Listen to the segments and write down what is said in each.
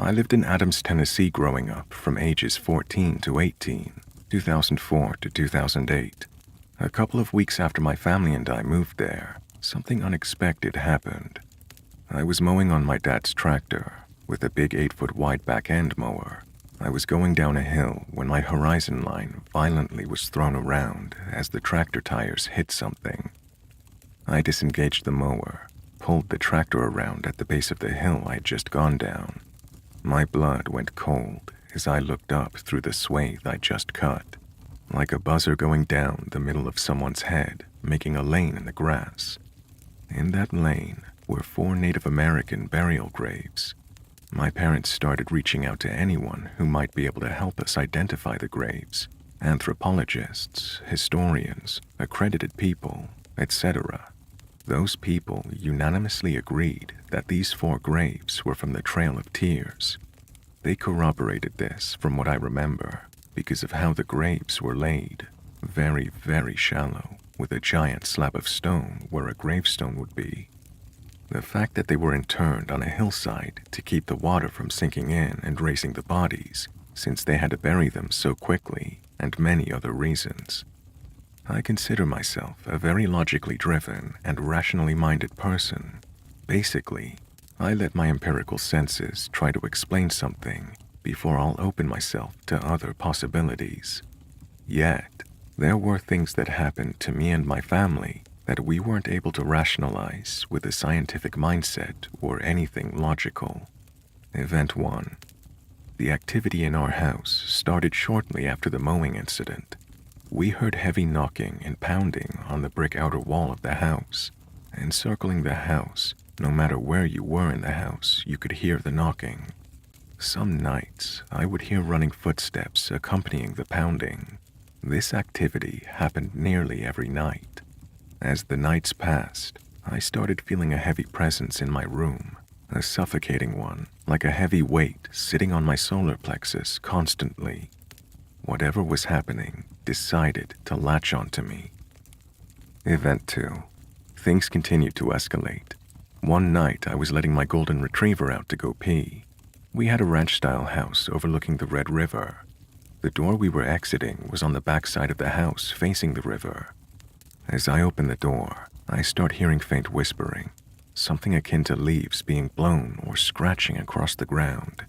I lived in Adams, Tennessee growing up from ages 14 to 18, 2004 to 2008. A couple of weeks after my family and I moved there, something unexpected happened. I was mowing on my dad's tractor with a big 8-foot wide back-end mower. I was going down a hill when my horizon line violently was thrown around as the tractor tires hit something. I disengaged the mower, pulled the tractor around at the base of the hill I had just gone down. My blood went cold as I looked up through the swathe I just cut, like a buzzer going down the middle of someone's head, making a lane in the grass. In that lane were 4 Native American burial graves. My parents started reaching out to anyone who might be able to help us identify the graves: anthropologists, historians, accredited people, etc. Those people unanimously agreed that these 4 graves were from the Trail of Tears. They corroborated this from what I remember because of how the graves were laid, very, very shallow, with a giant slab of stone where a gravestone would be. The fact that they were interned on a hillside to keep the water from sinking in and raising the bodies, since they had to bury them so quickly, and many other reasons. I consider myself a very logically driven and rationally minded person. Basically, I let my empirical senses try to explain something before I'll open myself to other possibilities. Yet, there were things that happened to me and my family that we weren't able to rationalize with a scientific mindset or anything logical. Event 1. The activity in our house started shortly after the mowing incident. We heard heavy knocking and pounding on the brick outer wall of the house. Encircling the house, no matter where you were in the house, you could hear the knocking. Some nights, I would hear running footsteps accompanying the pounding. This activity happened nearly every night. As the nights passed, I started feeling a heavy presence in my room, a suffocating one, like a heavy weight sitting on my solar plexus constantly. Whatever was happening decided to latch onto me. Event 2. Things continued to escalate. One night, I was letting my golden retriever out to go pee. We had a ranch-style house overlooking the Red River. The door we were exiting was on the backside of the house facing the river. As I open the door, I start hearing faint whispering, something akin to leaves being blown or scratching across the ground.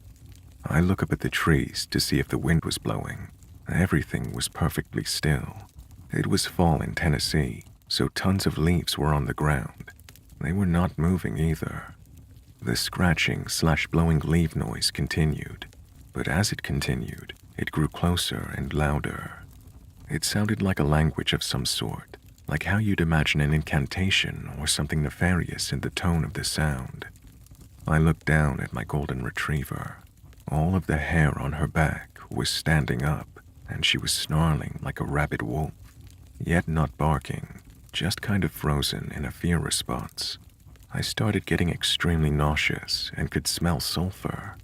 I look up at the trees to see if the wind was blowing. Everything was perfectly still. It was fall in Tennessee, so tons of leaves were on the ground. They were not moving either. The scratching/blowing leaf noise continued, but as it continued, it grew closer and louder. It sounded like a language of some sort, like how you'd imagine an incantation or something nefarious in the tone of the sound. I looked down at my golden retriever. All of the hair on her back was standing up, and she was snarling like a rabid wolf, yet not barking, just kind of frozen in a fear response. I started getting extremely nauseous and could smell sulfur.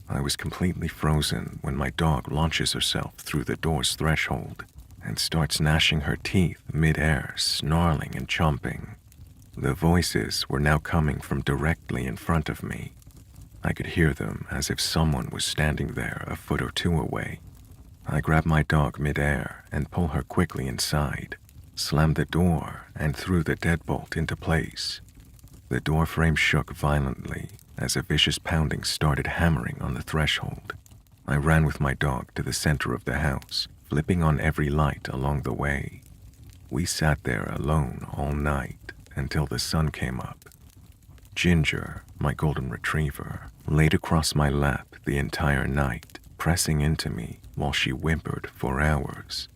I was completely frozen when my dog launches herself through the door's threshold and starts gnashing her teeth mid-air, snarling and chomping. The voices were now coming from directly in front of me. I could hear them as if someone was standing there a foot or 2 away. I grab my dog mid-air and pull her quickly inside, slam the door, and threw the deadbolt into place. The door frame shook violently as a vicious pounding started hammering on the threshold. I ran with my dog to the center of the house, flipping on every light along the way. We sat there alone all night until the sun came up. Ginger, my golden retriever, laid across my lap the entire night, pressing into me while she whimpered for hours.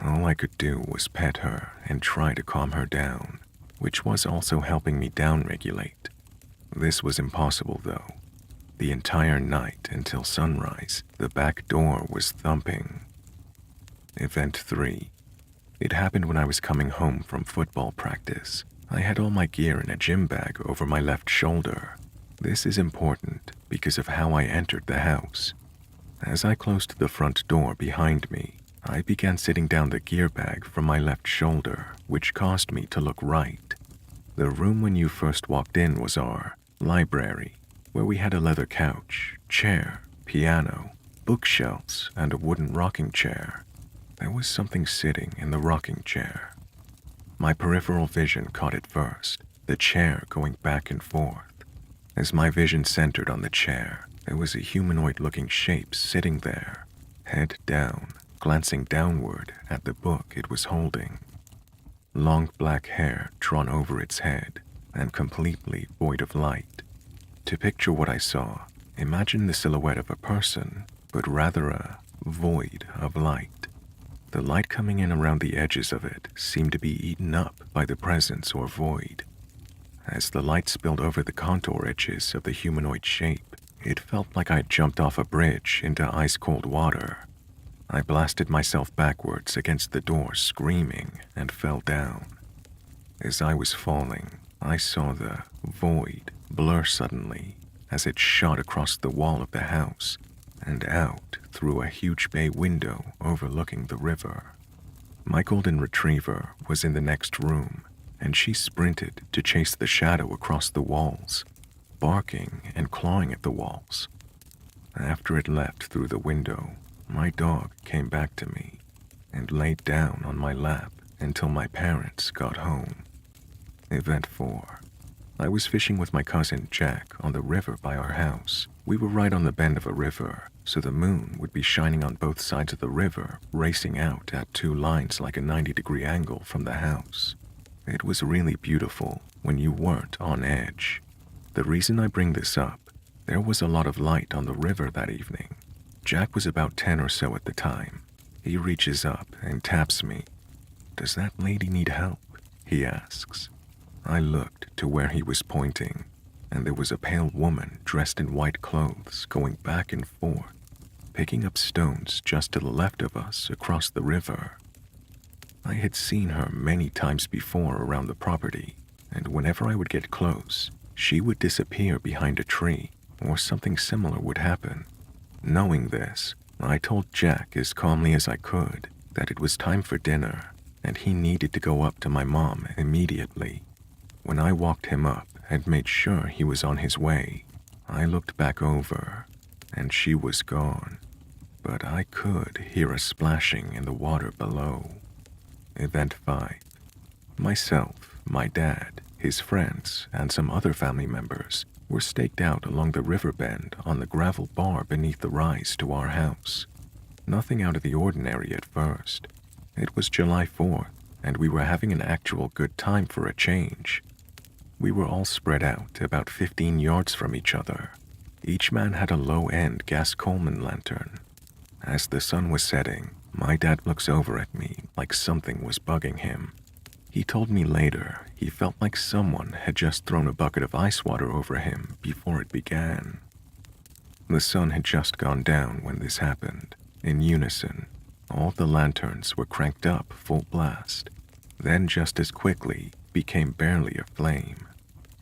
All I could do was pet her and try to calm her down, which was also helping me downregulate. This was impossible, though. The entire night until sunrise, the back door was thumping. Event 3. It happened when I was coming home from football practice. I had all my gear in a gym bag over my left shoulder. This is important because of how I entered the house. As I closed the front door behind me, I began sitting down the gear bag from my left shoulder, which caused me to look right. The room when you first walked in was our library. where we had a leather couch, chair, piano, bookshelves, and a wooden rocking chair. There was something sitting in the rocking chair. My peripheral vision caught it first, the chair going back and forth. As my vision centered on the chair, there was a humanoid-looking shape sitting there, head down, glancing downward at the book it was holding. Long black hair drawn over its head and completely void of light. To picture what I saw, imagine the silhouette of a person, but rather a void of light. The light coming in around the edges of it seemed to be eaten up by the presence or void. As the light spilled over the contour edges of the humanoid shape, it felt like I'd jumped off a bridge into ice-cold water. I blasted myself backwards against the door, screaming, and fell down. As I was falling, I saw the void blur suddenly as it shot across the wall of the house and out through a huge bay window overlooking the river. My golden retriever was in the next room, and she sprinted to chase the shadow across the walls, barking and clawing at the walls. After it left through the window, my dog came back to me and laid down on my lap until my parents got home. Event 4. I was fishing with my cousin Jack on the river by our house. We were right on the bend of a river, so the moon would be shining on both sides of the river, racing out at 2 lines like a 90-degree angle from the house. It was really beautiful when you weren't on edge. The reason I bring this up, there was a lot of light on the river that evening. Jack was about 10 or so at the time. He reaches up and taps me. "Does that lady need help?" he asks. I looked to where he was pointing, and there was a pale woman dressed in white clothes going back and forth, picking up stones just to the left of us across the river. I had seen her many times before around the property, and whenever I would get close, she would disappear behind a tree, or something similar would happen. Knowing this, I told Jack as calmly as I could that it was time for dinner, and he needed to go up to my mom immediately. When I walked him up and made sure he was on his way, I looked back over, and she was gone, but I could hear a splashing in the water below. Event 5. Myself, my dad, his friends, and some other family members were staked out along the river bend on the gravel bar beneath the rise to our house. Nothing out of the ordinary at first. It was July 4th, and we were having an actual good time for a change. We were all spread out about 15 yards from each other. Each man had a low-end gas Coleman lantern. As the sun was setting, my dad looks over at me like something was bugging him. He told me later he felt like someone had just thrown a bucket of ice water over him before it began. The sun had just gone down when this happened. In unison, all the lanterns were cranked up full blast, then just as quickly became barely a flame.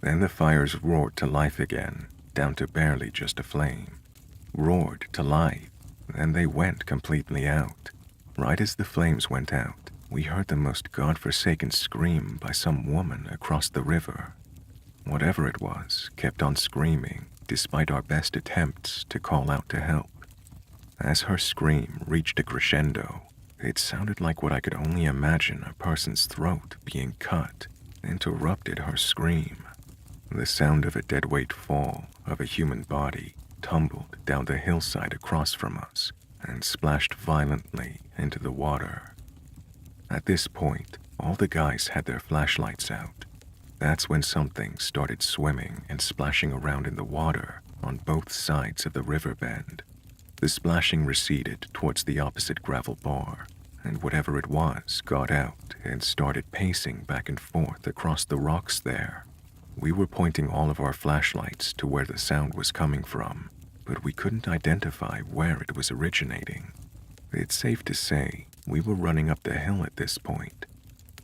Then the fires roared to life again, down to barely just a flame. Roared to life, then they went completely out. Right as the flames went out, we heard the most godforsaken scream by some woman across the river. Whatever it was kept on screaming, despite our best attempts to call out to help. As her scream reached a crescendo, it sounded like what I could only imagine a person's throat being cut, interrupted her scream. The sound of a deadweight fall of a human body tumbled down the hillside across from us and splashed violently into the water. At this point, all the guys had their flashlights out. That's when something started swimming and splashing around in the water on both sides of the river bend. The splashing receded towards the opposite gravel bar, and whatever it was got out and started pacing back and forth across the rocks there. We were pointing all of our flashlights to where the sound was coming from, but we couldn't identify where it was originating. It's safe to say we were running up the hill at this point.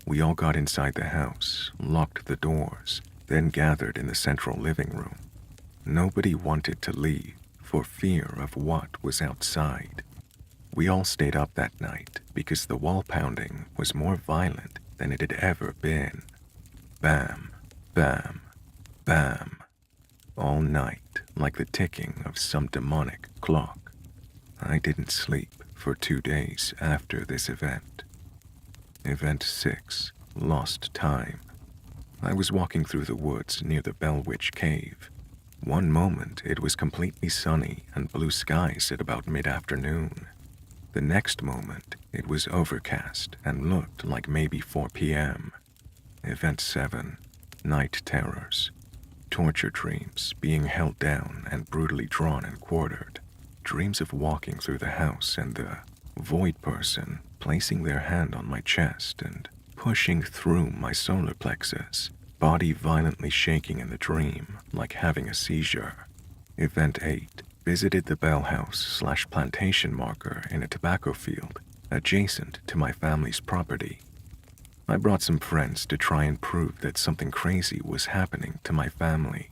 We all got inside the house, locked the doors, then gathered in the central living room. Nobody wanted to leave for fear of what was outside. We all stayed up that night because the wall pounding was more violent than it had ever been. Bam, bam, bam. All night, like the ticking of some demonic clock. I didn't sleep for 2 days after this event. Event 6, Lost Time. I was walking through the woods near the Bell Witch Cave. One moment it was completely sunny and blue skies at about mid-afternoon. The next moment it was overcast and looked like maybe 4 p.m. Event 7, Night Terrors. Torture dreams, being held down and brutally drawn and quartered. Dreams of walking through the house and the void person placing their hand on my chest and pushing through my solar plexus, body violently shaking in the dream like having a seizure. Event 8, visited the Bell House/plantation marker in a tobacco field adjacent to my family's property. I brought some friends to try and prove that something crazy was happening to my family.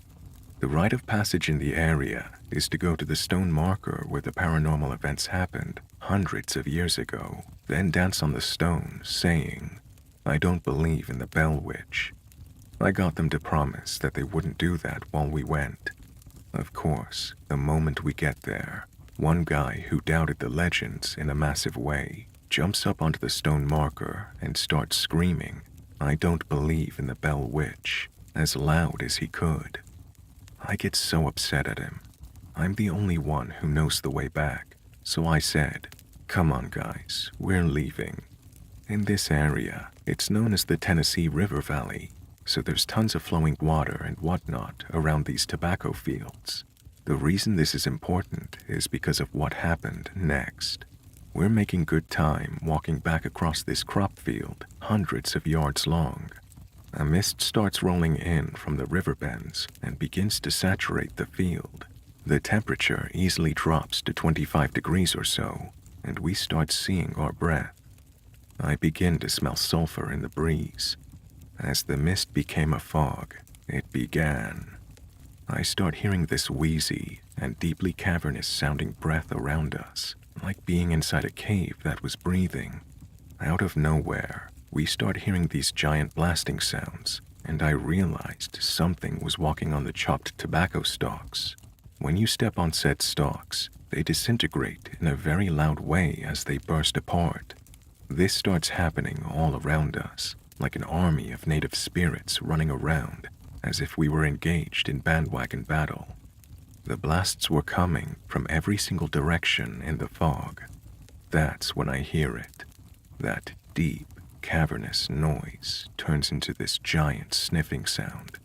The rite of passage in the area is to go to the stone marker where the paranormal events happened hundreds of years ago, then dance on the stone saying, "I don't believe in the Bell Witch." I got them to promise that they wouldn't do that while we went. Of course, the moment we get there, one guy who doubted the legends in a massive way jumps up onto the stone marker and starts screaming, "I don't believe in the Bell Witch," as loud as he could. I get so upset at him. I'm the only one who knows the way back, so I said, "Come on guys, we're leaving." In this area, it's known as the Tennessee River Valley, so there's tons of flowing water and whatnot around these tobacco fields. The reason this is important is because of what happened next. We're making good time walking back across this crop field, hundreds of yards long. A mist starts rolling in from the river bends and begins to saturate the field. The temperature easily drops to 25 degrees or so, and we start seeing our breath. I begin to smell sulfur in the breeze. As the mist became a fog, it began. I start hearing this wheezy and deeply cavernous sounding breath around us, like being inside a cave that was breathing. Out of nowhere, we start hearing these giant blasting sounds, and I realized something was walking on the chopped tobacco stalks. When you step on said stalks, they disintegrate in a very loud way as they burst apart. This starts happening all around us, like an army of native spirits running around, as if we were engaged in bandwagon battle. The blasts were coming from every single direction in the fog. That's when I hear it. That deep, cavernous noise turns into this giant sniffing sound,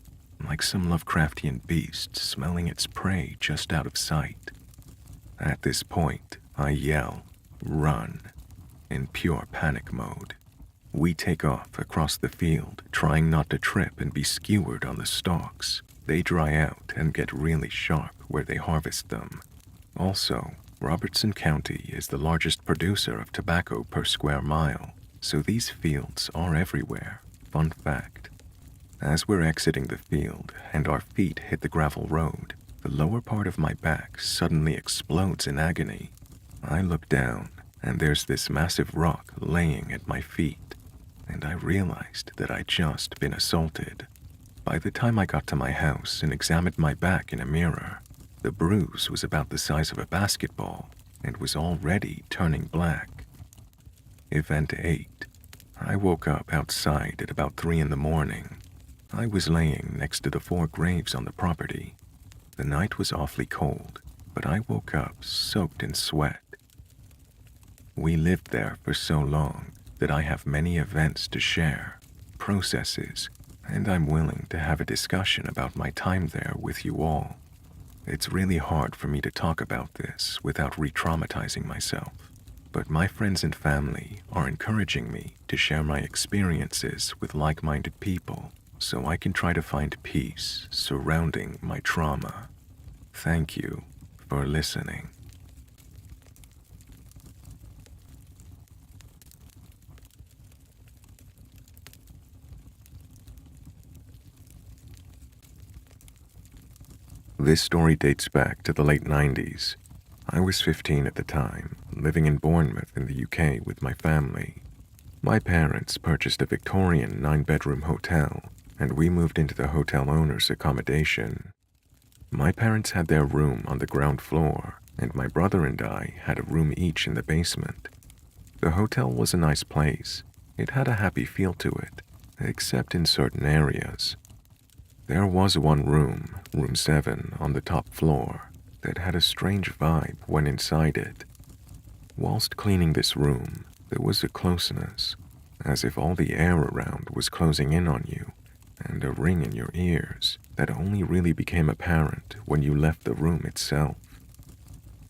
like some Lovecraftian beast smelling its prey just out of sight. At this point, I yell, "Run," in pure panic mode. We take off across the field, trying not to trip and be skewered on the stalks. They dry out and get really sharp where they harvest them. Also, Robertson County is the largest producer of tobacco per square mile, so these fields are everywhere. Fun fact. As we're exiting the field and our feet hit the gravel road, the lower part of my back suddenly explodes in agony. I look down, and there's this massive rock laying at my feet, and I realized that I'd just been assaulted. By the time I got to my house and examined my back in a mirror, the bruise was about the size of a basketball and was already turning black. Event 8. I woke up outside at about 3 in the morning. I was laying next to the 4 graves on the property. The night was awfully cold, but I woke up soaked in sweat. We lived there for so long that I have many events to share, processes, and I'm willing to have a discussion about my time there with you all. It's really hard for me to talk about this without re-traumatizing myself, but my friends and family are encouraging me to share my experiences with like-minded people so I can try to find peace surrounding my trauma. Thank you for listening. This story dates back to the late 90s. I was 15 at the time, living in Bournemouth in the UK with my family. My parents purchased a Victorian 9-bedroom hotel, and we moved into the hotel owner's accommodation. My parents had their room on the ground floor, and my brother and I had a room each in the basement. The hotel was a nice place. It had a happy feel to it, except in certain areas. There was one room, room 7, on the top floor, that had a strange vibe when inside it. Whilst cleaning this room, there was a closeness, as if all the air around was closing in on you, and a ring in your ears that only really became apparent when you left the room itself.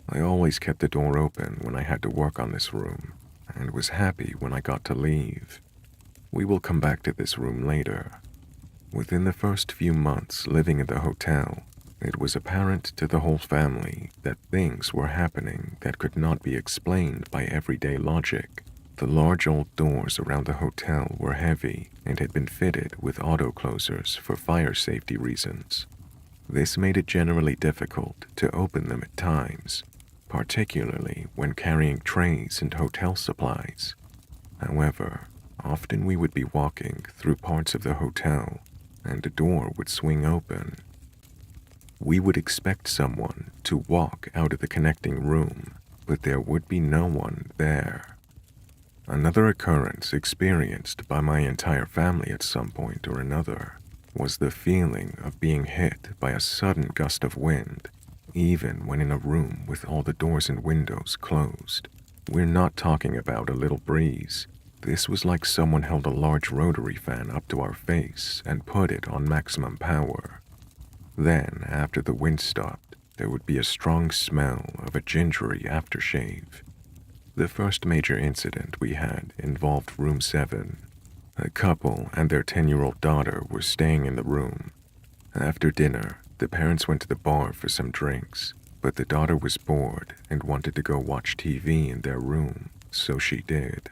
I always kept the door open when I had to work on this room, and was happy when I got to leave. We will come back to this room later. Within the first few months living in the hotel, it was apparent to the whole family that things were happening that could not be explained by everyday logic. The large old doors around the hotel were heavy and had been fitted with auto-closers for fire safety reasons. This made it generally difficult to open them at times, particularly when carrying trays and hotel supplies. However, often we would be walking through parts of the hotel and a door would swing open. We would expect someone to walk out of the connecting room, but there would be no one there. Another occurrence experienced by my entire family at some point or another was the feeling of being hit by a sudden gust of wind, even when in a room with all the doors and windows closed. We're not talking about a little breeze. This was like someone held a large rotary fan up to our face and put it on maximum power. Then, after the wind stopped, there would be a strong smell of a gingery aftershave. The first major incident we had involved room 7. A couple and their 10-year-old daughter were staying in the room. After dinner, the parents went to the bar for some drinks, but the daughter was bored and wanted to go watch TV in their room, so she did.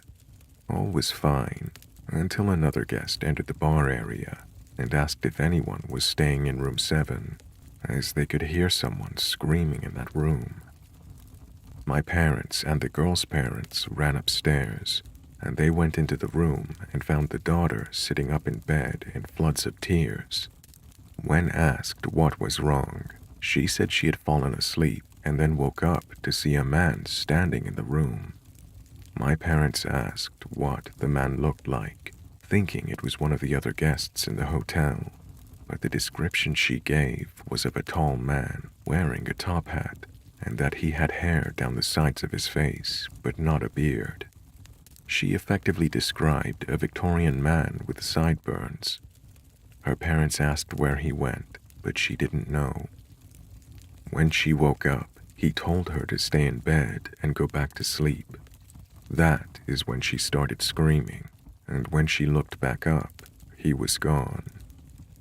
All was fine, until another guest entered the bar area and asked if anyone was staying in room 7, as they could hear someone screaming in that room. My parents and the girl's parents ran upstairs, and they went into the room and found the daughter sitting up in bed in floods of tears. When asked what was wrong, she said she had fallen asleep and then woke up to see a man standing in the room. My parents asked what the man looked like, thinking it was one of the other guests in the hotel, but the description she gave was of a tall man wearing a top hat, and that he had hair down the sides of his face, but not a beard. She effectively described a Victorian man with sideburns. Her parents asked where he went, but she didn't know. When she woke up, he told her to stay in bed and go back to sleep. That is when she started screaming, and when she looked back up, he was gone.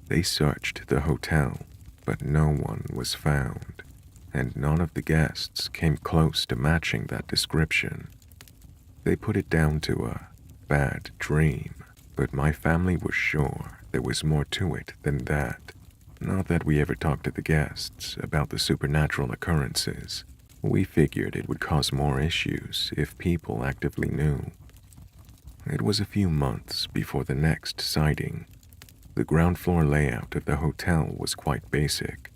They searched the hotel, but no one was found, and none of the guests came close to matching that description. They put it down to a bad dream, but my family was sure there was more to it than that. Not that we ever talked to the guests about the supernatural occurrences. We figured it would cause more issues if people actively knew. It was a few months before the next sighting. The ground floor layout of the hotel was quite basic.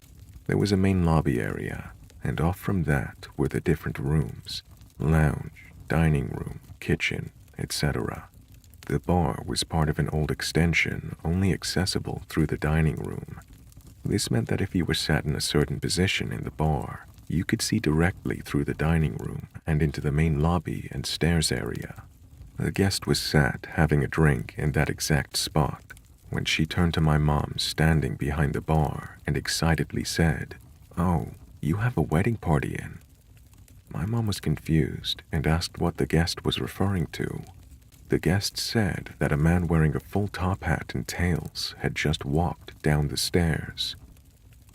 There was a main lobby area, and off from that were the different rooms, lounge, dining room, kitchen, etc. The bar was part of an old extension only accessible through the dining room. This meant that if you were sat in a certain position in the bar, you could see directly through the dining room and into the main lobby and stairs area. A guest was sat having a drink in that exact spot when she turned to my mom standing behind the bar and excitedly said, "Oh, you have a wedding party in." My mom was confused and asked what the guest was referring to. The guest said that a man wearing a full top hat and tails had just walked down the stairs.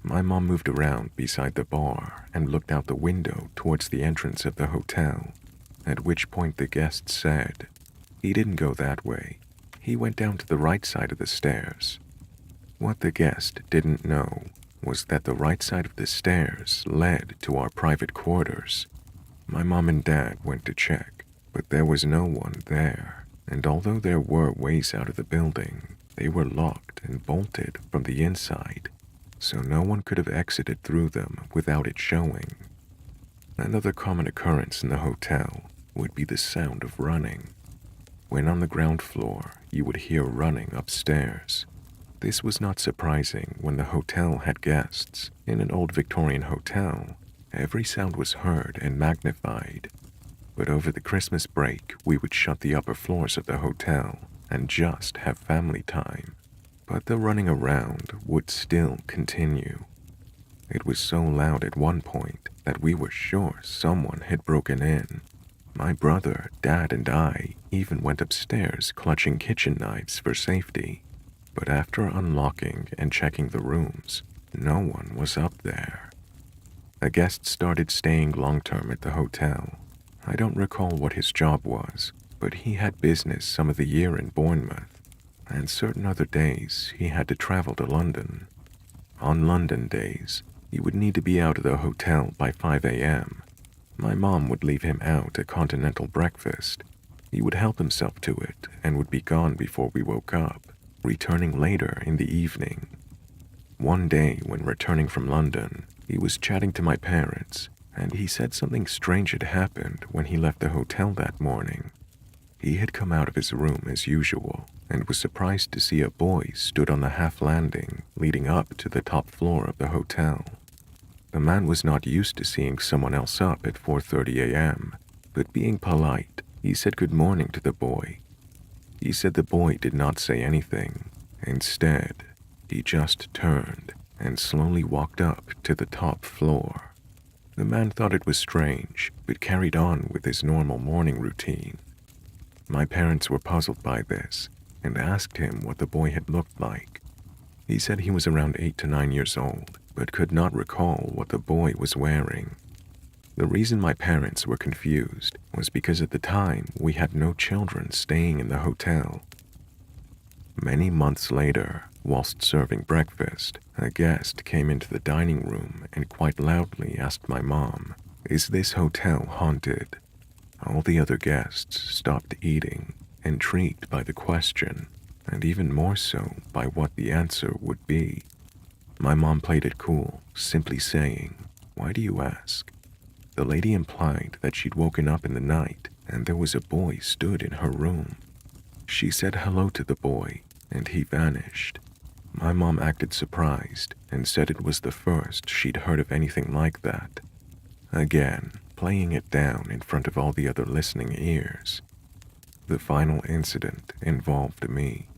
My mom moved around beside the bar and looked out the window towards the entrance of the hotel, at which point the guest said, "He didn't go that way. He went down to the right side of the stairs." What the guest didn't know was that the right side of the stairs led to our private quarters. My mom and dad went to check, but there was no one there, and although there were ways out of the building, they were locked and bolted from the inside. so no one could have exited through them without it showing. Another common occurrence in the hotel would be the sound of running. When on the ground floor, you would hear running upstairs. This was not surprising when the hotel had guests. In an old Victorian hotel, every sound was heard and magnified. But over the Christmas break, we would shut the upper floors of the hotel and just have family time. But the running around would still continue. It was so loud at one point that we were sure someone had broken in. My brother, Dad, and I even went upstairs clutching kitchen knives for safety. But after unlocking and checking the rooms, no one was up there. A guest started staying long-term at the hotel. I don't recall what his job was, but he had business some of the year in Bournemouth, and certain other days he had to travel to London. On London days, he would need to be out of the hotel by 5 a.m. My mom would leave him out a continental breakfast. He would help himself to it and would be gone before we woke up, returning later in the evening. One day when returning from London, he was chatting to my parents, and he said something strange had happened when he left the hotel that morning. He had come out of his room as usual and was surprised to see a boy stood on the half landing leading up to the top floor of the hotel. The man was not used to seeing someone else up at 4:30 a.m., but being polite, he said good morning to the boy. He said the boy did not say anything. Instead, he just turned and slowly walked up to the top floor. The man thought it was strange, but carried on with his normal morning routine. My parents were puzzled by this and asked him what the boy had looked like. He said he was around 8 to 9 years old, but could not recall what the boy was wearing. The reason my parents were confused was because at the time we had no children staying in the hotel. Many months later, whilst serving breakfast, a guest came into the dining room and quite loudly asked my mom, "Is this hotel haunted?" All the other guests stopped eating, intrigued by the question, and even more so by what the answer would be. My mom played it cool, simply saying, "Why do you ask?" The lady implied that she'd woken up in the night and there was a boy stood in her room. She said hello to the boy, and he vanished. My mom acted surprised and said it was the first she'd heard of anything like that. Again, playing it down in front of all the other listening ears. The final incident involved me.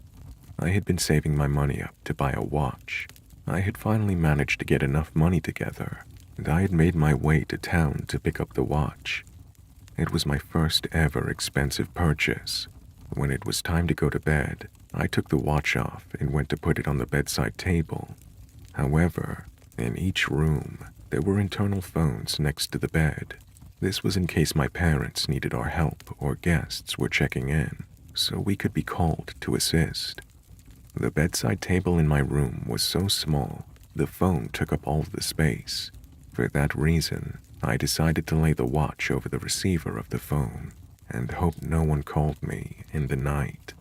I had been saving my money up to buy a watch. I had finally managed to get enough money together, and I had made my way to town to pick up the watch. It was my first ever expensive purchase. When it was time to go to bed, I took the watch off and went to put it on the bedside table. However, in each room, there were internal phones next to the bed. This was in case my parents needed our help or guests were checking in, so we could be called to assist. The bedside table in my room was so small, the phone took up all of the space. For that reason, I decided to lay the watch over the receiver of the phone and hope no one called me in the night.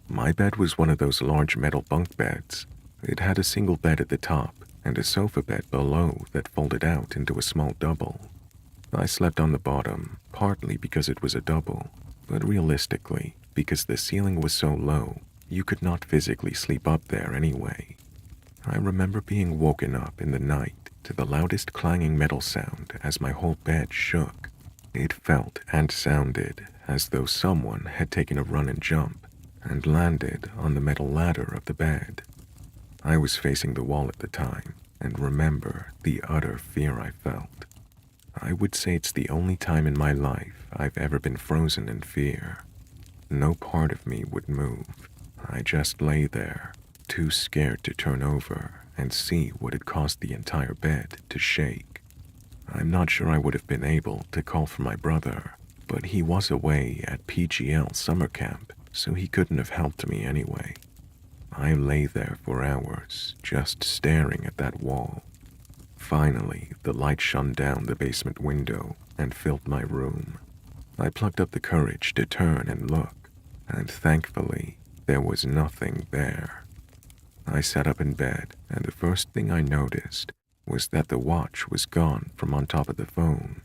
My bed was one of those large metal bunk beds. It had a single bed at the top and a sofa bed below that folded out into a small double. I slept on the bottom, partly because it was a double, but realistically, because the ceiling was so low, you could not physically sleep up there anyway. I remember being woken up in the night to the loudest clanging metal sound as my whole bed shook. It felt and sounded as though someone had taken a run and jump and landed on the metal ladder of the bed. I was facing the wall at the time and remember the utter fear I felt. I would say it's the only time in my life I've ever been frozen in fear. No part of me would move. I just lay there, too scared to turn over and see what had caused the entire bed to shake. I'm not sure I would have been able to call for my brother, but he was away at PGL summer camp, so he couldn't have helped me anyway. I lay there for hours, just staring at that wall. Finally, the light shone down the basement window and filled my room. I plucked up the courage to turn and look, and thankfully, there was nothing there. I sat up in bed, and the first thing I noticed was that the watch was gone from on top of the phone.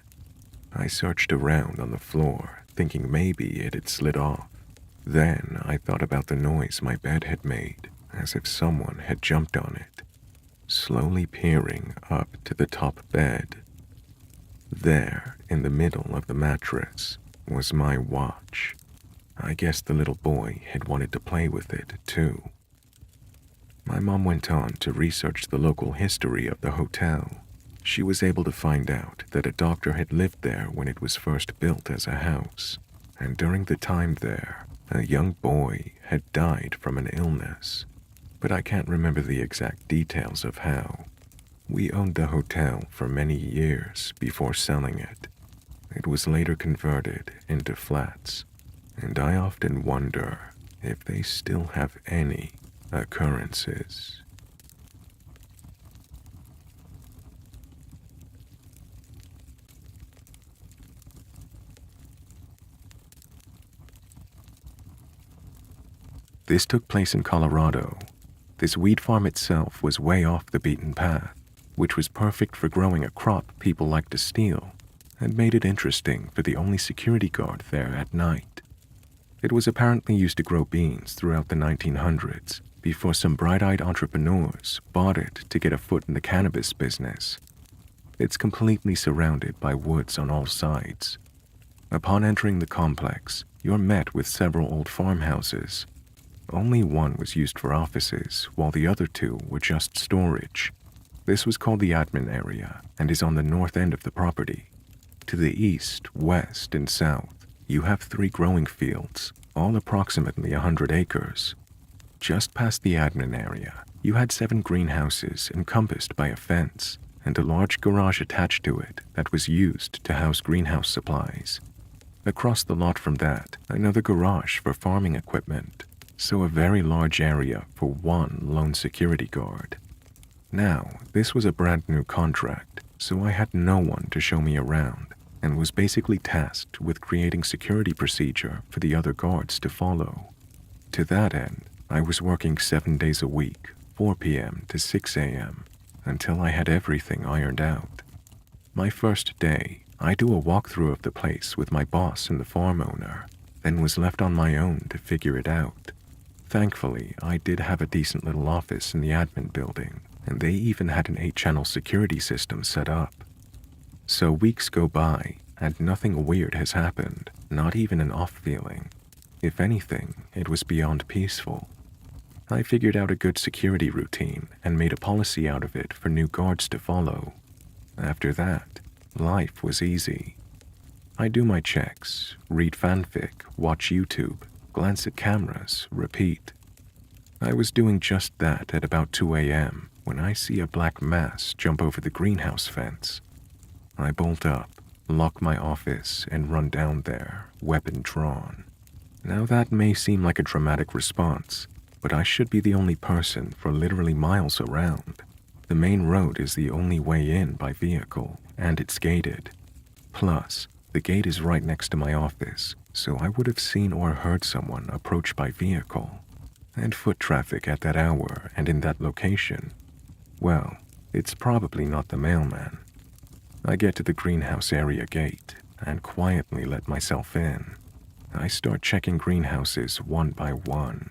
I searched around on the floor, thinking maybe it had slid off. Then I thought about the noise my bed had made, as if someone had jumped on it. Slowly peering up to the top bed. There, in the middle of the mattress, was my watch. I guess the little boy had wanted to play with it, too. My mom went on to research the local history of the hotel. She was able to find out that a doctor had lived there when it was first built as a house, and during the time there, a young boy had died from an illness, but I can't remember the exact details of how. We owned the hotel for many years before selling it. It was later converted into flats, and I often wonder if they still have any occurrences. This took place in Colorado. This weed farm itself was way off the beaten path, which was perfect for growing a crop people like to steal, and made it interesting for the only security guard there at night. It was apparently used to grow beans throughout the 1900s, before some bright-eyed entrepreneurs bought it to get a foot in the cannabis business. It's completely surrounded by woods on all sides. Upon entering the complex, you're met with several old farmhouses. Only one was used for offices, while the other two were just storage. This was called the admin area and is on the north end of the property. To the east, west, and south, you have 3 growing fields, all approximately 100 acres. Just past the admin area, you had 7 greenhouses encompassed by a fence and a large garage attached to it that was used to house greenhouse supplies. Across the lot from that, another garage for farming equipment, so a very large area for one lone security guard. Now, this was a brand new contract, so I had no one to show me around, and was basically tasked with creating security procedure for the other guards to follow. To that end, I was working 7 days a week, 4 p.m. to 6 a.m., until I had everything ironed out. My first day, I do a walkthrough of the place with my boss and the farm owner, then was left on my own to figure it out. Thankfully, I did have a decent little office in the admin building, and they even had an 8-channel security system set up. So weeks go by, and nothing weird has happened, not even an off feeling. If anything, it was beyond peaceful. I figured out a good security routine and made a policy out of it for new guards to follow. After that, life was easy. I do my checks, read fanfic, watch YouTube, glance at cameras, repeat. I was doing just that at about 2 a.m. when I see a black mass jump over the greenhouse fence. I bolt up, lock my office, and run down there, weapon drawn. Now that may seem like a dramatic response, but I should be the only person for literally miles around. The main road is the only way in by vehicle, and it's gated. Plus, the gate is right next to my office, so I would have seen or heard someone approach by vehicle. And foot traffic at that hour and in that location, well, it's probably not the mailman. I get to the greenhouse area gate and quietly let myself in. I start checking greenhouses one by one.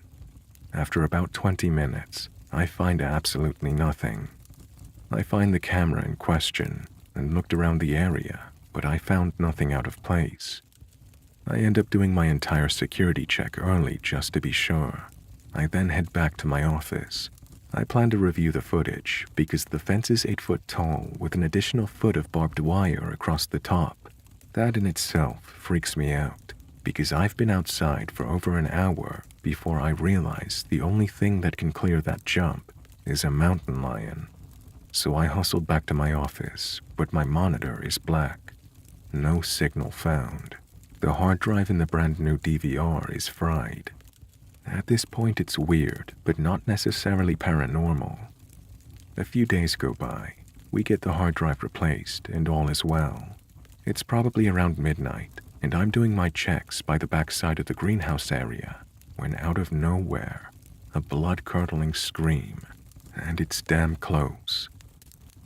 After about 20 minutes, I find absolutely nothing. I find the camera in question and looked around the area, but I found nothing out of place. I end up doing my entire security check early just to be sure. I then head back to my office. I plan to review the footage because the fence is 8 foot tall with an additional foot of barbed wire across the top. That in itself freaks me out because I've been outside for over an hour before I realize the only thing that can clear that jump is a mountain lion. So I hustled back to my office, but my monitor is black. No signal found. The hard drive in the brand new DVR is fried. At this point it's weird, but not necessarily paranormal. A few days go by. We get the hard drive replaced, and all is well. It's probably around midnight, and I'm doing my checks by the back side of the greenhouse area, when out of nowhere, a blood-curdling scream, and it's damn close.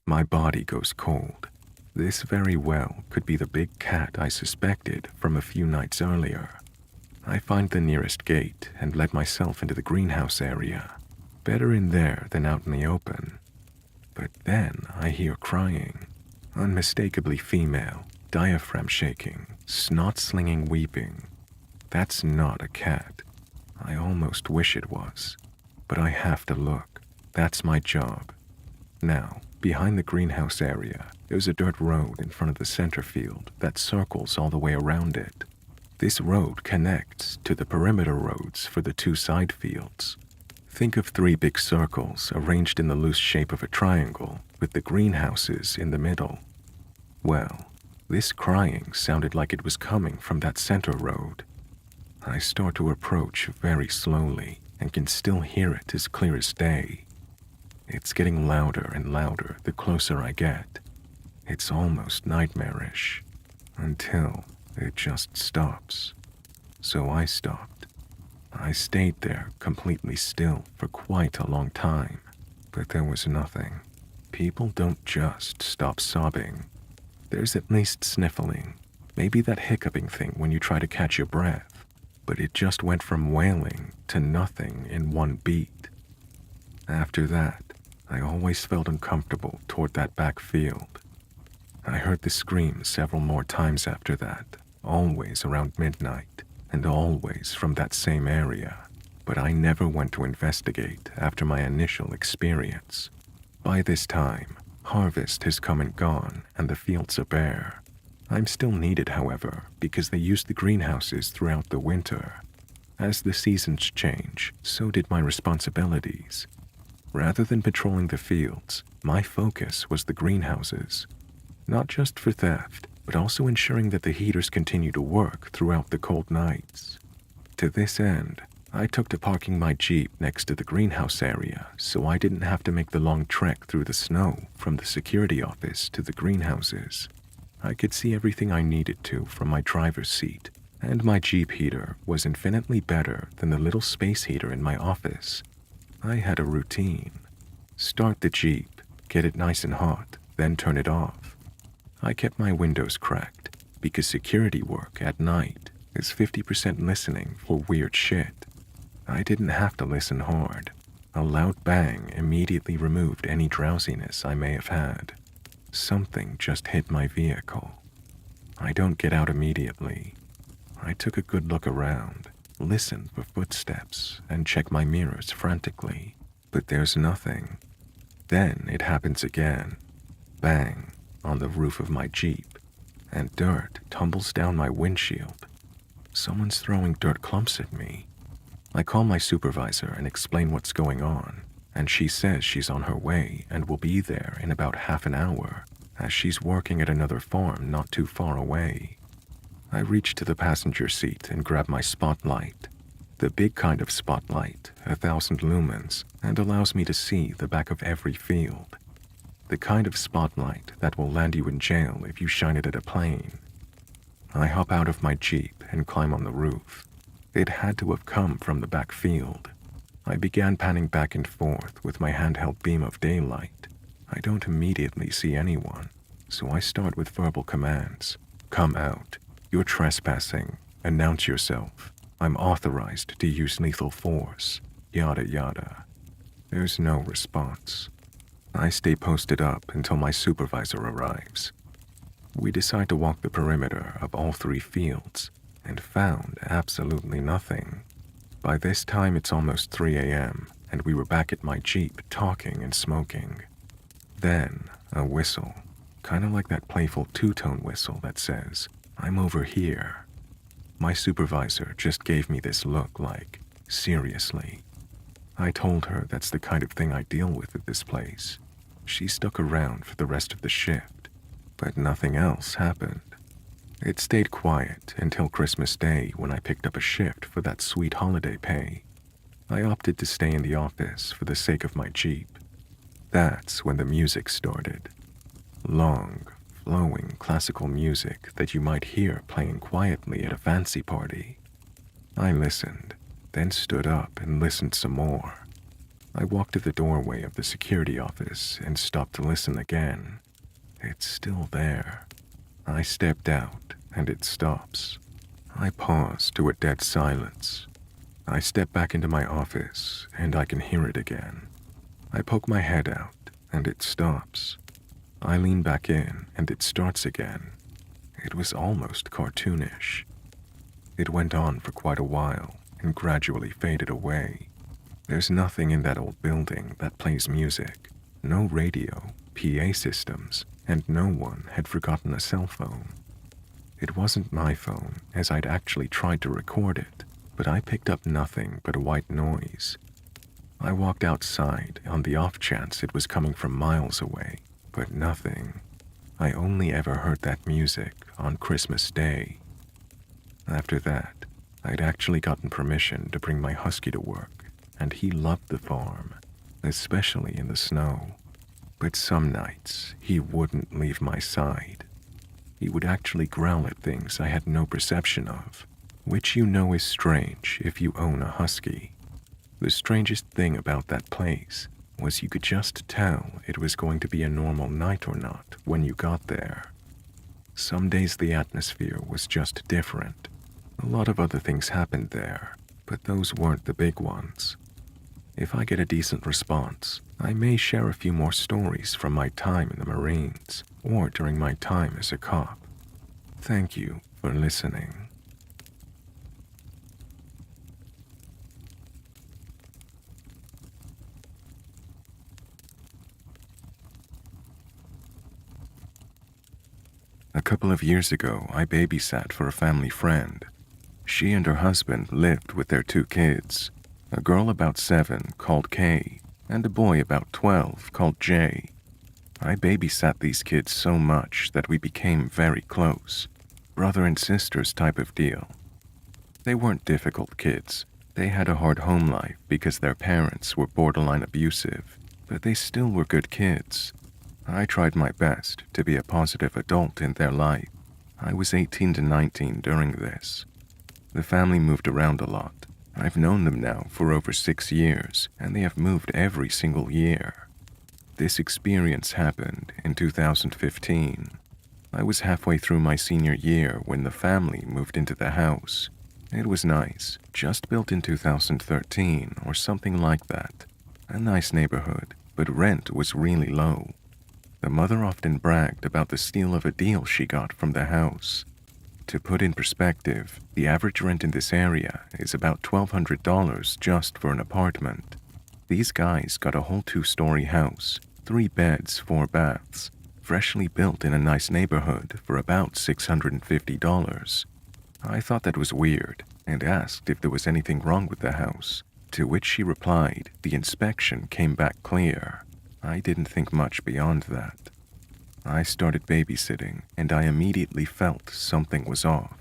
My body goes cold. This very well could be the big cat I suspected from a few nights earlier. I find the nearest gate and let myself into the greenhouse area. Better in there than out in the open. But then I hear crying. Unmistakably female, diaphragm shaking, snot-slinging weeping. That's not a cat. I almost wish it was. But I have to look. That's my job. Now, behind the greenhouse area, there's a dirt road in front of the center field that circles all the way around it. This road connects to the perimeter roads for the two side fields. Think of 3 big circles arranged in the loose shape of a triangle with the greenhouses in the middle. Well, this crying sounded like it was coming from that center road. I start to approach very slowly and can still hear it as clear as day. It's getting louder and louder the closer I get. It's almost nightmarish, until it just stops. So I stopped. I stayed there completely still for quite a long time, but there was nothing. People don't just stop sobbing. There's at least sniffling, maybe that hiccuping thing when you try to catch your breath, but it just went from wailing to nothing in one beat. After that, I always felt uncomfortable toward that back field. I heard the screams several more times after that, always around midnight, and always from that same area, but I never went to investigate after my initial experience. By this time, harvest has come and gone, and the fields are bare. I'm still needed, however, because they use the greenhouses throughout the winter. As the seasons change, so did my responsibilities. Rather than patrolling the fields, my focus was the greenhouses. Not just for theft, but also ensuring that the heaters continue to work throughout the cold nights. To this end, I took to parking my Jeep next to the greenhouse area so I didn't have to make the long trek through the snow from the security office to the greenhouses. I could see everything I needed to from my driver's seat, and my Jeep heater was infinitely better than the little space heater in my office. I had a routine. Start the Jeep, get it nice and hot, then turn it off. I kept my windows cracked because security work at night is 50% listening for weird shit. I didn't have to listen hard. A loud bang immediately removed any drowsiness I may have had. Something just hit my vehicle. I don't get out immediately. I took a good look around, listened for footsteps, and check my mirrors frantically, but there's nothing. Then it happens again. Bang, on the roof of my Jeep, and dirt tumbles down my windshield. Someone's throwing dirt clumps at me. I call my supervisor and explain what's going on, and she says she's on her way and will be there in about half an hour, as she's working at another farm not too far away. I reach to the passenger seat and grab my spotlight. The big kind of spotlight, 1,000 lumens, and allows me to see the back of every field. The kind of spotlight that will land you in jail if you shine it at a plane. I hop out of my Jeep and climb on the roof. It had to have come from the back field. I began panning back and forth with my handheld beam of daylight. I don't immediately see anyone, so I start with verbal commands. Come out. You're trespassing. Announce yourself. I'm authorized to use lethal force. Yada yada. There's no response. I stay posted up until my supervisor arrives. We decide to walk the perimeter of all 3 fields and found absolutely nothing. By this time it's almost 3 a.m. and we were back at my Jeep talking and smoking. Then a whistle, kind of like that playful 2-tone whistle that says, I'm over here. My supervisor just gave me this look like, seriously. I told her that's the kind of thing I deal with at this place. She stuck around for the rest of the shift, but nothing else happened. It stayed quiet until Christmas Day when I picked up a shift for that sweet holiday pay. I opted to stay in the office for the sake of my Jeep. That's when the music started. Long, flowing classical music that you might hear playing quietly at a fancy party. I listened. then stood up and listened some more. I walked to the doorway of the security office and stopped to listen again. It's still there. I stepped out, and it stops. I pause to a dead silence. I step back into my office, and I can hear it again. I poke my head out, and it stops. I lean back in, and it starts again. It was almost cartoonish. It went on for quite a while, and gradually faded away. There's nothing in that old building that plays music. No radio, PA systems, and no one had forgotten a cell phone. It wasn't my phone, as I'd actually tried to record it, but I picked up nothing but a white noise. I walked outside on the off chance it was coming from miles away, but nothing. I only ever heard that music on Christmas Day. After that, I'd actually gotten permission to bring my husky to work, and he loved the farm, especially in the snow. But some nights, he wouldn't leave my side. He would actually growl at things I had no perception of, which you know is strange if you own a husky. The strangest thing about that place was you could just tell it was going to be a normal night or not when you got there. Some days the atmosphere was just different. A lot of other things happened there, but those weren't the big ones. If I get a decent response, I may share a few more stories from my time in the Marines or during my time as a cop. Thank you for listening. A couple of years ago, I babysat for a family friend. She and her husband lived with their 2 kids, a girl about 7 called Kay, and a boy about 12 called Jay. I babysat these kids so much that we became very close, brother and sisters type of deal. They weren't difficult kids. They had a hard home life because their parents were borderline abusive, but they still were good kids. I tried my best to be a positive adult in their life. I was 18 to 19 during this. The family moved around a lot. I've known them now for over 6 years, and they have moved every single year. This experience happened in 2015. I was halfway through my senior year when the family moved into the house. It was nice, just built in 2013 or something like that. A nice neighborhood, but rent was really low. The mother often bragged about the steal of a deal she got from the house. To put in perspective, the average rent in this area is about $1,200 just for an apartment. These guys got a whole 2-story house, 3 beds, 4 baths, freshly built in a nice neighborhood for about $650. I thought that was weird and asked if there was anything wrong with the house, to which she replied the inspection came back clear. I didn't think much beyond that. I started babysitting, and I immediately felt something was off.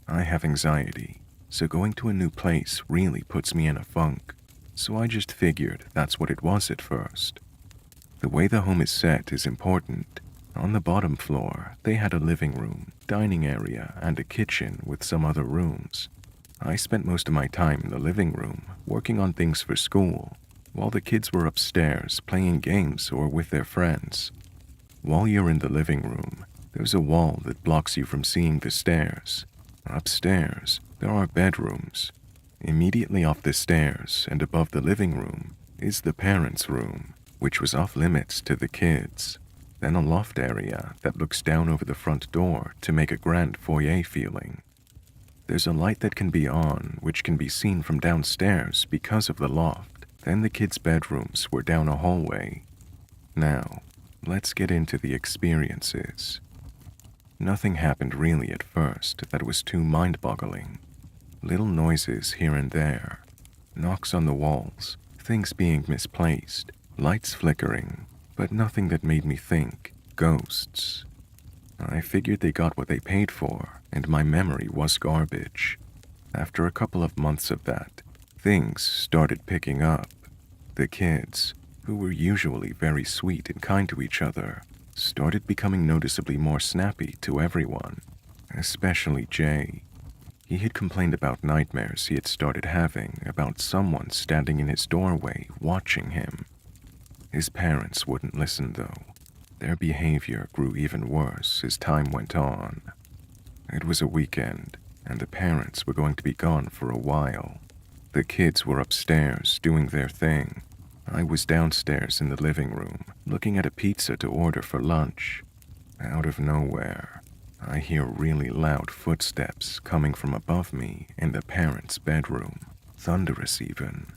I have anxiety, so going to a new place really puts me in a funk, so I just figured that's what it was at first. The way the home is set is important. On the bottom floor, they had a living room, dining area, and a kitchen with some other rooms. I spent most of my time in the living room, working on things for school, while the kids were upstairs playing games or with their friends. While you're in the living room, there's a wall that blocks you from seeing the stairs. Upstairs, there are bedrooms. Immediately off the stairs and above the living room is the parents' room, which was off limits to the kids. Then a loft area that looks down over the front door to make a grand foyer feeling. There's a light that can be on, which can be seen from downstairs because of the loft. Then the kids' bedrooms were down a hallway. Now, let's get into the experiences. Nothing happened really at first that was too mind-boggling. Little noises here and there, knocks on the walls, things being misplaced, lights flickering, but nothing that made me think ghosts. I figured they got what they paid for, and my memory was garbage. After a couple of months of that, things started picking up. The kids, who were usually very sweet and kind to each other, started becoming noticeably more snappy to everyone, especially Jay. He had complained about nightmares he had started having about someone standing in his doorway watching him. His parents wouldn't listen though. Their behavior grew even worse as time went on. It was a weekend, and the parents were going to be gone for a while. The kids were upstairs doing their thing. I was downstairs in the living room, looking at a pizza to order for lunch. Out of nowhere, I hear really loud footsteps coming from above me in the parents' bedroom, thunderous even.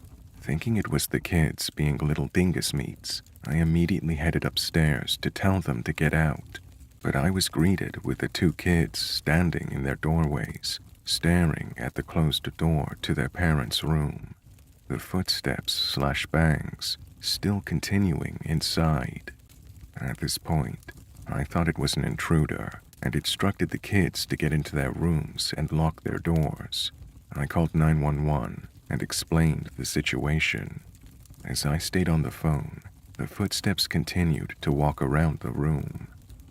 Thinking it was the kids being little dingus meats, I immediately headed upstairs to tell them to get out. But I was greeted with the two kids standing in their doorways, staring at the closed door to their parents' room. The footsteps/bangs still continuing inside. At this point, I thought it was an intruder and instructed the kids to get into their rooms and lock their doors. I called 911 and explained the situation. As I stayed on the phone, the footsteps continued to walk around the room.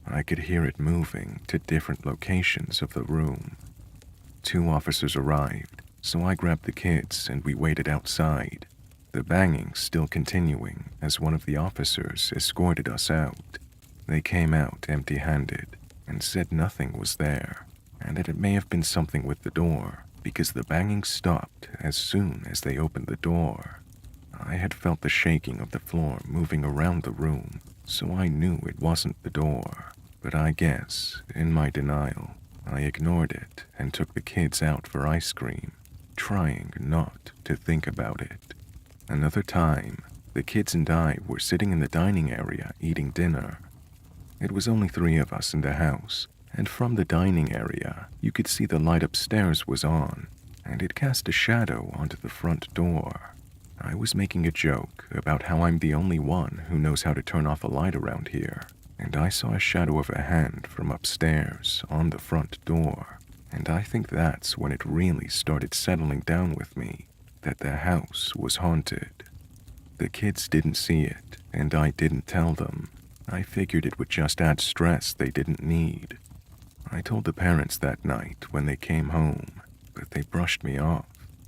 I could hear it moving to different locations of the room. 2 officers arrived, so I grabbed the kids and we waited outside, the banging still continuing as one of the officers escorted us out. They came out empty-handed and said nothing was there, and that it may have been something with the door because the banging stopped as soon as they opened the door. I had felt the shaking of the floor moving around the room, so I knew it wasn't the door. But I guess, in my denial, I ignored it and took the kids out for ice cream, trying not to think about it. Another time, the kids and I were sitting in the dining area eating dinner. It was only 3 of us in the house, and from the dining area, you could see the light upstairs was on, and it cast a shadow onto the front door. I was making a joke about how I'm the only one who knows how to turn off a light around here, and I saw a shadow of a hand from upstairs on the front door, and I think that's when it really started settling down with me that the house was haunted. The kids didn't see it, and I didn't tell them. I figured it would just add stress they didn't need. I told the parents that night when they came home, but they brushed me off,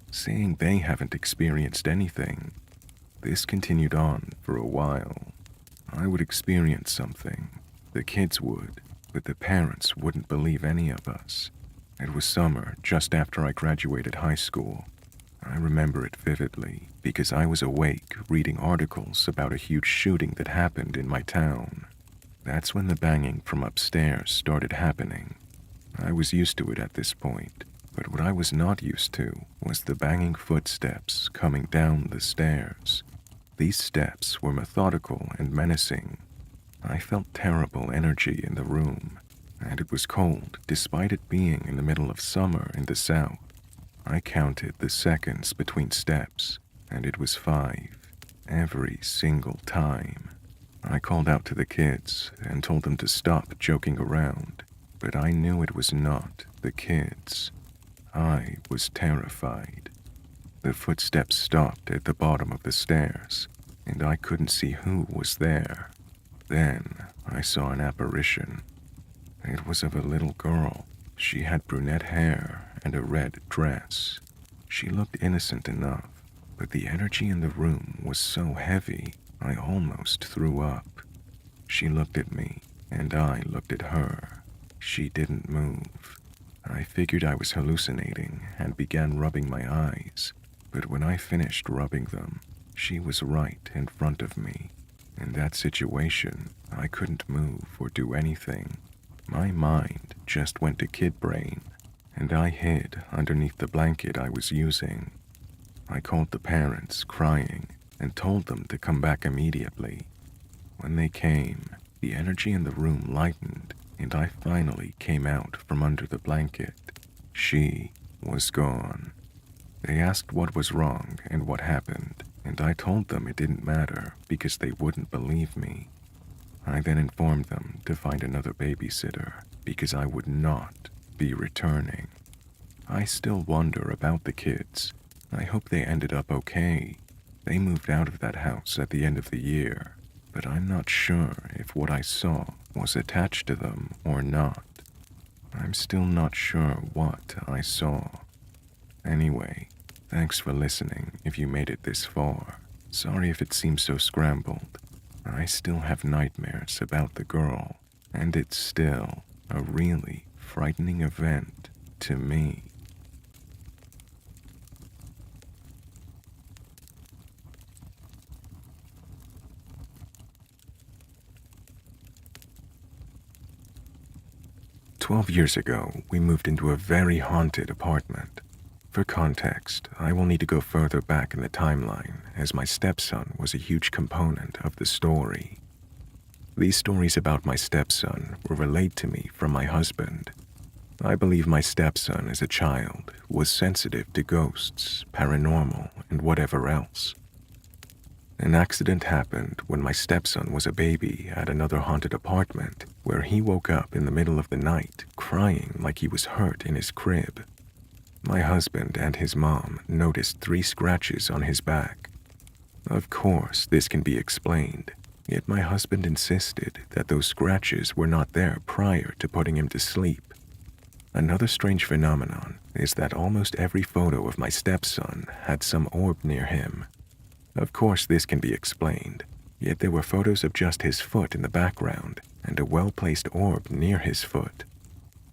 saying they haven't experienced anything. This continued on for a while. I would experience something, the kids would, but the parents wouldn't believe any of us. It was summer just after I graduated high school. I remember it vividly because I was awake reading articles about a huge shooting that happened in my town. That's when the banging from upstairs started happening. I was used to it at this point, but what I was not used to was the banging footsteps coming down the stairs. These steps were methodical and menacing. I felt terrible energy in the room, and it was cold despite it being in the middle of summer in the south. I counted the seconds between steps, and it was 5, every single time. I called out to the kids and told them to stop joking around, but I knew it was not the kids. I was terrified. The footsteps stopped at the bottom of the stairs, and I couldn't see who was there. Then I saw an apparition. It was of a little girl. She had brunette hair and a red dress. She looked innocent enough, but the energy in the room was so heavy I almost threw up. She looked at me, and I looked at her. She didn't move. I figured I was hallucinating and began rubbing my eyes, but when I finished rubbing them, she was right in front of me. In that situation, I couldn't move or do anything. My mind just went to kid brain, and I hid underneath the blanket I was using. I called the parents, crying, and told them to come back immediately. When they came, the energy in the room lightened, and I finally came out from under the blanket. She was gone. They asked what was wrong and what happened, and I told them it didn't matter because they wouldn't believe me. I then informed them to find another babysitter because I would not be returning. I still wonder about the kids. I hope they ended up okay. They moved out of that house at the end of the year, but I'm not sure if what I saw was attached to them or not. I'm still not sure what I saw. Anyway, thanks for listening if you made it this far. Sorry if it seems so scrambled. I still have nightmares about the girl, and it's still a really frightening event to me. "12 years ago, we moved into a very haunted apartment. For context, I will need to go further back in the timeline, as my stepson was a huge component of the story. These stories about my stepson were relayed to me from my husband. I believe my stepson as a child was sensitive to ghosts, paranormal, and whatever else. An accident happened when my stepson was a baby at another haunted apartment where he woke up in the middle of the night crying like he was hurt in his crib. My husband and his mom noticed 3 scratches on his back. Of course, this can be explained, yet my husband insisted that those scratches were not there prior to putting him to sleep. Another strange phenomenon is that almost every photo of my stepson had some orb near him. Of course, this can be explained, yet there were photos of just his foot in the background and a well-placed orb near his foot.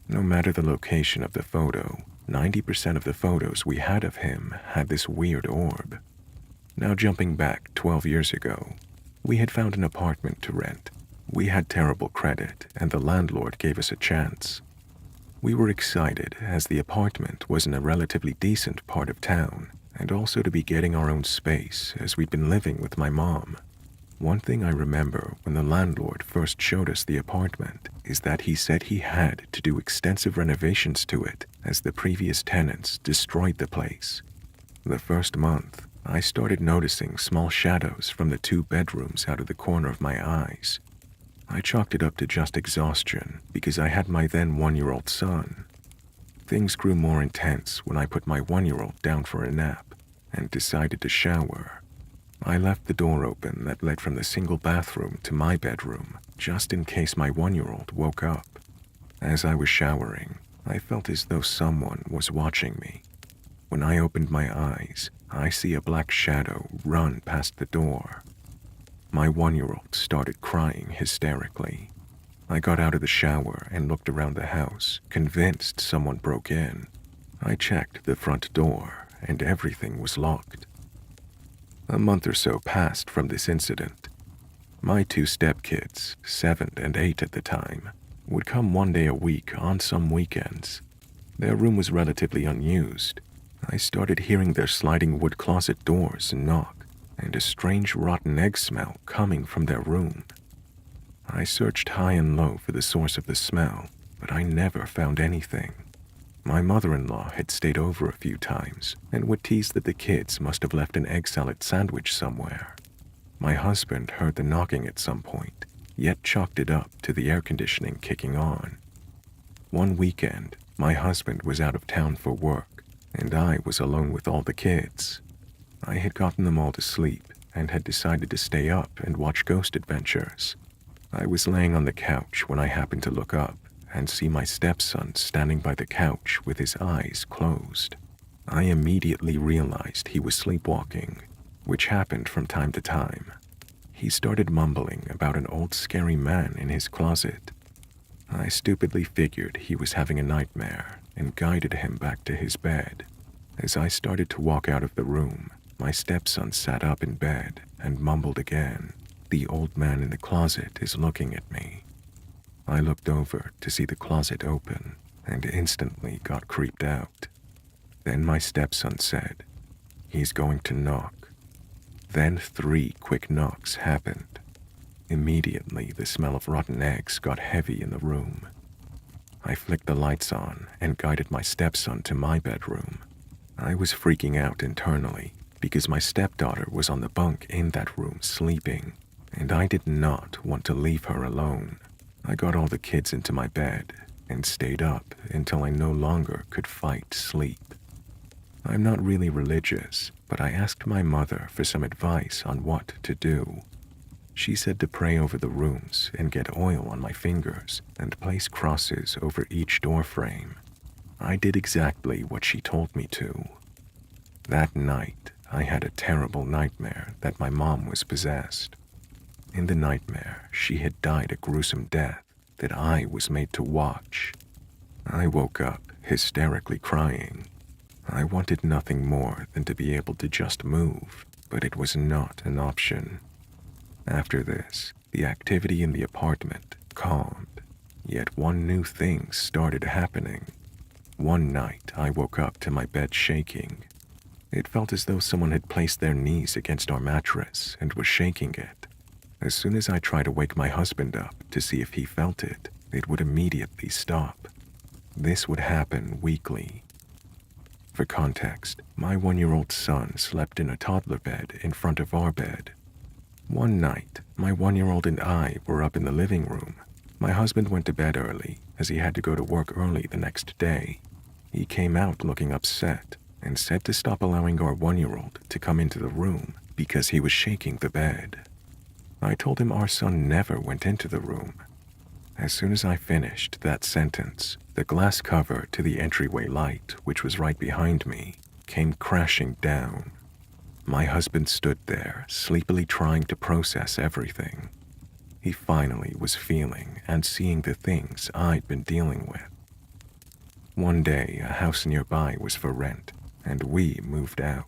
No matter the location of the photo, 90% of the photos we had of him had this weird orb. Now jumping back 12 years ago, we had found an apartment to rent. We had terrible credit, and the landlord gave us a chance. We were excited as the apartment was in a relatively decent part of town, and also to be getting our own space as we'd been living with my mom. One thing I remember when the landlord first showed us the apartment is that he said he had to do extensive renovations to it as the previous tenants destroyed the place. The first month, I started noticing small shadows from the 2 bedrooms out of the corner of my eyes. I chalked it up to just exhaustion because I had my then 1-year-old son. Things grew more intense when I put my 1-year-old down for a nap and decided to shower. I left the door open that led from the single bathroom to my bedroom, just in case my 1-year-old woke up. As I was showering, I felt as though someone was watching me. When I opened my eyes, I see a black shadow run past the door. My 1-year-old started crying hysterically. I got out of the shower and looked around the house, convinced someone broke in. I checked the front door, and everything was locked. A month or so passed from this incident. My 2 stepkids, 7 and 8 at the time, would come 1 day a week on some weekends. Their room was relatively unused. I started hearing their sliding wood closet doors knock, and a strange rotten egg smell coming from their room. I searched high and low for the source of the smell, but I never found anything. My mother-in-law had stayed over a few times and would tease that the kids must have left an egg salad sandwich somewhere. My husband heard the knocking at some point, yet chalked it up to the air conditioning kicking on. One weekend, my husband was out of town for work, and I was alone with all the kids. I had gotten them all to sleep and had decided to stay up and watch Ghost Adventures. I was laying on the couch when I happened to look up and see my stepson standing by the couch with his eyes closed. I immediately realized he was sleepwalking, which happened from time to time. He started mumbling about an old scary man in his closet. I stupidly figured he was having a nightmare and guided him back to his bed. As I started to walk out of the room, my stepson sat up in bed and mumbled again, "The old man in the closet is looking at me." I looked over to see the closet open and instantly got creeped out. Then my stepson said, "He's going to knock." Then 3 quick knocks happened. Immediately, the smell of rotten eggs got heavy in the room. I flicked the lights on and guided my stepson to my bedroom. I was freaking out internally because my stepdaughter was on the bunk in that room sleeping, and I did not want to leave her alone. I got all the kids into my bed and stayed up until I no longer could fight sleep. I'm not really religious, but I asked my mother for some advice on what to do. She said to pray over the rooms and get oil on my fingers and place crosses over each door frame. I did exactly what she told me to, That night, I had a terrible nightmare that my mom was possessed. In the nightmare, she had died a gruesome death that I was made to watch. I woke up hysterically crying. I wanted nothing more than to be able to just move, but it was not an option. After this, the activity in the apartment calmed, yet one new thing started happening. One night, I woke up to my bed shaking. It felt as though someone had placed their knees against our mattress and was shaking it. As soon as I tried to wake my husband up to see if he felt it, it would immediately stop. This would happen weekly. For context, my 1-year-old son slept in a toddler bed in front of our bed. One night, my 1-year-old and I were up in the living room. My husband went to bed early as he had to go to work early the next day. He came out looking upset and said to stop allowing our 1-year-old to come into the room because he was shaking the bed. I told him our son never went into the room. As soon as I finished that sentence, the glass cover to the entryway light, which was right behind me, came crashing down. My husband stood there, sleepily trying to process everything. He finally was feeling and seeing the things I'd been dealing with. One day, a house nearby was for rent, and we moved out.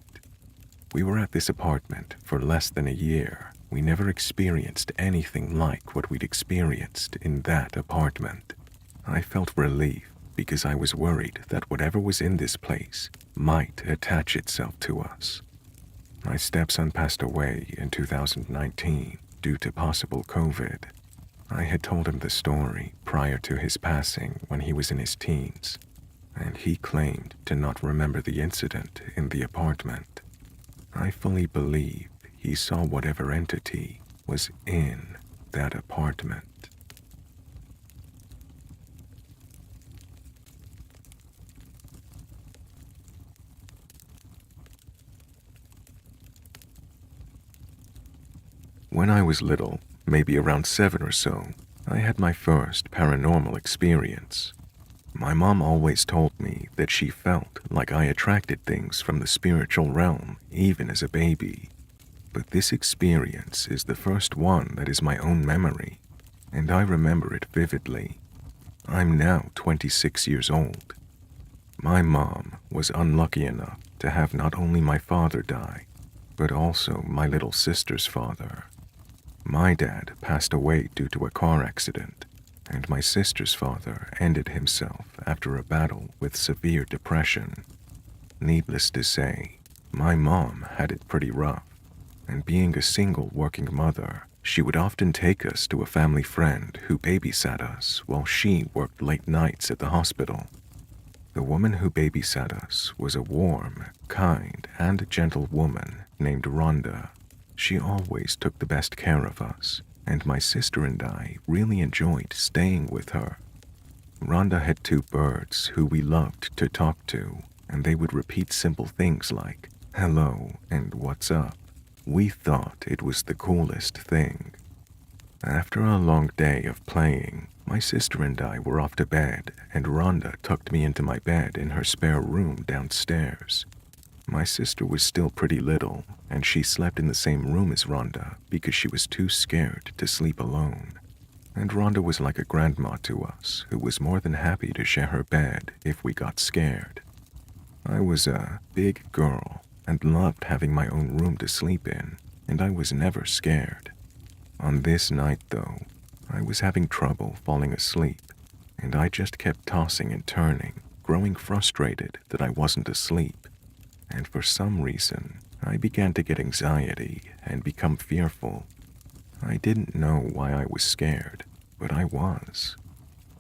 We were at this apartment for less than a year. We never experienced anything like what we'd experienced in that apartment. I felt relief because I was worried that whatever was in this place might attach itself to us. My stepson passed away in 2019 due to possible COVID. I had told him the story prior to his passing when he was in his teens, and he claimed to not remember the incident in the apartment. I fully believe he saw whatever entity was in that apartment. When I was little, maybe around 7 or so, I had my first paranormal experience. My mom always told me that she felt like I attracted things from the spiritual realm even as a baby. But this experience is the first one that is my own memory, and I remember it vividly. I'm now 26 years old. My mom was unlucky enough to have not only my father die, but also my little sister's father. My dad passed away due to a car accident, and my sister's father ended himself after a battle with severe depression. Needless to say, my mom had it pretty rough. And being a single working mother, she would often take us to a family friend who babysat us while she worked late nights at the hospital. The woman who babysat us was a warm, kind, and gentle woman named Rhonda. She always took the best care of us, and my sister and I really enjoyed staying with her. Rhonda had 2 birds who we loved to talk to, and they would repeat simple things like, "Hello" and "What's up?" We thought it was the coolest thing. After a long day of playing, my sister and I were off to bed, and Rhonda tucked me into my bed in her spare room downstairs. My sister was still pretty little, and she slept in the same room as Rhonda because she was too scared to sleep alone. And Rhonda was like a grandma to us, who was more than happy to share her bed if we got scared. I was a big girl and loved having my own room to sleep in, and I was never scared. On this night, though, I was having trouble falling asleep, and I just kept tossing and turning, growing frustrated that I wasn't asleep. And for some reason, I began to get anxiety and become fearful. I didn't know why I was scared, but I was.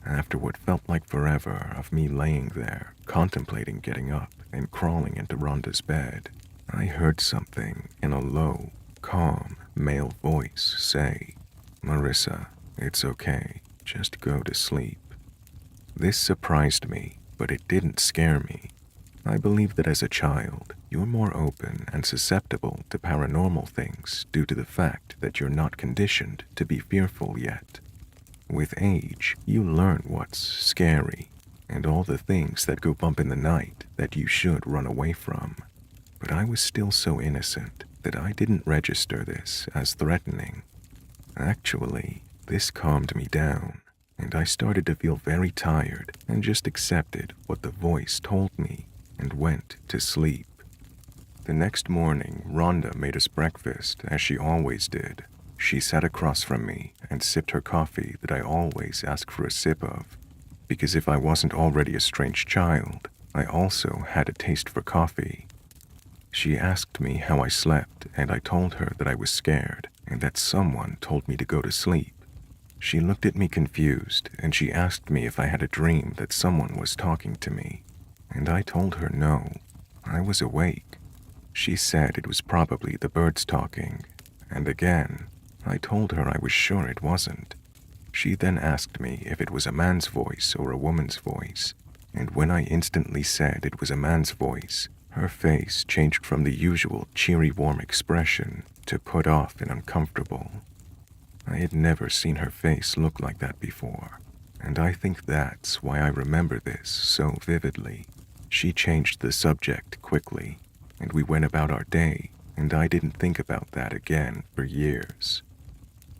After what felt like forever of me laying there, contemplating getting up and crawling into Rhonda's bed, I heard something in a low, calm, male voice say, "Marissa, it's okay, just go to sleep." This surprised me, but it didn't scare me. I believe that as a child, you're more open and susceptible to paranormal things due to the fact that you're not conditioned to be fearful yet. With age, you learn what's scary and all the things that go bump in the night that you should run away from. but I was still so innocent that I didn't register this as threatening. Actually, this calmed me down, and I started to feel very tired and just accepted what the voice told me and went to sleep. The next morning, Rhonda made us breakfast as she always did. She sat across from me and sipped her coffee that I always ask for a sip of, because if I wasn't already a strange child, I also had a taste for coffee. She asked me how I slept, and I told her that I was scared and that someone told me to go to sleep. She looked at me confused, and she asked me if I had a dream that someone was talking to me, and I told her no, I was awake. She said it was probably the birds talking, and again, I told her I was sure it wasn't. She then asked me if it was a man's voice or a woman's voice, and when I instantly said it was a man's voice, her face changed from the usual cheery warm expression to put off and uncomfortable. I had never seen her face look like that before, and I think that's why I remember this so vividly. She changed the subject quickly, and we went about our day, and I didn't think about that again for years.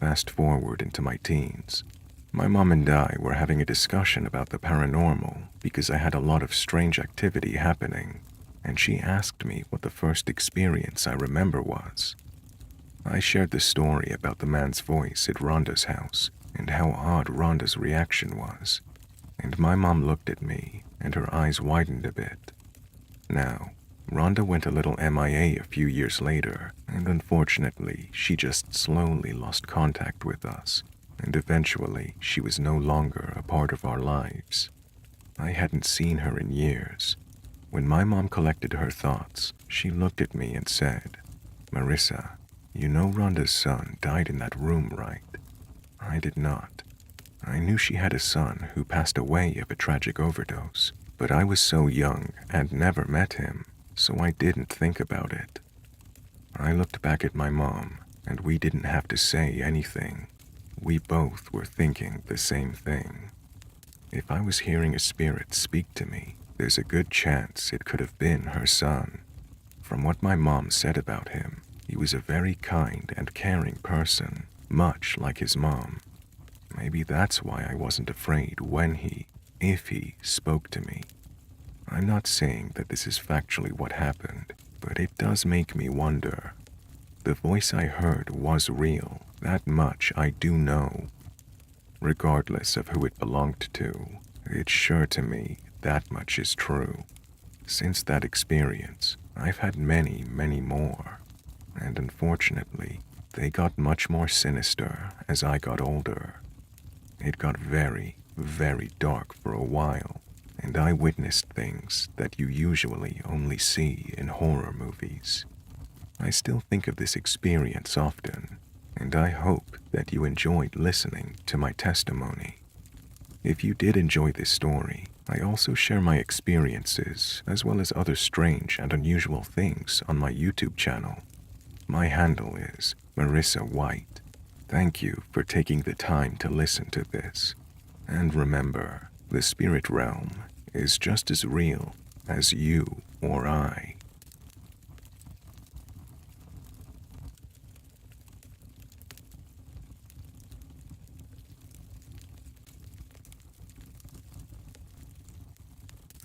Fast forward into my teens. My mom and I were having a discussion about the paranormal because I had a lot of strange activity happening, and she asked me what the first experience I remember was. I shared the story about the man's voice at Rhonda's house and how odd Rhonda's reaction was, and my mom looked at me and her eyes widened a bit. Now, Rhonda went a little MIA a few years later, and unfortunately, she just slowly lost contact with us, and eventually she was no longer a part of our lives. I hadn't seen her in years. When my mom collected her thoughts, she looked at me and said, "Marissa, you know Rhonda's son died in that room, right?" I did not. I knew she had a son who passed away of a tragic overdose, but I was so young and never met him, so I didn't think about it. I looked back at my mom, and we didn't have to say anything. We both were thinking the same thing. If I was hearing a spirit speak to me, there's a good chance it could have been her son. From what my mom said about him, he was a very kind and caring person, much like his mom. Maybe that's why I wasn't afraid when if he spoke to me. I'm not saying that this is factually what happened, but it does make me wonder. The voice I heard was real, that much I do know. Regardless of who it belonged to, it's sure to me that much is true. Since that experience, I've had many, many more, and unfortunately, they got much more sinister as I got older. It got very, very dark for a while, and I witnessed things that you usually only see in horror movies. I still think of this experience often, and I hope that you enjoyed listening to my testimony. If you did enjoy this story, I also share my experiences as well as other strange and unusual things on my YouTube channel. My handle is Marissa White. Thank you for taking the time to listen to this. And remember, the spirit realm is just as real as you or I.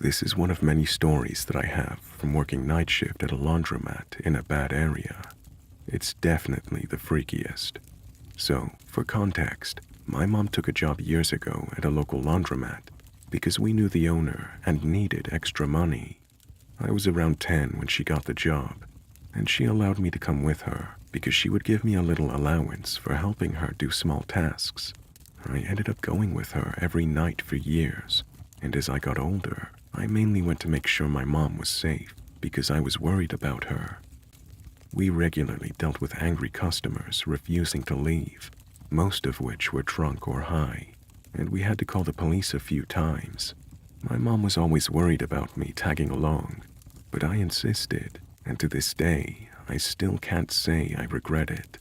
This is one of many stories that I have from working night shift at a laundromat in a bad area. It's definitely the freakiest. So, for context, my mom took a job years ago at a local laundromat because we knew the owner and needed extra money. I was around 10 when she got the job, and she allowed me to come with her because she would give me a little allowance for helping her do small tasks. I ended up going with her every night for years, and as I got older, I mainly went to make sure my mom was safe because I was worried about her. We regularly dealt with angry customers refusing to leave, most of which were drunk or high, and we had to call the police a few times. My mom was always worried about me tagging along, but I insisted, and to this day, I still can't say I regret it.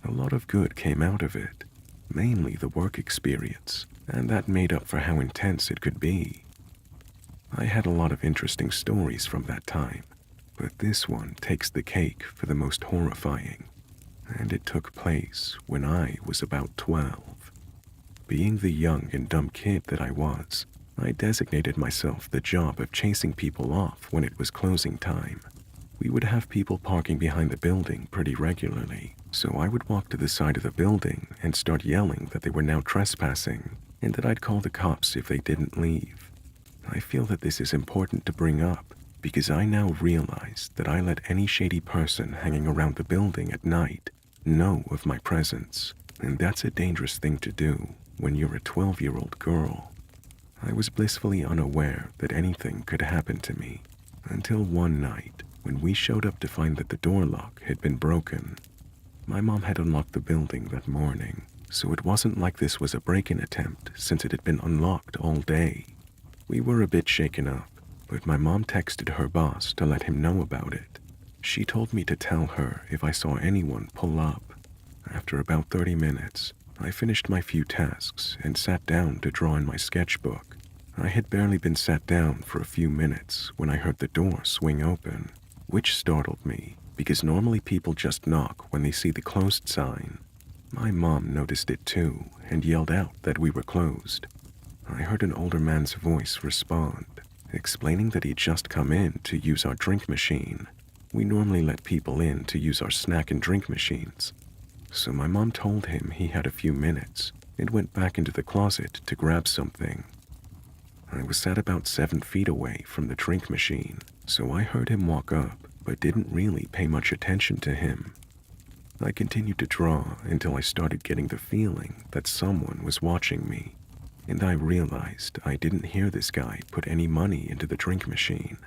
A lot of good came out of it, mainly the work experience, and that made up for how intense it could be. I had a lot of interesting stories from that time, But this one takes the cake for the most horrifying, and it took place when I was about 12. Being the young and dumb kid that I was, I designated myself the job of chasing people off when it was closing time. We would have people parking behind the building pretty regularly, so I would walk to the side of the building and start yelling that they were now trespassing and that I'd call the cops if they didn't leave. I feel that this is important to bring up because I now realize that I let any shady person hanging around the building at night know of my presence, and that's a dangerous thing to do when you're a 12-year-old girl. I was blissfully unaware that anything could happen to me until one night when we showed up to find that the door lock had been broken. My mom had unlocked the building that morning, so it wasn't like this was a break-in attempt since it had been unlocked all day. We were a bit shaken up, but my mom texted her boss to let him know about it. She told me to tell her if I saw anyone pull up. After about 30 minutes, I finished my few tasks and sat down to draw in my sketchbook. I had barely been sat down for a few minutes when I heard the door swing open, which startled me because normally people just knock when they see the closed sign. My mom noticed it too and yelled out that we were closed. I heard an older man's voice respond, explaining that he'd just come in to use our drink machine. We normally let people in to use our snack and drink machines. So my mom told him he had a few minutes and went back into the closet to grab something. I was sat about 7 feet away from the drink machine, so I heard him walk up but didn't really pay much attention to him. I continued to draw until I started getting the feeling that someone was watching me, and I realized I didn't hear this guy put any money into the drink machine.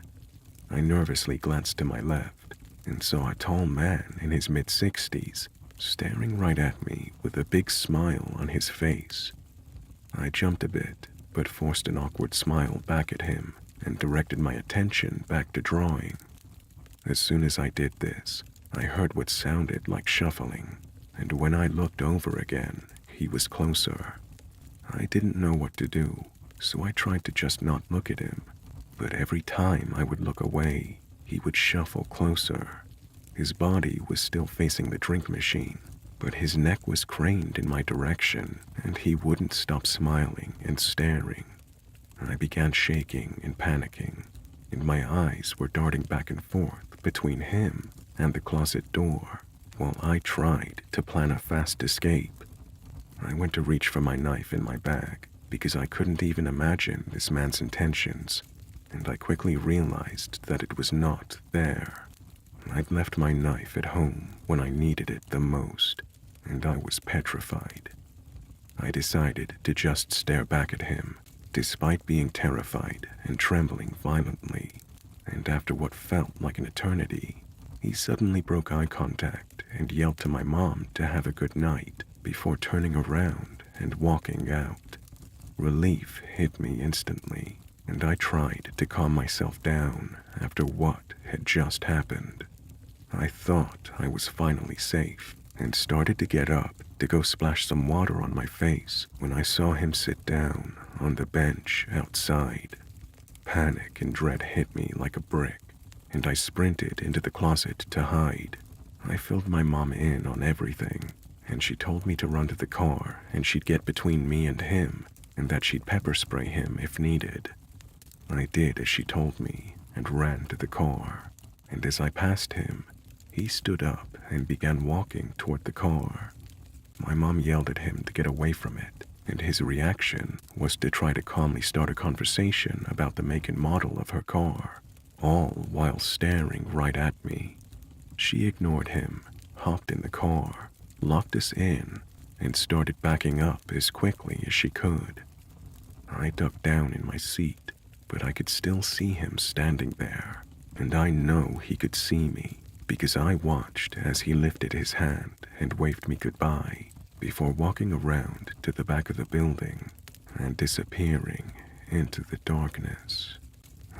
I nervously glanced to my left and saw a tall man in his mid-60s staring right at me with a big smile on his face. I jumped a bit, but forced an awkward smile back at him and directed my attention back to drawing. As soon as I did this, I heard what sounded like shuffling, and when I looked over again, he was closer. I didn't know what to do, so I tried to just not look at him, but every time I would look away, he would shuffle closer. His body was still facing the drink machine, but his neck was craned in my direction, and he wouldn't stop smiling and staring. I began shaking and panicking, and my eyes were darting back and forth between him and the closet door, while I tried to plan a fast escape. I went to reach for my knife in my bag because I couldn't even imagine this man's intentions, and I quickly realized that it was not there. I'd left my knife at home when I needed it the most, and I was petrified. I decided to just stare back at him, despite being terrified and trembling violently, and after what felt like an eternity, he suddenly broke eye contact and yelled to my mom to have a good night before turning around and walking out. Relief hit me instantly, and I tried to calm myself down after what had just happened. I thought I was finally safe and started to get up to go splash some water on my face when I saw him sit down on the bench outside. Panic and dread hit me like a brick, and I sprinted into the closet to hide. I filled my mom in on everything, and she told me to run to the car and she'd get between me and him, and that she'd pepper spray him if needed. I did as she told me and ran to the car, and as I passed him, he stood up and began walking toward the car. My mom yelled at him to get away from it, and his reaction was to try to calmly start a conversation about the make and model of her car, all while staring right at me. She ignored him, hopped in the car, locked us in, and started backing up as quickly as she could. I ducked down in my seat, but I could still see him standing there, and I know he could see me because I watched as he lifted his hand and waved me goodbye before walking around to the back of the building and disappearing into the darkness.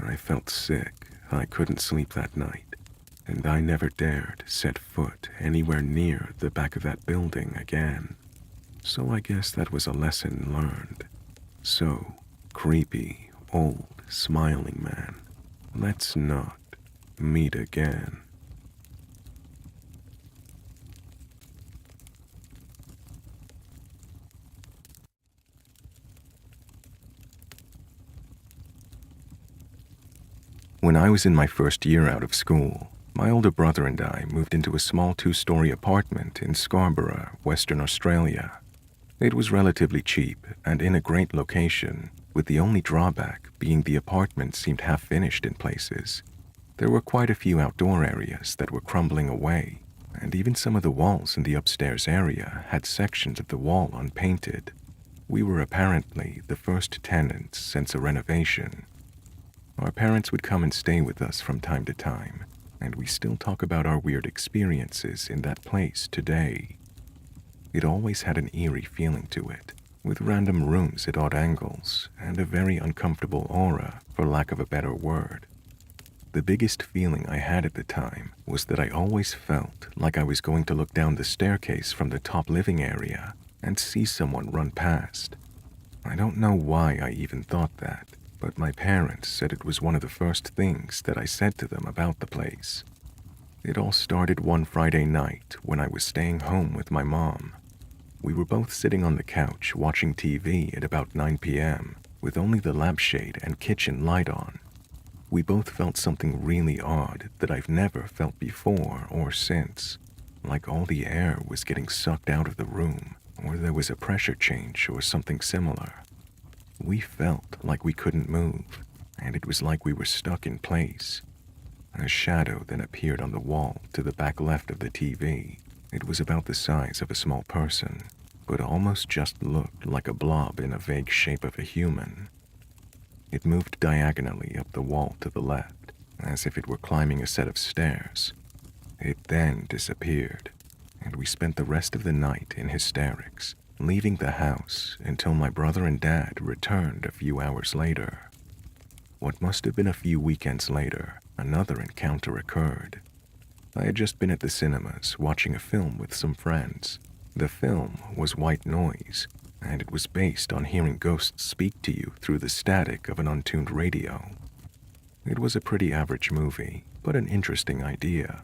I felt sick. I couldn't sleep that night, and I never dared set foot anywhere near the back of that building again. So I guess that was a lesson learned. So, creepy, old, smiling man, let's not meet again. When I was in my first year out of school, my older brother and I moved into a small 2-story apartment in Scarborough, Western Australia. It was relatively cheap and in a great location, with the only drawback being the apartment seemed half-finished in places. There were quite a few outdoor areas that were crumbling away, and even some of the walls in the upstairs area had sections of the wall unpainted. We were apparently the first tenants since a renovation. Our parents would come and stay with us from time to time, and we still talk about our weird experiences in that place today. It always had an eerie feeling to it, with random rooms at odd angles and a very uncomfortable aura, for lack of a better word. The biggest feeling I had at the time was that I always felt like I was going to look down the staircase from the top living area and see someone run past. I don't know why I even thought that, but my parents said it was one of the first things that I said to them about the place. It all started one Friday night when I was staying home with my mom. We were both sitting on the couch watching TV at about 9 p.m. with only the lampshade and kitchen light on. We both felt something really odd that I've never felt before or since, like all the air was getting sucked out of the room, or there was a pressure change or something similar. We felt like we couldn't move, and it was like we were stuck in place. A shadow then appeared on the wall to the back left of the TV. It was about the size of a small person, but almost just looked like a blob in a vague shape of a human. It moved diagonally up the wall to the left, as if it were climbing a set of stairs. It then disappeared, and we spent the rest of the night in hysterics, leaving the house until my brother and dad returned a few hours later. What must have been a few weekends later, another encounter occurred. I had just been at the cinemas watching a film with some friends. The film was White Noise, and it was based on hearing ghosts speak to you through the static of an untuned radio. It was a pretty average movie, but an interesting idea.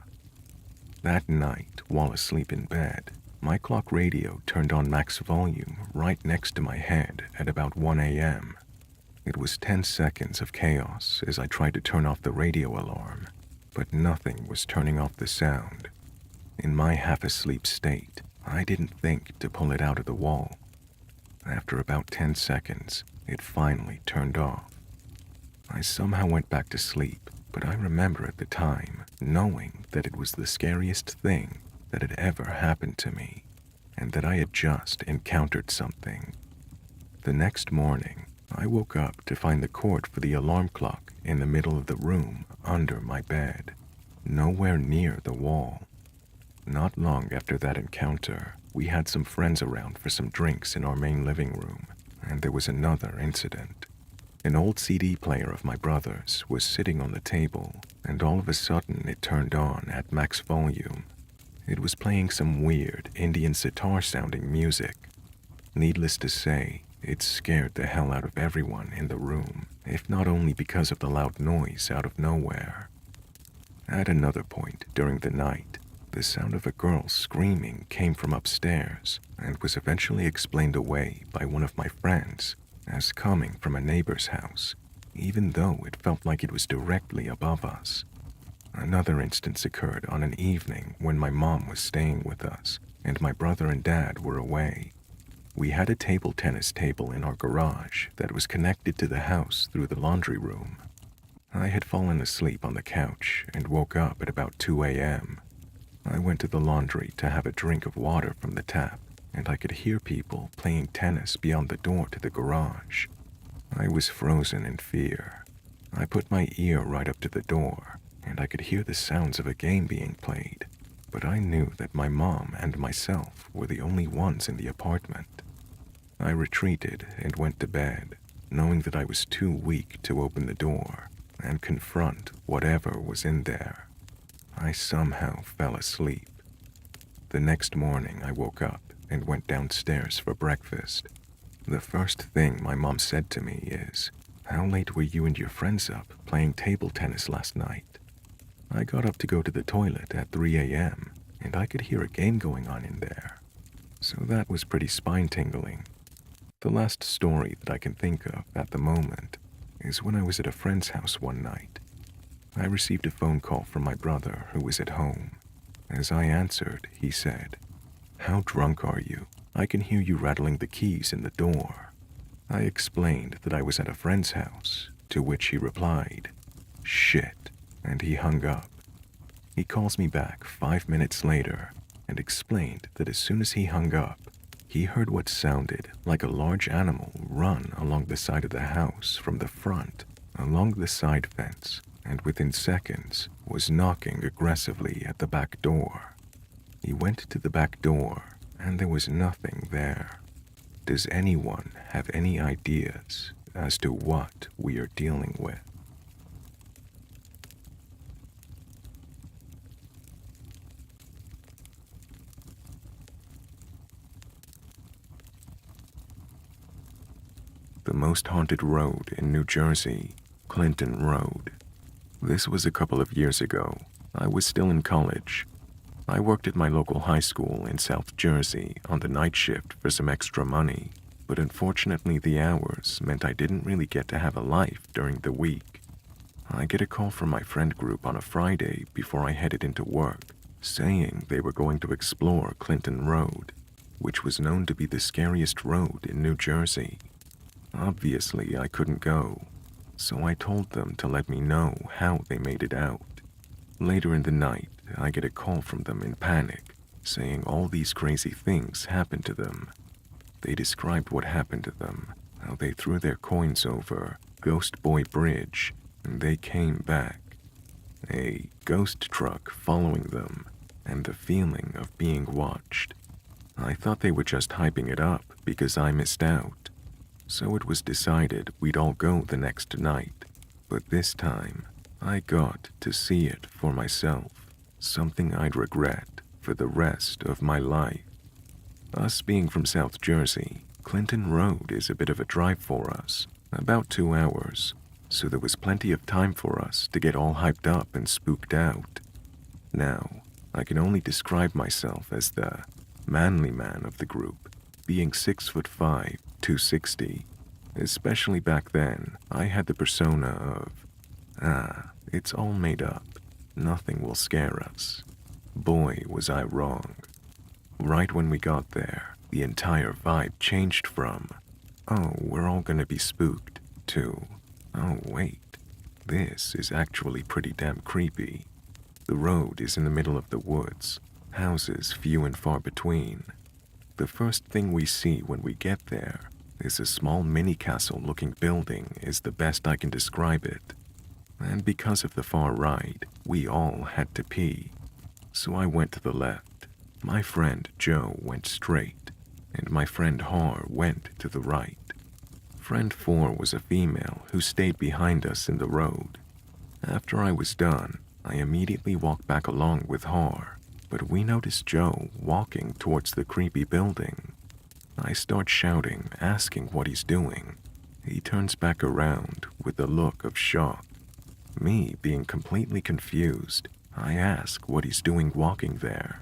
That night, while asleep in bed, my clock radio turned on max volume right next to my head at about 1 a.m. It was 10 seconds of chaos as I tried to turn off the radio alarm, but nothing was turning off the sound. In my half-asleep state, I didn't think to pull it out of the wall. After about 10 seconds, it finally turned off. I somehow went back to sleep, but I remember at the time knowing that it was the scariest thing that had ever happened to me, and that I had just encountered something. The next morning, I woke up to find the cord for the alarm clock in the middle of the room under my bed, nowhere near the wall. Not long after that encounter, we had some friends around for some drinks in our main living room, and there was another incident. An old CD player of my brother's was sitting on the table, and all of a sudden it turned on at max volume. It was playing some weird Indian sitar-sounding music. Needless to say, it scared the hell out of everyone in the room, if not only because of the loud noise out of nowhere. At another point during the night, the sound of a girl screaming came from upstairs and was eventually explained away by one of my friends as coming from a neighbor's house, even though it felt like it was directly above us. Another instance occurred on an evening when my mom was staying with us and my brother and dad were away. We had a table tennis table in our garage that was connected to the house through the laundry room. I had fallen asleep on the couch and woke up at about 2 a.m. I went to the laundry to have a drink of water from the tap, and I could hear people playing tennis beyond the door to the garage. I was frozen in fear. I put my ear right up to the door, and I could hear the sounds of a game being played, but I knew that my mom and myself were the only ones in the apartment. I retreated and went to bed, knowing that I was too weak to open the door and confront whatever was in there. I somehow fell asleep. The next morning I woke up and went downstairs for breakfast. The first thing my mom said to me is, "How late were you and your friends up playing table tennis last night?" I got up to go to the toilet at 3 a.m., and I could hear a game going on in there. So that was pretty spine-tingling. The last story that I can think of at the moment is when I was at a friend's house one night. I received a phone call from my brother who was at home. As I answered, he said, "How drunk are you? I can hear you rattling the keys in the door." I explained that I was at a friend's house, to which he replied, "Shit," and he hung up. He calls me back 5 minutes later and explained that as soon as he hung up, he heard what sounded like a large animal run along the side of the house from the front, along the side fence, and within seconds was knocking aggressively at the back door. He went to the back door and there was nothing there. Does anyone have any ideas as to what we are dealing with? The most haunted road in New Jersey, Clinton Road. This was a couple of years ago. I was still in college. I worked at my local high school in South Jersey on the night shift for some extra money, but unfortunately the hours meant I didn't really get to have a life during the week. I get a call from my friend group on a Friday before I headed into work, saying they were going to explore Clinton Road, which was known to be the scariest road in New Jersey. Obviously, I couldn't go, so I told them to let me know how they made it out. Later in the night, I get a call from them in panic, saying all these crazy things happened to them. They described what happened to them, how they threw their coins over Ghost Boy Bridge, and they came back. A ghost truck following them, and the feeling of being watched. I thought they were just hyping it up because I missed out. So it was decided we'd all go the next night, but this time I got to see it for myself, something I'd regret for the rest of my life. Us being from South Jersey, Clinton Road is a bit of a drive for us, about 2 hours, so there was plenty of time for us to get all hyped up and spooked out. Now, I can only describe myself as the manly man of the group, being 6'5", 260. Especially back then, I had the persona of, it's all made up. Nothing will scare us. Boy, was I wrong. Right when we got there, the entire vibe changed from, oh, we're all gonna be spooked, to, oh wait, this is actually pretty damn creepy. The road is in the middle of the woods, houses few and far between. The first thing we see when we get there is a small mini-castle-looking building is the best I can describe it. And because of the far ride, we all had to pee. So I went to the left. My friend Joe went straight, and my friend Har went to the right. Friend 4 was a female who stayed behind us in the road. After I was done, I immediately walked back along with Har, but we noticed Joe walking towards the creepy building. I start shouting, asking what he's doing. He turns back around with a look of shock. Me being completely confused, I ask what he's doing walking there.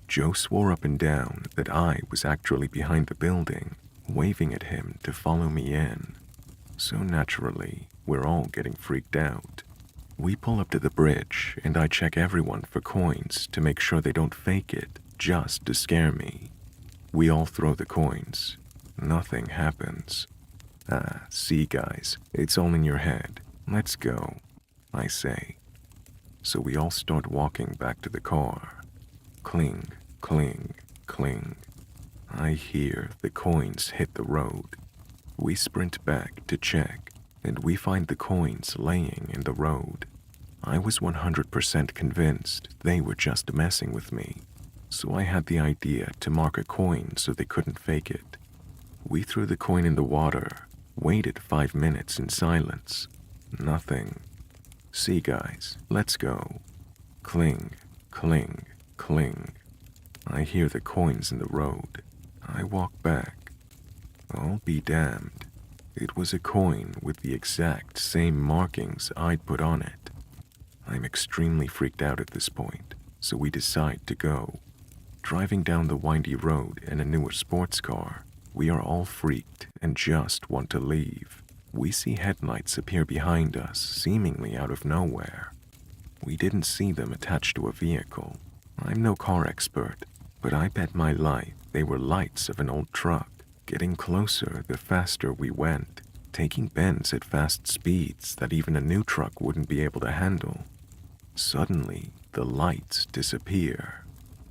Joe swore up and down that I was actually behind the building, waving at him to follow me in. So naturally, we're all getting freaked out. We pull up to the bridge and I check everyone for coins to make sure they don't fake it just to scare me. We all throw the coins. Nothing happens. See guys, it's all in your head. Let's go, I say. So we all start walking back to the car. Cling, cling, cling. I hear the coins hit the road. We sprint back to check, and we find the coins laying in the road. I was 100% convinced they were just messing with me, so I had the idea to mark a coin so they couldn't fake it. We threw the coin in the water, waited 5 minutes in silence. Nothing. See guys, let's go. Cling, cling, cling. I hear the coins in the road. I walk back. I'll be damned. It was a coin with the exact same markings I'd put on it. I'm extremely freaked out at this point, so we decide to go. Driving down the windy road in a newer sports car, we are all freaked and just want to leave. We see headlights appear behind us, seemingly out of nowhere. We didn't see them attached to a vehicle. I'm no car expert, but I bet my life they were lights of an old truck. Getting closer the faster we went, taking bends at fast speeds that even a new truck wouldn't be able to handle. Suddenly, the lights disappear.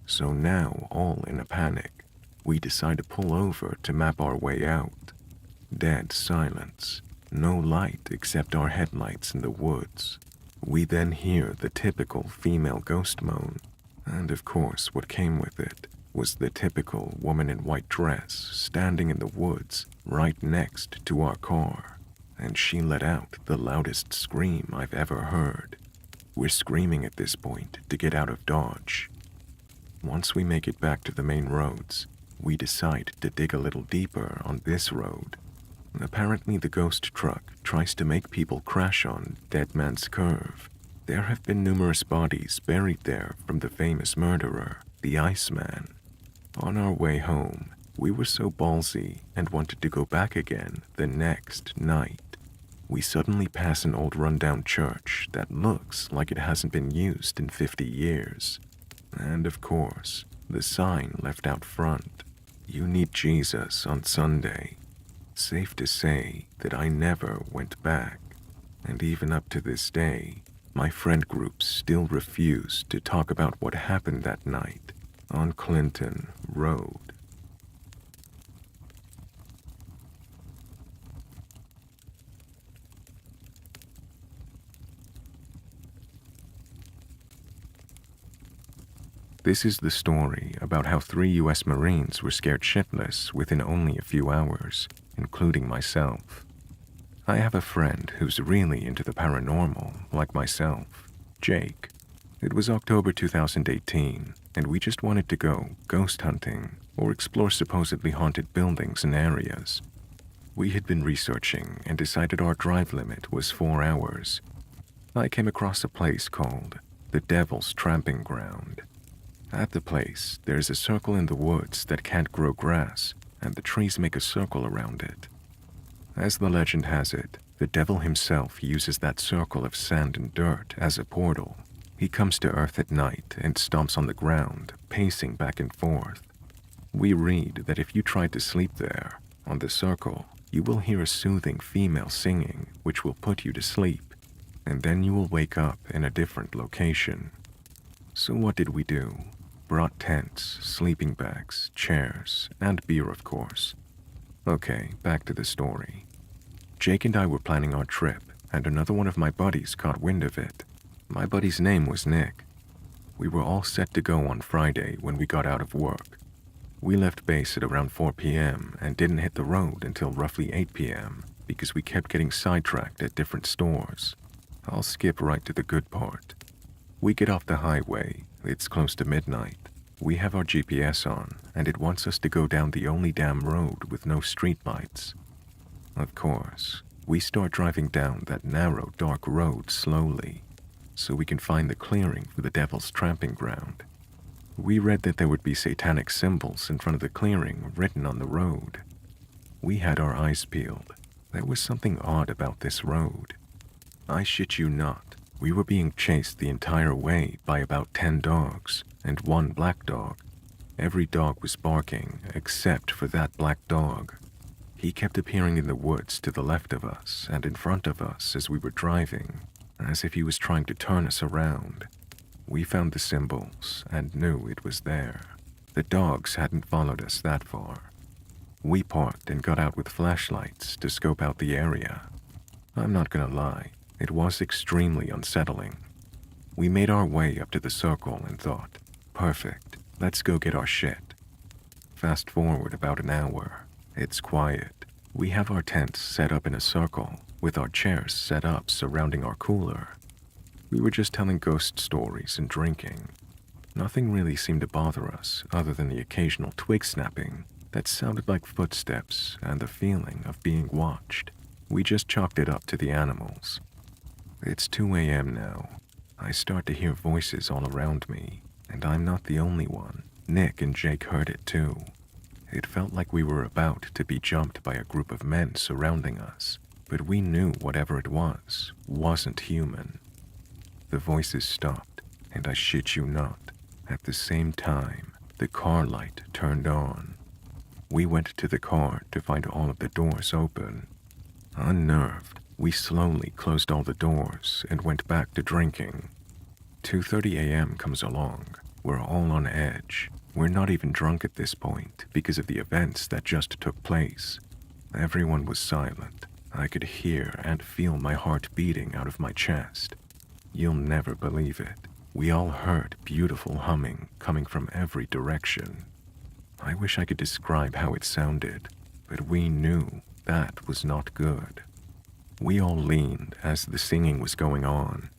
So now, all in a panic, we decide to pull over to map our way out. Dead silence. No light except our headlights in the woods. We then hear the typical female ghost moan, and of course what came with it was the typical woman in white dress standing in the woods right next to our car, and she let out the loudest scream I've ever heard. We're screaming at this point to get out of Dodge. Once we make it back to the main roads, we decide to dig a little deeper on this road. Apparently the ghost truck tries to make people crash on Dead Man's Curve. There have been numerous bodies buried there from the famous murderer, the Iceman. On our way home, we were so ballsy and wanted to go back again the next night. We suddenly pass an old rundown church that looks like it hasn't been used in 50 years. And of course, the sign left out front, "You need Jesus on Sunday." Safe to say that I never went back, and even up to this day, my friend groups still refuse to talk about what happened that night on Clinton Road. This is the story about how 3 US Marines were scared shitless within only a few hours, including myself. I have a friend who's really into the paranormal, like myself, Jake. It was October 2018, and we just wanted to go ghost hunting or explore supposedly haunted buildings and areas. We had been researching and decided our drive limit was 4 hours. I came across a place called the Devil's Tramping Ground. At the place, there's a circle in the woods that can't grow grass, and the trees make a circle around it. As the legend has it, the devil himself uses that circle of sand and dirt as a portal. He comes to Earth at night and stomps on the ground, pacing back and forth. We read that if you try to sleep there, on the circle, you will hear a soothing female singing, which will put you to sleep, and then you will wake up in a different location. So what did we do? Brought tents, sleeping bags, chairs, and beer, of course. Okay, back to the story. Jake and I were planning our trip, and another one of my buddies caught wind of it. My buddy's name was Nick. We were all set to go on Friday when we got out of work. We left base at around 4 p.m. and didn't hit the road until roughly 8 p.m. because we kept getting sidetracked at different stores. I'll skip right to the good part. We get off the highway. It's close to midnight. We have our GPS on, and it wants us to go down the only damn road with no streetlights. Of course, we start driving down that narrow, dark road slowly, so we can find the clearing for the Devil's Tramping Ground. We read that there would be satanic symbols in front of the clearing written on the road. We had our eyes peeled. There was something odd about this road. I shit you not. We were being chased the entire way by about 10 dogs and 1 black dog. Every dog was barking except for that black dog. He kept appearing in the woods to the left of us and in front of us as we were driving, as if he was trying to turn us around. We found the symbols and knew it was there. The dogs hadn't followed us that far. We parked and got out with flashlights to scope out the area. I'm not gonna lie. It was extremely unsettling. We made our way up to the circle and thought, perfect, let's go get our shit. Fast forward about an hour. It's quiet. We have our tents set up in a circle, with our chairs set up surrounding our cooler. We were just telling ghost stories and drinking. Nothing really seemed to bother us other than the occasional twig snapping that sounded like footsteps and the feeling of being watched. We just chalked it up to the animals. It's 2 a.m. now. I start to hear voices all around me, and I'm not the only one. Nick and Jake heard it too. It felt like we were about to be jumped by a group of men surrounding us, but we knew whatever it was wasn't human. The voices stopped, and I shit you not, at the same time, the car light turned on. We went to the car to find all of the doors open. Unnerved, we slowly closed all the doors and went back to drinking. 2:30 a.m. comes along. We're all on edge. We're not even drunk at this point because of the events that just took place. Everyone was silent. I could hear and feel my heart beating out of my chest. You'll never believe it. We all heard beautiful humming coming from every direction. I wish I could describe how it sounded, but we knew that was not good. We all leaned as the singing was going on.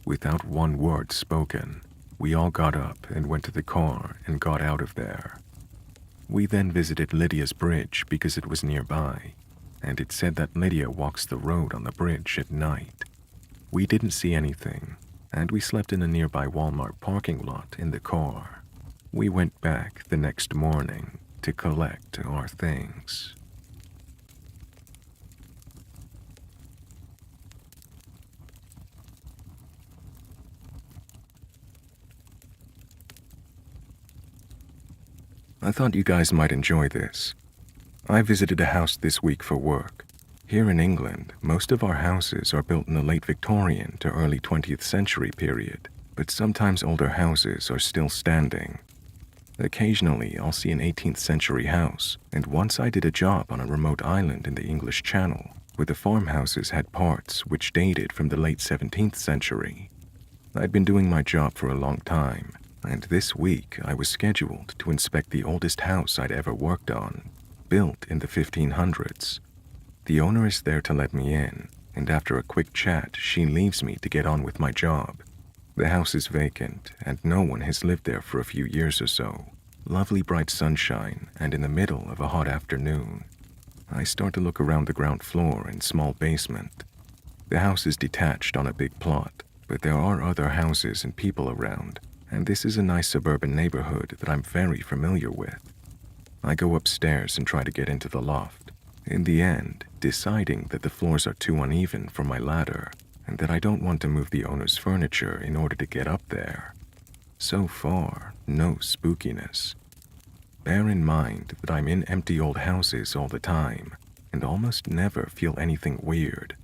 Without one word spoken, we all got up and went to the car and got out of there. We then visited Lydia's bridge because it was nearby, and it said that Lydia walks the road on the bridge at night. We didn't see anything, and we slept in a nearby Walmart parking lot in the car. We went back the next morning to collect our things. I thought you guys might enjoy this. I visited a house this week for work. Here in England, most of our houses are built in the late Victorian to early 20th century period, but sometimes older houses are still standing. Occasionally, I'll see an 18th century house, and once I did a job on a remote island in the English Channel, where the farmhouses had parts which dated from the late 17th century. I'd been doing my job for a long time, and this week I was scheduled to inspect the oldest house I'd ever worked on, built in the 1500s. The owner is there to let me in, and after a quick chat, she leaves me to get on with my job. The house is vacant, and no one has lived there for a few years or so. Lovely bright sunshine, and in the middle of a hot afternoon. I start to look around the ground floor and small basement. The house is detached on a big plot, but there are other houses and people around, and this is a nice suburban neighborhood that I'm very familiar with. I go upstairs and try to get into the loft. In the end, deciding that the floors are too uneven for my ladder, and that I don't want to move the owner's furniture in order to get up there. So far, no spookiness. Bear in mind that I'm in empty old houses all the time, and almost never feel anything weird.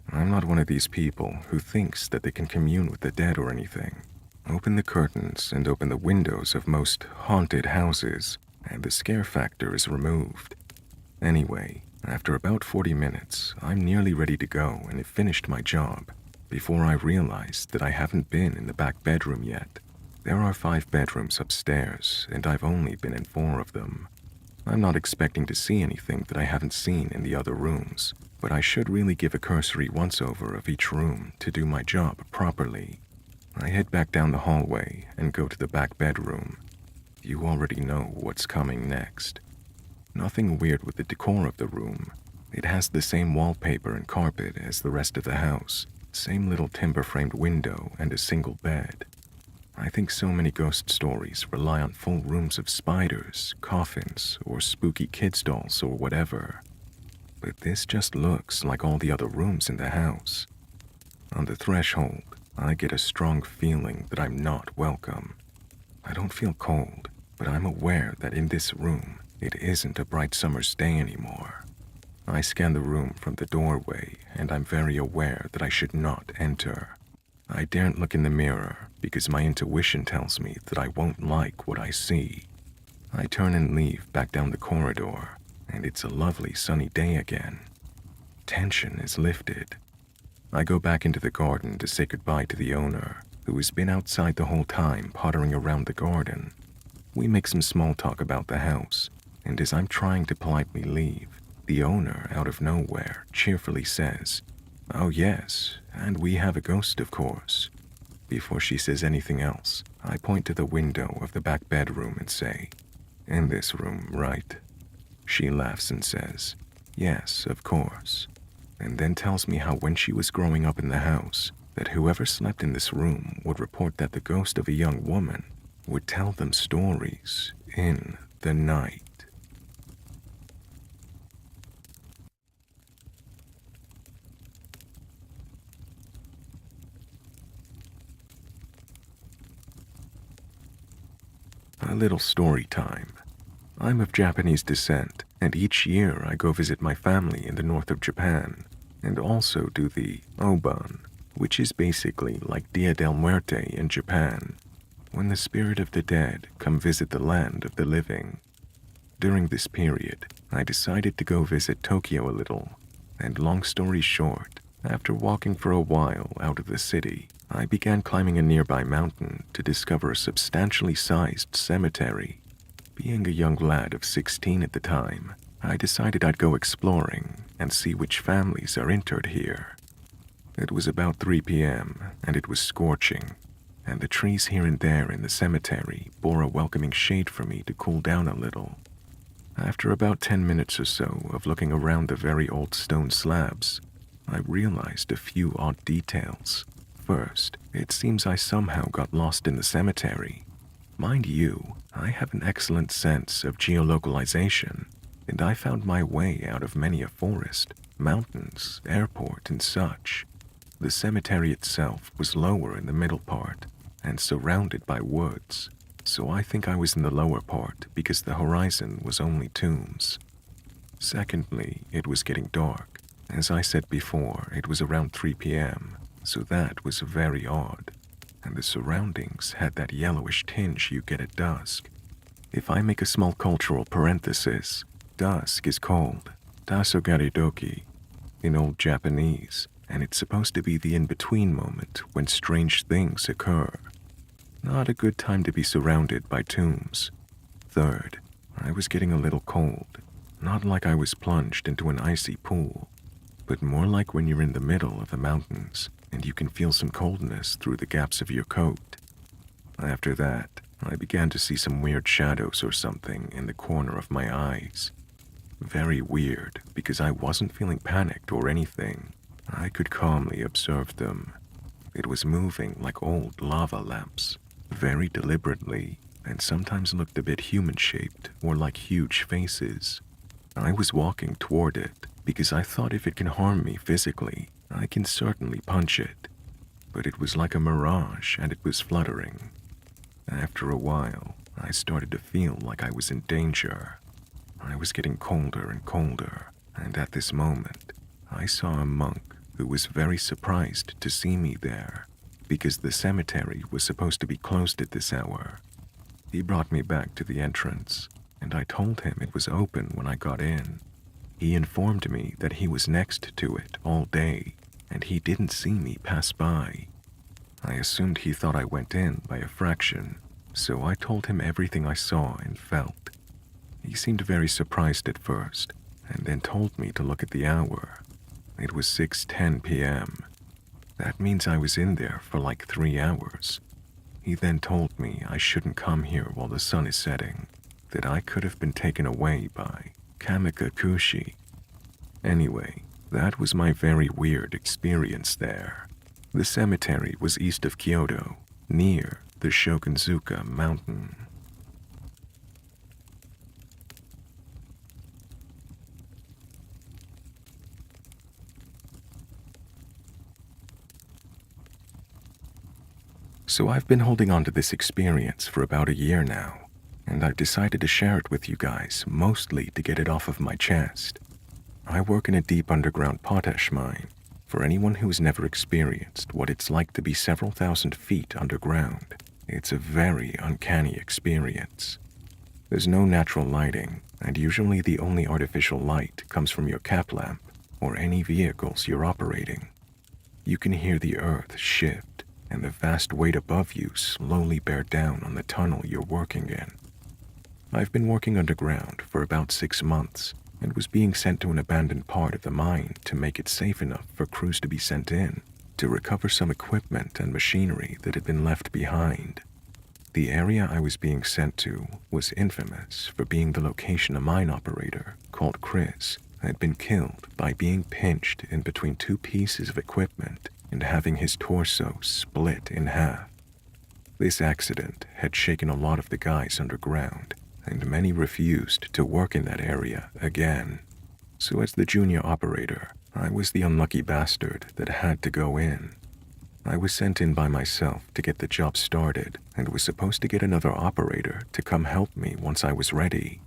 I'm not one of these people who thinks that they can commune with the dead or anything. Open the curtains and open the windows of most haunted houses, and the scare factor is removed. Anyway, after about 40 minutes, I'm nearly ready to go and have finished my job before I realize that I haven't been in the back bedroom yet. There are 5 bedrooms upstairs, and I've only been in 4 of them. I'm not expecting to see anything that I haven't seen in the other rooms, but I should really give a cursory once-over of each room to do my job properly. I head back down the hallway and go to the back bedroom. You already know what's coming next. Nothing weird with the decor of the room. It has the same wallpaper and carpet as the rest of the house, same little timber-framed window and a single bed. I think so many ghost stories rely on full rooms of spiders, coffins, or spooky kids' dolls or whatever. But this just looks like all the other rooms in the house. On the threshold, I get a strong feeling that I'm not welcome. I don't feel cold, but I'm aware that in this room, it isn't a bright summer's day anymore. I scan the room from the doorway, and I'm very aware that I should not enter. I daren't look in the mirror because my intuition tells me that I won't like what I see. I turn and leave back down the corridor, and it's a lovely sunny day again. Tension is lifted. I go back into the garden to say goodbye to the owner, who has been outside the whole time pottering around the garden. We make some small talk about the house, and as I'm trying to politely leave, the owner, out of nowhere, cheerfully says, "Oh yes, and we have a ghost, of course." Before she says anything else, I point to the window of the back bedroom and say, "In this room, right?" She laughs and says, "Yes, of course," and then tells me how when she was growing up in the house, that whoever slept in this room would report that the ghost of a young woman would tell them stories in the night. A little story time. I'm of Japanese descent, and each year I go visit my family in the north of Japan, and also do the Oban, which is basically like Dia del Muerte in Japan, when the spirit of the dead come visit the land of the living. During this period, I decided to go visit Tokyo a little, and long story short, after walking for a while out of the city, I began climbing a nearby mountain to discover a substantially sized cemetery. Being a young lad of 16 at the time, I decided I'd go exploring and see which families are interred here. It was about 3 p.m. and it was scorching, and the trees here and there in the cemetery bore a welcoming shade for me to cool down a little. After about 10 minutes or so of looking around the very old stone slabs, I realized a few odd details. First, it seems I somehow got lost in the cemetery. Mind you, I have an excellent sense of geolocalization, and I found my way out of many a forest, mountains, airport, and such. The cemetery itself was lower in the middle part, and surrounded by woods, so I think I was in the lower part because the horizon was only tombs. Secondly, it was getting dark. As I said before, it was around 3 p.m., so that was very odd, and the surroundings had that yellowish tinge you get at dusk. If I make a small cultural parenthesis, dusk is called tasogaridoki in Old Japanese, and it's supposed to be the in-between moment when strange things occur. Not a good time to be surrounded by tombs. Third, I was getting a little cold, not like I was plunged into an icy pool, but more like when you're in the middle of the mountains and you can feel some coldness through the gaps of your coat. After that, I began to see some weird shadows or something in the corner of my eyes. Very weird, because I wasn't feeling panicked or anything. I could calmly observe them. It was moving like old lava lamps, very deliberately, and sometimes looked a bit human-shaped or like huge faces. I was walking toward it because I thought if it can harm me physically, I can certainly punch it. But it was like a mirage and it was fluttering. After a while, I started to feel like I was in danger. I was getting colder and colder, and at this moment, I saw a monk who was very surprised to see me there because the cemetery was supposed to be closed at this hour. He brought me back to the entrance, and I told him it was open when I got in. He informed me that he was next to it all day, and he didn't see me pass by. I assumed he thought I went in by a fraction, so I told him everything I saw and felt. He seemed very surprised at first, and then told me to look at the hour. It was 6:10 p.m. That means I was in there for like 3 hours. He then told me I shouldn't come here while the sun is setting, that I could have been taken away by Kamikakushi. Anyway, that was my very weird experience there. The cemetery was east of Kyoto, near the Shogunzuka mountain. So I've been holding on to this experience for about a year now, and I've decided to share it with you guys, mostly to get it off of my chest. I work in a deep underground potash mine. For anyone who's never experienced what it's like to be several thousand feet underground, it's a very uncanny experience. There's no natural lighting, and usually the only artificial light comes from your cap lamp or any vehicles you're operating. You can hear the earth shift and the vast weight above you slowly bear down on the tunnel you're working in. I've been working underground for about 6 months and was being sent to an abandoned part of the mine to make it safe enough for crews to be sent in to recover some equipment and machinery that had been left behind. The area I was being sent to was infamous for being the location a mine operator called Chris had been killed by being pinched in between 2 pieces of equipment and having his torso split in half. This accident had shaken a lot of the guys underground, and many refused to work in that area again. So as the junior operator, I was the unlucky bastard that had to go in. I was sent in by myself to get the job started and was supposed to get another operator to come help me once I was ready.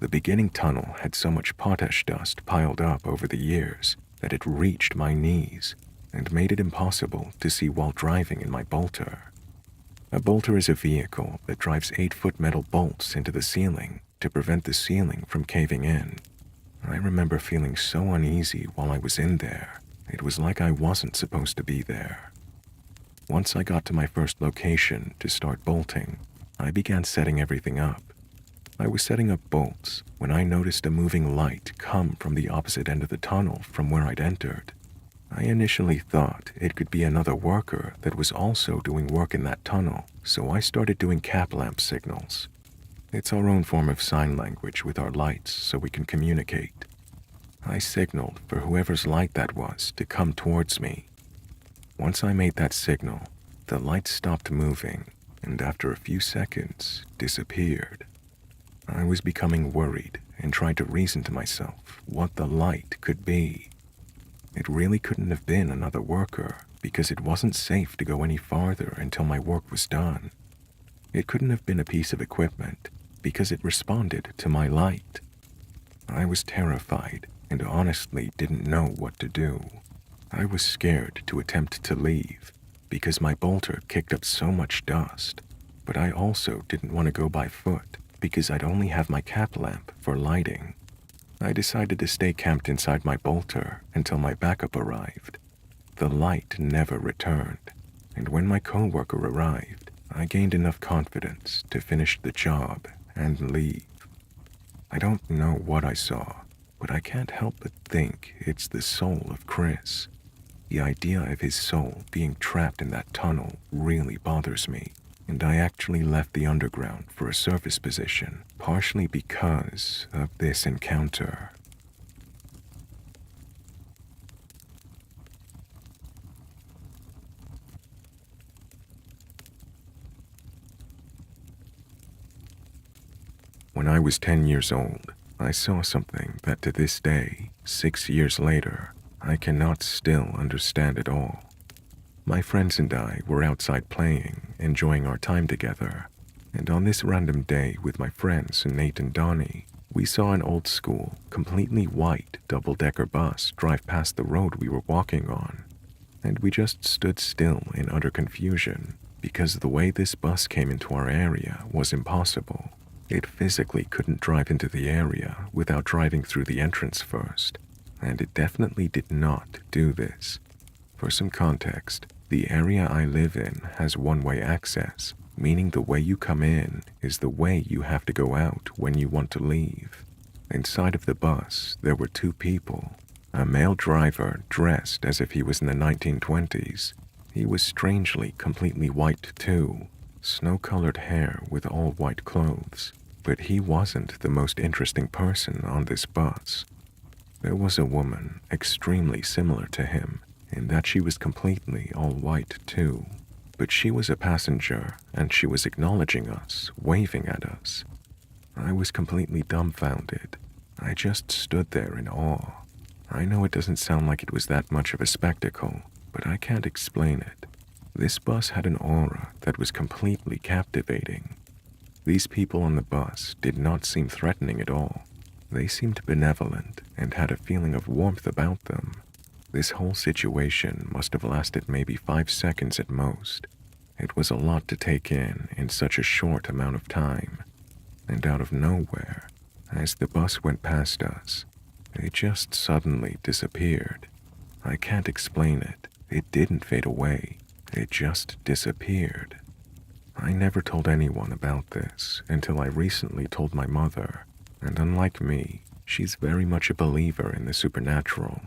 The beginning tunnel had so much potash dust piled up over the years that it reached my knees and made it impossible to see while driving in my bolter. A bolter is a vehicle that drives 8-foot metal bolts into the ceiling to prevent the ceiling from caving in. I remember feeling so uneasy while I was in there. It was like I wasn't supposed to be there. Once I got to my first location to start bolting, I began setting everything up. I was setting up bolts when I noticed a moving light come from the opposite end of the tunnel from where I'd entered. I initially thought it could be another worker that was also doing work in that tunnel, so I started doing cap lamp signals. It's our own form of sign language with our lights so we can communicate. I signaled for whoever's light that was to come towards me. Once I made that signal, the light stopped moving and after a few seconds disappeared. I was becoming worried and tried to reason to myself what the light could be. It really couldn't have been another worker because it wasn't safe to go any farther until my work was done. It couldn't have been a piece of equipment because it responded to my light. I was terrified and honestly didn't know what to do. I was scared to attempt to leave because my bolter kicked up so much dust, but I also didn't want to go by foot because I'd only have my cap lamp for lighting. I decided to stay camped inside my bolter until my backup arrived. The light never returned, and when my coworker arrived, I gained enough confidence to finish the job and leave. I don't know what I saw, but I can't help but think it's the soul of Chris. The idea of his soul being trapped in that tunnel really bothers me, and I actually left the underground for a surface position, partially because of this encounter. When I was 10 years old, I saw something that to this day, 6 years later, I cannot still understand at all. My friends and I were outside playing, enjoying our time together, and on this random day with my friends Nate and Donnie, we saw an old school, completely white double-decker bus drive past the road we were walking on, and we just stood still in utter confusion because the way this bus came into our area was impossible. It physically couldn't drive into the area without driving through the entrance first, and it definitely did not do this. For some context, the area I live in has one-way access, meaning the way you come in is the way you have to go out when you want to leave. Inside of the bus, there were 2 people. A male driver dressed as if he was in the 1920s. He was strangely completely white too, snow-colored hair with all white clothes, but he wasn't the most interesting person on this bus. There was a woman extremely similar to him, in that she was completely all white too, but she was a passenger and she was acknowledging us, waving at us. I was completely dumbfounded. I just stood there in awe. I know it doesn't sound like it was that much of a spectacle, but I can't explain it. This bus had an aura that was completely captivating. These people on the bus did not seem threatening at all. They seemed benevolent and had a feeling of warmth about them. This whole situation must have lasted maybe 5 seconds at most. It was a lot to take in such a short amount of time. And out of nowhere, as the bus went past us, it just suddenly disappeared. I can't explain it. It didn't fade away. It just disappeared. I never told anyone about this until I recently told my mother, and unlike me, she's very much a believer in the supernatural.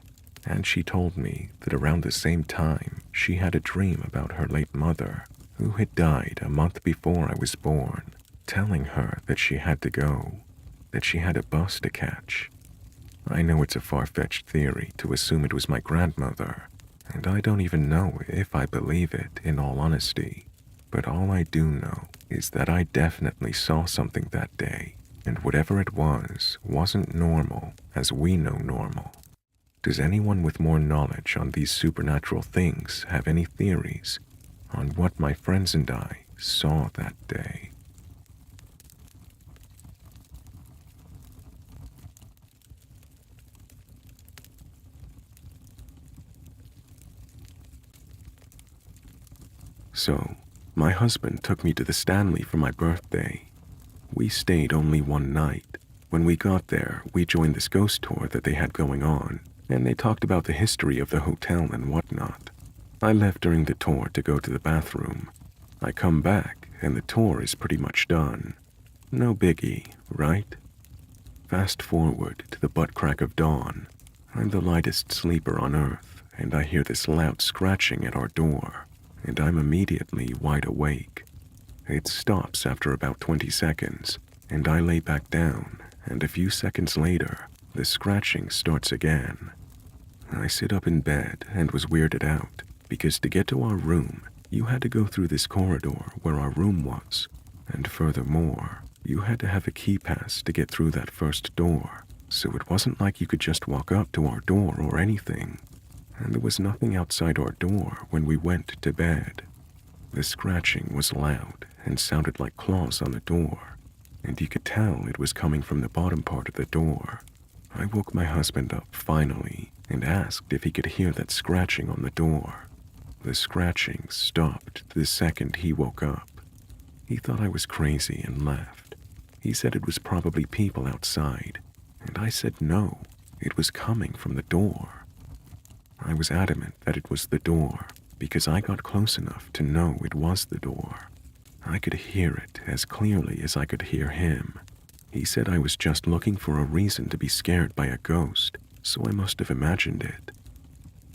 And she told me that around the same time, she had a dream about her late mother, who had died a month before I was born, telling her that she had to go, that she had a bus to catch. I know it's a far-fetched theory to assume it was my grandmother, And I don't even know if I believe it, in all honesty. But all I do know is that I definitely saw something that day, and whatever it was wasn't normal as we know normal. Does anyone with more knowledge on these supernatural things have any theories on what my friends and I saw that day? So, my husband took me to the Stanley for my birthday. We stayed only one night. When we got there, we joined this ghost tour that they had going on, and they talked about the history of the hotel and whatnot. I left during the tour to go to the bathroom. I come back, and the tour is pretty much done. No biggie, right? Fast forward to the butt crack of dawn. I'm the lightest sleeper on earth, and I hear this loud scratching at our door, and I'm immediately wide awake. It stops after about 20 seconds, and I lay back down, and a few seconds later, the scratching starts again. I sit up in bed and was weirded out, because to get to our room, you had to go through this corridor where our room was, and furthermore, you had to have a key pass to get through that first door, so it wasn't like you could just walk up to our door or anything. And there was nothing outside our door when we went to bed. The scratching was loud and sounded like claws on the door, and you could tell it was coming from the bottom part of the door. I woke my husband up finally and asked if he could hear that scratching on the door. The scratching stopped the second he woke up. He thought I was crazy and left. He said it was probably people outside, and I said no, it was coming from the door. I was adamant that it was the door because I got close enough to know it was the door. I could hear it as clearly as I could hear him. He said I was just looking for a reason to be scared by a ghost, so I must have imagined it.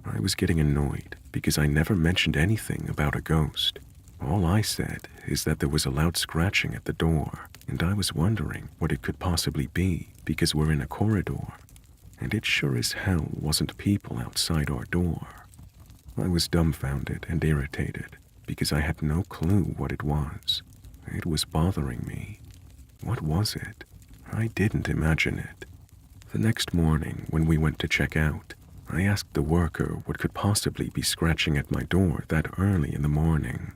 I was getting annoyed because I never mentioned anything about a ghost. All I said is that there was a loud scratching at the door, and I was wondering what it could possibly be because we're in a corridor, and it sure as hell wasn't people outside our door. I was dumbfounded and irritated because I had no clue what it was. It was bothering me. What was it? I didn't imagine it. The next morning, when we went to check out, I asked the worker what could possibly be scratching at my door that early in the morning.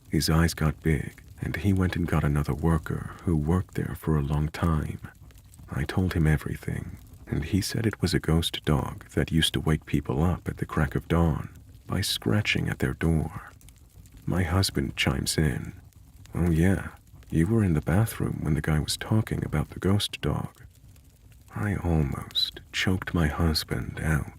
His eyes got big, and he went and got another worker who worked there for a long time. I told him everything, and he said it was a ghost dog that used to wake people up at the crack of dawn by scratching at their door. My husband chimes in, "Oh yeah, you were in the bathroom when the guy was talking about the ghost dog." I almost choked my husband out.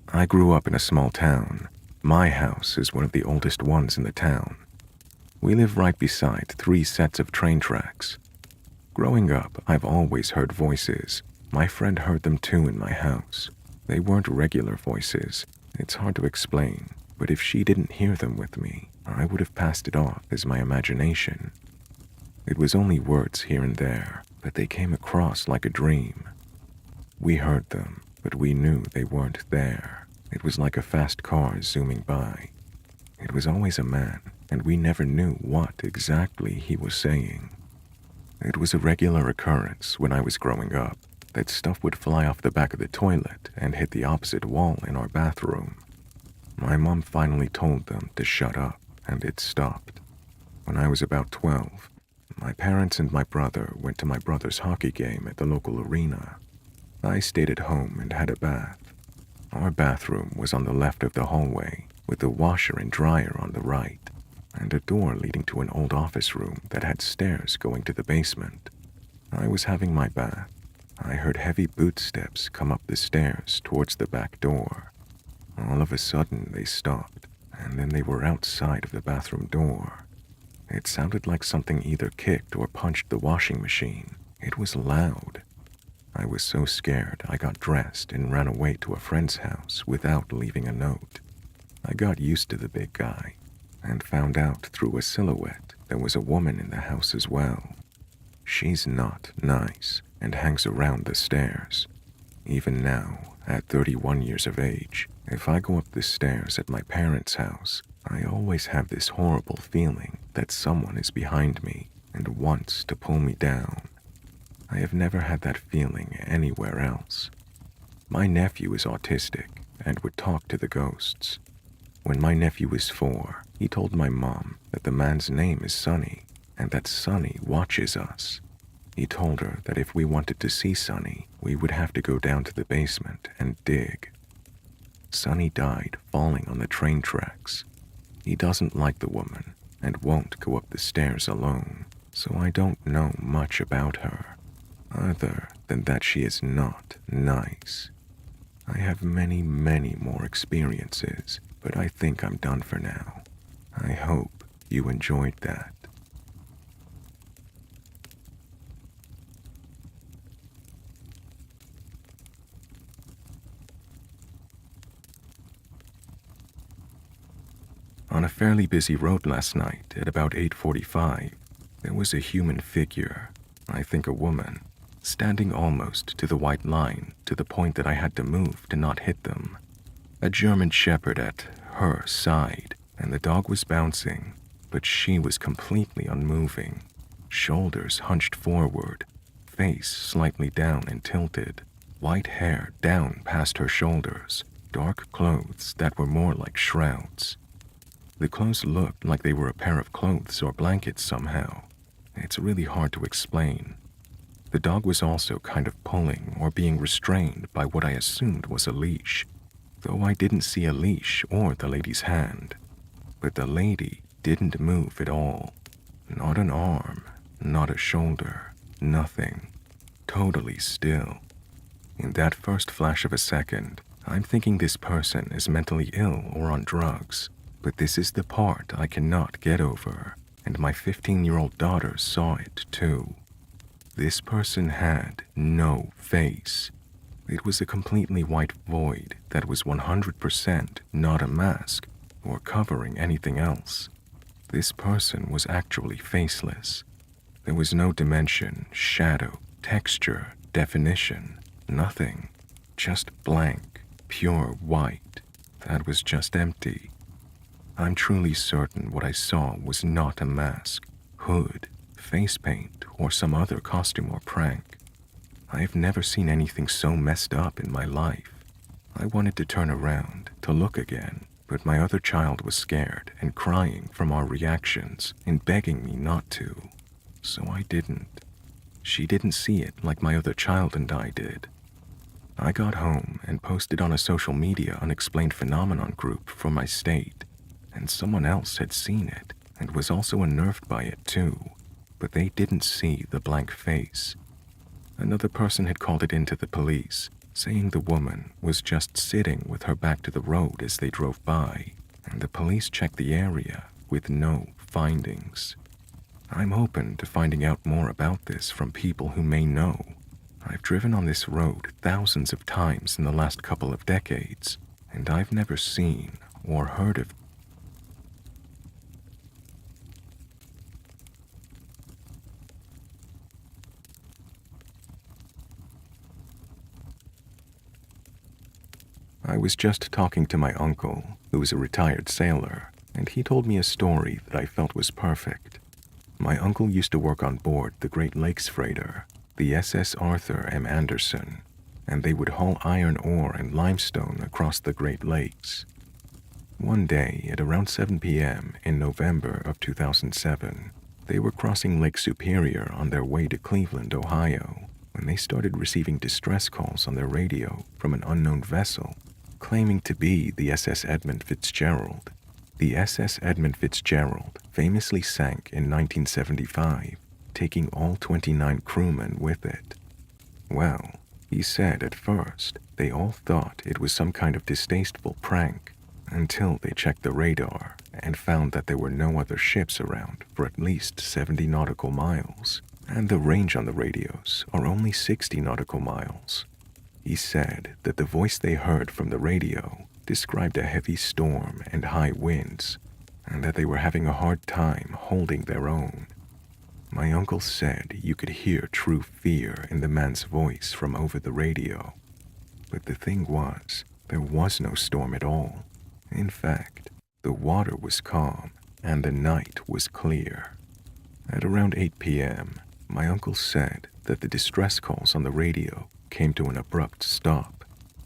I grew up in a small town. My house is one of the oldest ones in the town. We live right beside 3 sets of train tracks. Growing up, I've always heard voices. My friend heard them too in my house. They weren't regular voices. It's hard to explain, but if she didn't hear them with me, I would have passed it off as my imagination. It was only words here and there, but they came across like a dream. We heard them, but we knew they weren't there. It was like a fast car zooming by. It was always a man, and we never knew what exactly he was saying. It was a regular occurrence when I was growing up that stuff would fly off the back of the toilet and hit the opposite wall in our bathroom. My mom finally told them to shut up, and it stopped. When I was about 12, my parents and my brother went to my brother's hockey game at the local arena. I stayed at home and had a bath. Our bathroom was on the left of the hallway, with the washer and dryer on the right, and a door leading to an old office room that had stairs going to the basement. I was having my bath. I heard heavy boot steps come up the stairs towards the back door. All of a sudden, they stopped, and then they were outside of the bathroom door. It sounded like something either kicked or punched the washing machine. It was loud. I was so scared I got dressed and ran away to a friend's house without leaving a note. I got used to the big guy, and found out through a silhouette there was a woman in the house as well. She's not nice and hangs around the stairs. Even now, at 31 years of age, if I go up the stairs at my parents' house, I always have this horrible feeling that someone is behind me and wants to pull me down. I have never had that feeling anywhere else. My nephew is autistic and would talk to the ghosts. When my nephew was 4, he told my mom that the man's name is Sonny and that Sonny watches us. He told her that if we wanted to see Sonny, we would have to go down to the basement and dig. Sonny died falling on the train tracks. He doesn't like the woman and won't go up the stairs alone, so I don't know much about her, other than that she is not nice. I have many more experiences, but I think I'm done for now. I hope you enjoyed that. On a fairly busy road last night at about 8:45, there was a human figure, I think a woman, standing almost to the white line to the point that I had to move to not hit them. A German shepherd at her side, and the dog was bouncing, but she was completely unmoving, shoulders hunched forward, face slightly down and tilted, white hair down past her shoulders, dark clothes that were more like shrouds. The clothes looked like they were a pair of clothes or blankets somehow. It's really hard to explain. The dog was also kind of pulling or being restrained by what I assumed was a leash, though I didn't see a leash or the lady's hand. But the lady didn't move at all. Not an arm, not a shoulder, nothing. Totally still. In that first flash of a second, I'm thinking this person is mentally ill or on drugs. But this is the part I cannot get over, and my 15-year-old daughter saw it too. This person had no face. It was a completely white void that was 100% not a mask or covering anything else. This person was actually faceless. There was no dimension, shadow, texture, definition, nothing. Just blank, pure white. That was just empty. I'm truly certain what I saw was not a mask, hood, face paint, or some other costume or prank. I have never seen anything so messed up in my life. I wanted to turn around, to look again, but my other child was scared and crying from our reactions and begging me not to. So I didn't. She didn't see it like my other child and I did. I got home and posted on a social media unexplained phenomenon group for my state, and someone else had seen it and was also unnerved by it too, but they didn't see the blank face. Another person had called it into the police, saying the woman was just sitting with her back to the road as they drove by, and the police checked the area with no findings. I'm open to finding out more about this from people who may know. I've driven on this road thousands of times in the last couple of decades, and I've never seen or heard of I was just talking to my uncle, who is a retired sailor, and he told me a story that I felt was perfect. My uncle used to work on board the Great Lakes freighter, the SS Arthur M. Anderson, and they would haul iron ore and limestone across the Great Lakes. One day, at around 7 p.m. in November of 2007, they were crossing Lake Superior on their way to Cleveland, Ohio, when they started receiving distress calls on their radio from an unknown vessel claiming to be the SS Edmund Fitzgerald. The SS Edmund Fitzgerald famously sank in 1975, taking all 29 crewmen with it. Well, he said at first they all thought it was some kind of distasteful prank until they checked the radar and found that there were no other ships around for at least 70 nautical miles, and the range on the radios are only 60 nautical miles. He said that the voice they heard from the radio described a heavy storm and high winds, and that they were having a hard time holding their own. My uncle said you could hear true fear in the man's voice from over the radio. But the thing was, there was no storm at all. In fact, the water was calm and the night was clear. At around 8 p.m., my uncle said that the distress calls on the radio came to an abrupt stop,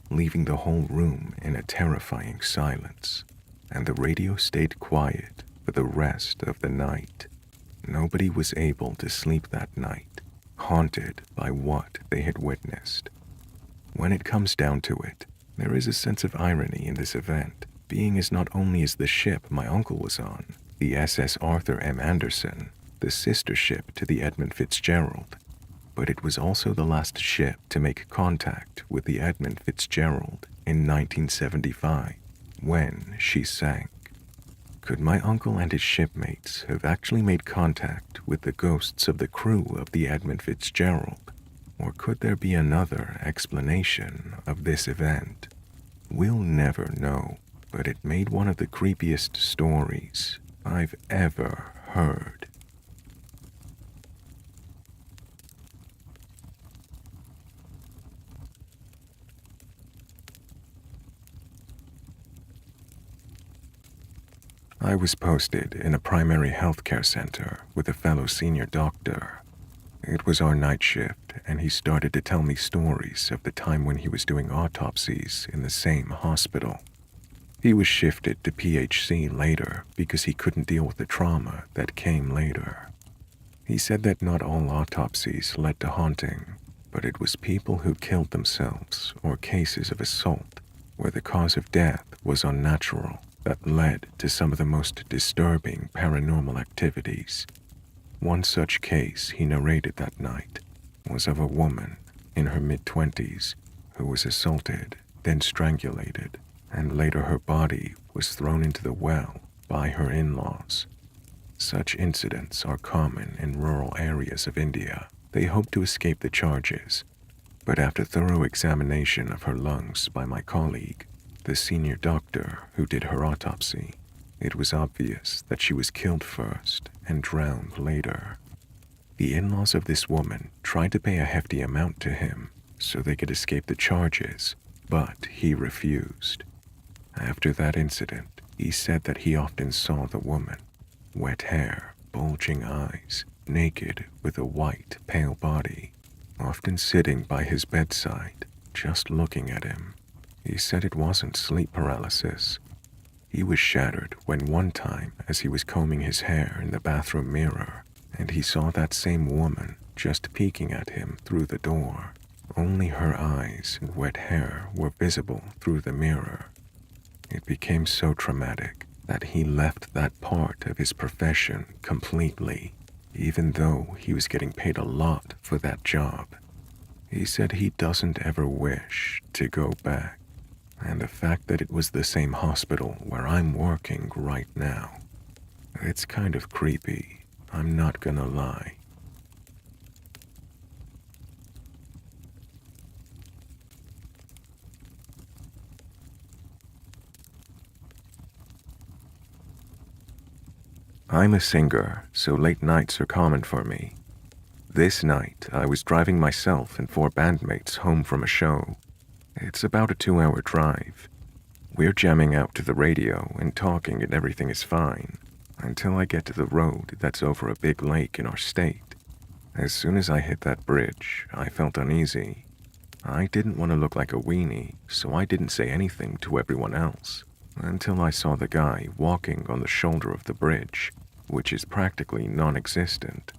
leaving the whole room in a terrifying silence, and the radio stayed quiet for the rest of the night. Nobody was able to sleep that night, haunted by what they had witnessed. When it comes down to it, there is a sense of irony in this event, being as not only is the ship my uncle was on, the SS Arthur M. Anderson, the sister ship to the Edmund Fitzgerald, but it was also the last ship to make contact with the Edmund Fitzgerald in 1975, when she sank. Could my uncle and his shipmates have actually made contact with the ghosts of the crew of the Edmund Fitzgerald? Or could there be another explanation of this event? We'll never know, but it made one of the creepiest stories I've ever heard. I was posted in a primary healthcare center with a fellow senior doctor. It was our night shift, and he started to tell me stories of the time when he was doing autopsies in the same hospital. He was shifted to PHC later because he couldn't deal with the trauma that came later. He said that not all autopsies led to haunting, but it was people who killed themselves or cases of assault where the cause of death was unnatural that led to some of the most disturbing paranormal activities. One such case he narrated that night was of a woman in her mid-20s who was assaulted, then strangulated, and later her body was thrown into the well by her in-laws. Such incidents are common in rural areas of India. They hope to escape the charges, but after thorough examination of her lungs by my colleague, the senior doctor who did her autopsy, it was obvious that she was killed first and drowned later. The in-laws of this woman tried to pay a hefty amount to him so they could escape the charges, but he refused. After that incident, he said that he often saw the woman, wet hair, bulging eyes, naked with a white, pale body, often sitting by his bedside, just looking at him. He said it wasn't sleep paralysis. He was shattered when one time as he was combing his hair in the bathroom mirror, and he saw that same woman just peeking at him through the door. Only her eyes and wet hair were visible through the mirror. It became so traumatic that he left that part of his profession completely, even though he was getting paid a lot for that job. He said he doesn't ever wish to go back. And the fact that it was the same hospital where I'm working right now, it's kind of creepy, I'm not gonna lie. I'm a singer, so late nights are common for me. This night, I was driving myself and 4 bandmates home from a show. It's about a 2-hour drive. We're jamming out to the radio and talking and everything is fine, until I get to the road that's over a big lake in our state. As soon as I hit that bridge, I felt uneasy. I didn't want to look like a weenie, so I didn't say anything to everyone else, until I saw the guy walking on the shoulder of the bridge, which is practically non-existent.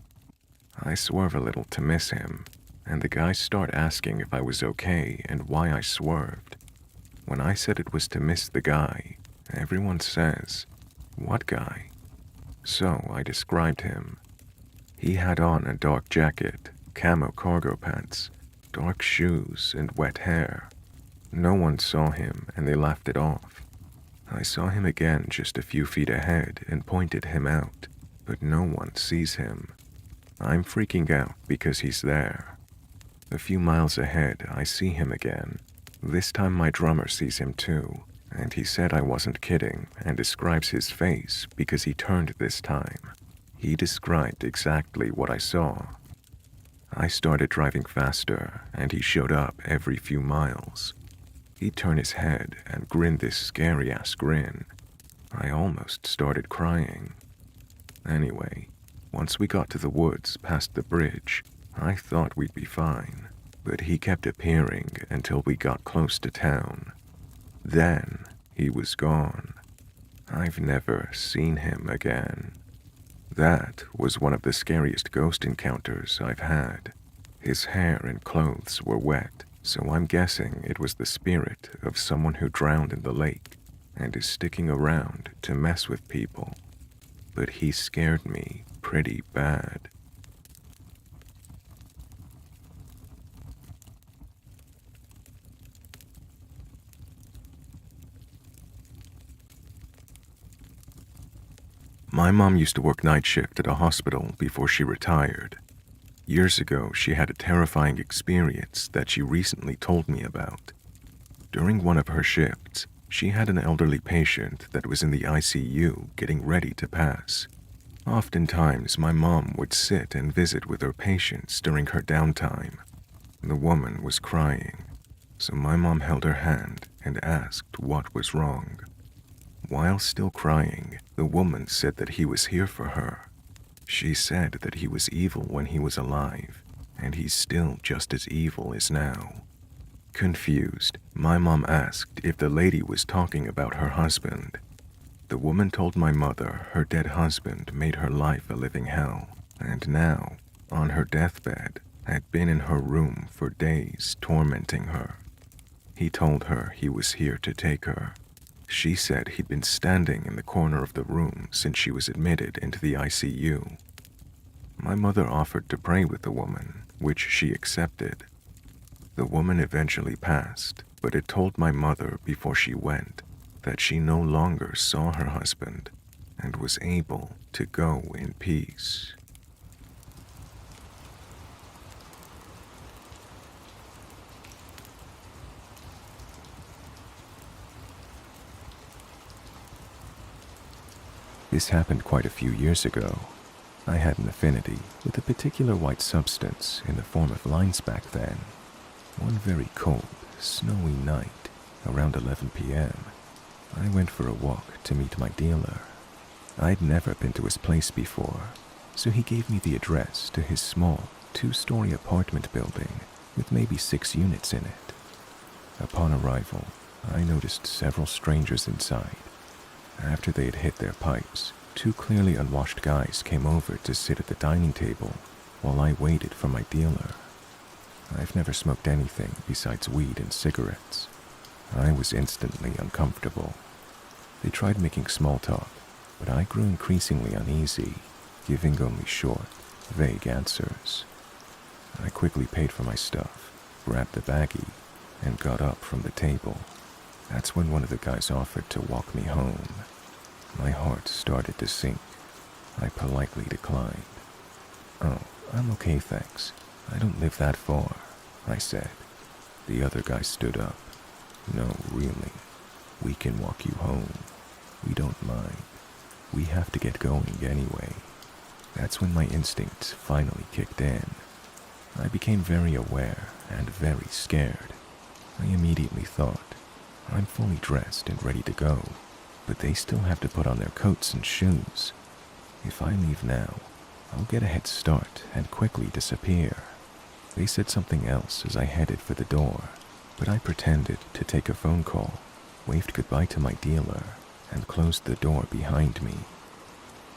I swerve a little to miss him, and the guys start asking if I was okay and why I swerved. When I said it was to miss the guy, everyone says, "What guy?" So I described him. He had on a dark jacket, camo cargo pants, dark shoes, and wet hair. No one saw him and they laughed it off. I saw him again just a few feet ahead and pointed him out, but no one sees him. I'm freaking out because he's there. A few miles ahead, I see him again. This time my drummer sees him too, And he said I wasn't kidding and describes his face because he turned this time. He described exactly what I saw. I started driving faster and he showed up every few miles. He'd turn his head and grin this scary-ass grin. I almost started crying. Anyway, once we got to the woods past the bridge, I thought we'd be fine, but he kept appearing until we got close to town. Then he was gone. I've never seen him again. That was one of the scariest ghost encounters I've had. His hair and clothes were wet, so I'm guessing it was the spirit of someone who drowned in the lake and is sticking around to mess with people. But he scared me pretty bad. My mom used to work night shift at a hospital before she retired. Years ago, she had a terrifying experience that she recently told me about. During one of her shifts, she had an elderly patient that was in the ICU getting ready to pass. Oftentimes, my mom would sit and visit with her patients during her downtime. The woman was crying, so my mom held her hand and asked what was wrong. While still crying, the woman said that he was here for her. She said that he was evil when he was alive, and he's still just as evil as now. Confused, my mom asked if the lady was talking about her husband. The woman told my mother her dead husband made her life a living hell, and now, on her deathbed, had been in her room for days tormenting her. He told her he was here to take her. She said he'd been standing in the corner of the room since she was admitted into the ICU. My mother offered to pray with the woman, which she accepted. The woman eventually passed, but it told my mother before she went that she no longer saw her husband and was able to go in peace. This happened quite a few years ago. I had an affinity with a particular white substance in the form of lines back then. One very cold, snowy night, around 11 p.m., I went for a walk to meet my dealer. I'd never been to his place before, so he gave me the address to his small, 2-story apartment building with maybe 6 units in it. Upon arrival, I noticed several strangers inside. After they had hit their pipes, 2 clearly unwashed guys came over to sit at the dining table while I waited for my dealer. I've never smoked anything besides weed and cigarettes. I was instantly uncomfortable. They tried making small talk, but I grew increasingly uneasy, giving only short, vague answers. I quickly paid for my stuff, grabbed the baggie, and got up from the table. That's when one of the guys offered to walk me home. My heart started to sink. I politely declined. "Oh, I'm okay, thanks. I don't live that far," I said. The other guy stood up. "No, really. We can walk you home. We don't mind. We have to get going anyway." That's when my instincts finally kicked in. I became very aware and very scared. I immediately thought, I'm fully dressed and ready to go, but they still have to put on their coats and shoes. If I leave now, I'll get a head start and quickly disappear. They said something else as I headed for the door, but I pretended to take a phone call, waved goodbye to my dealer, and closed the door behind me.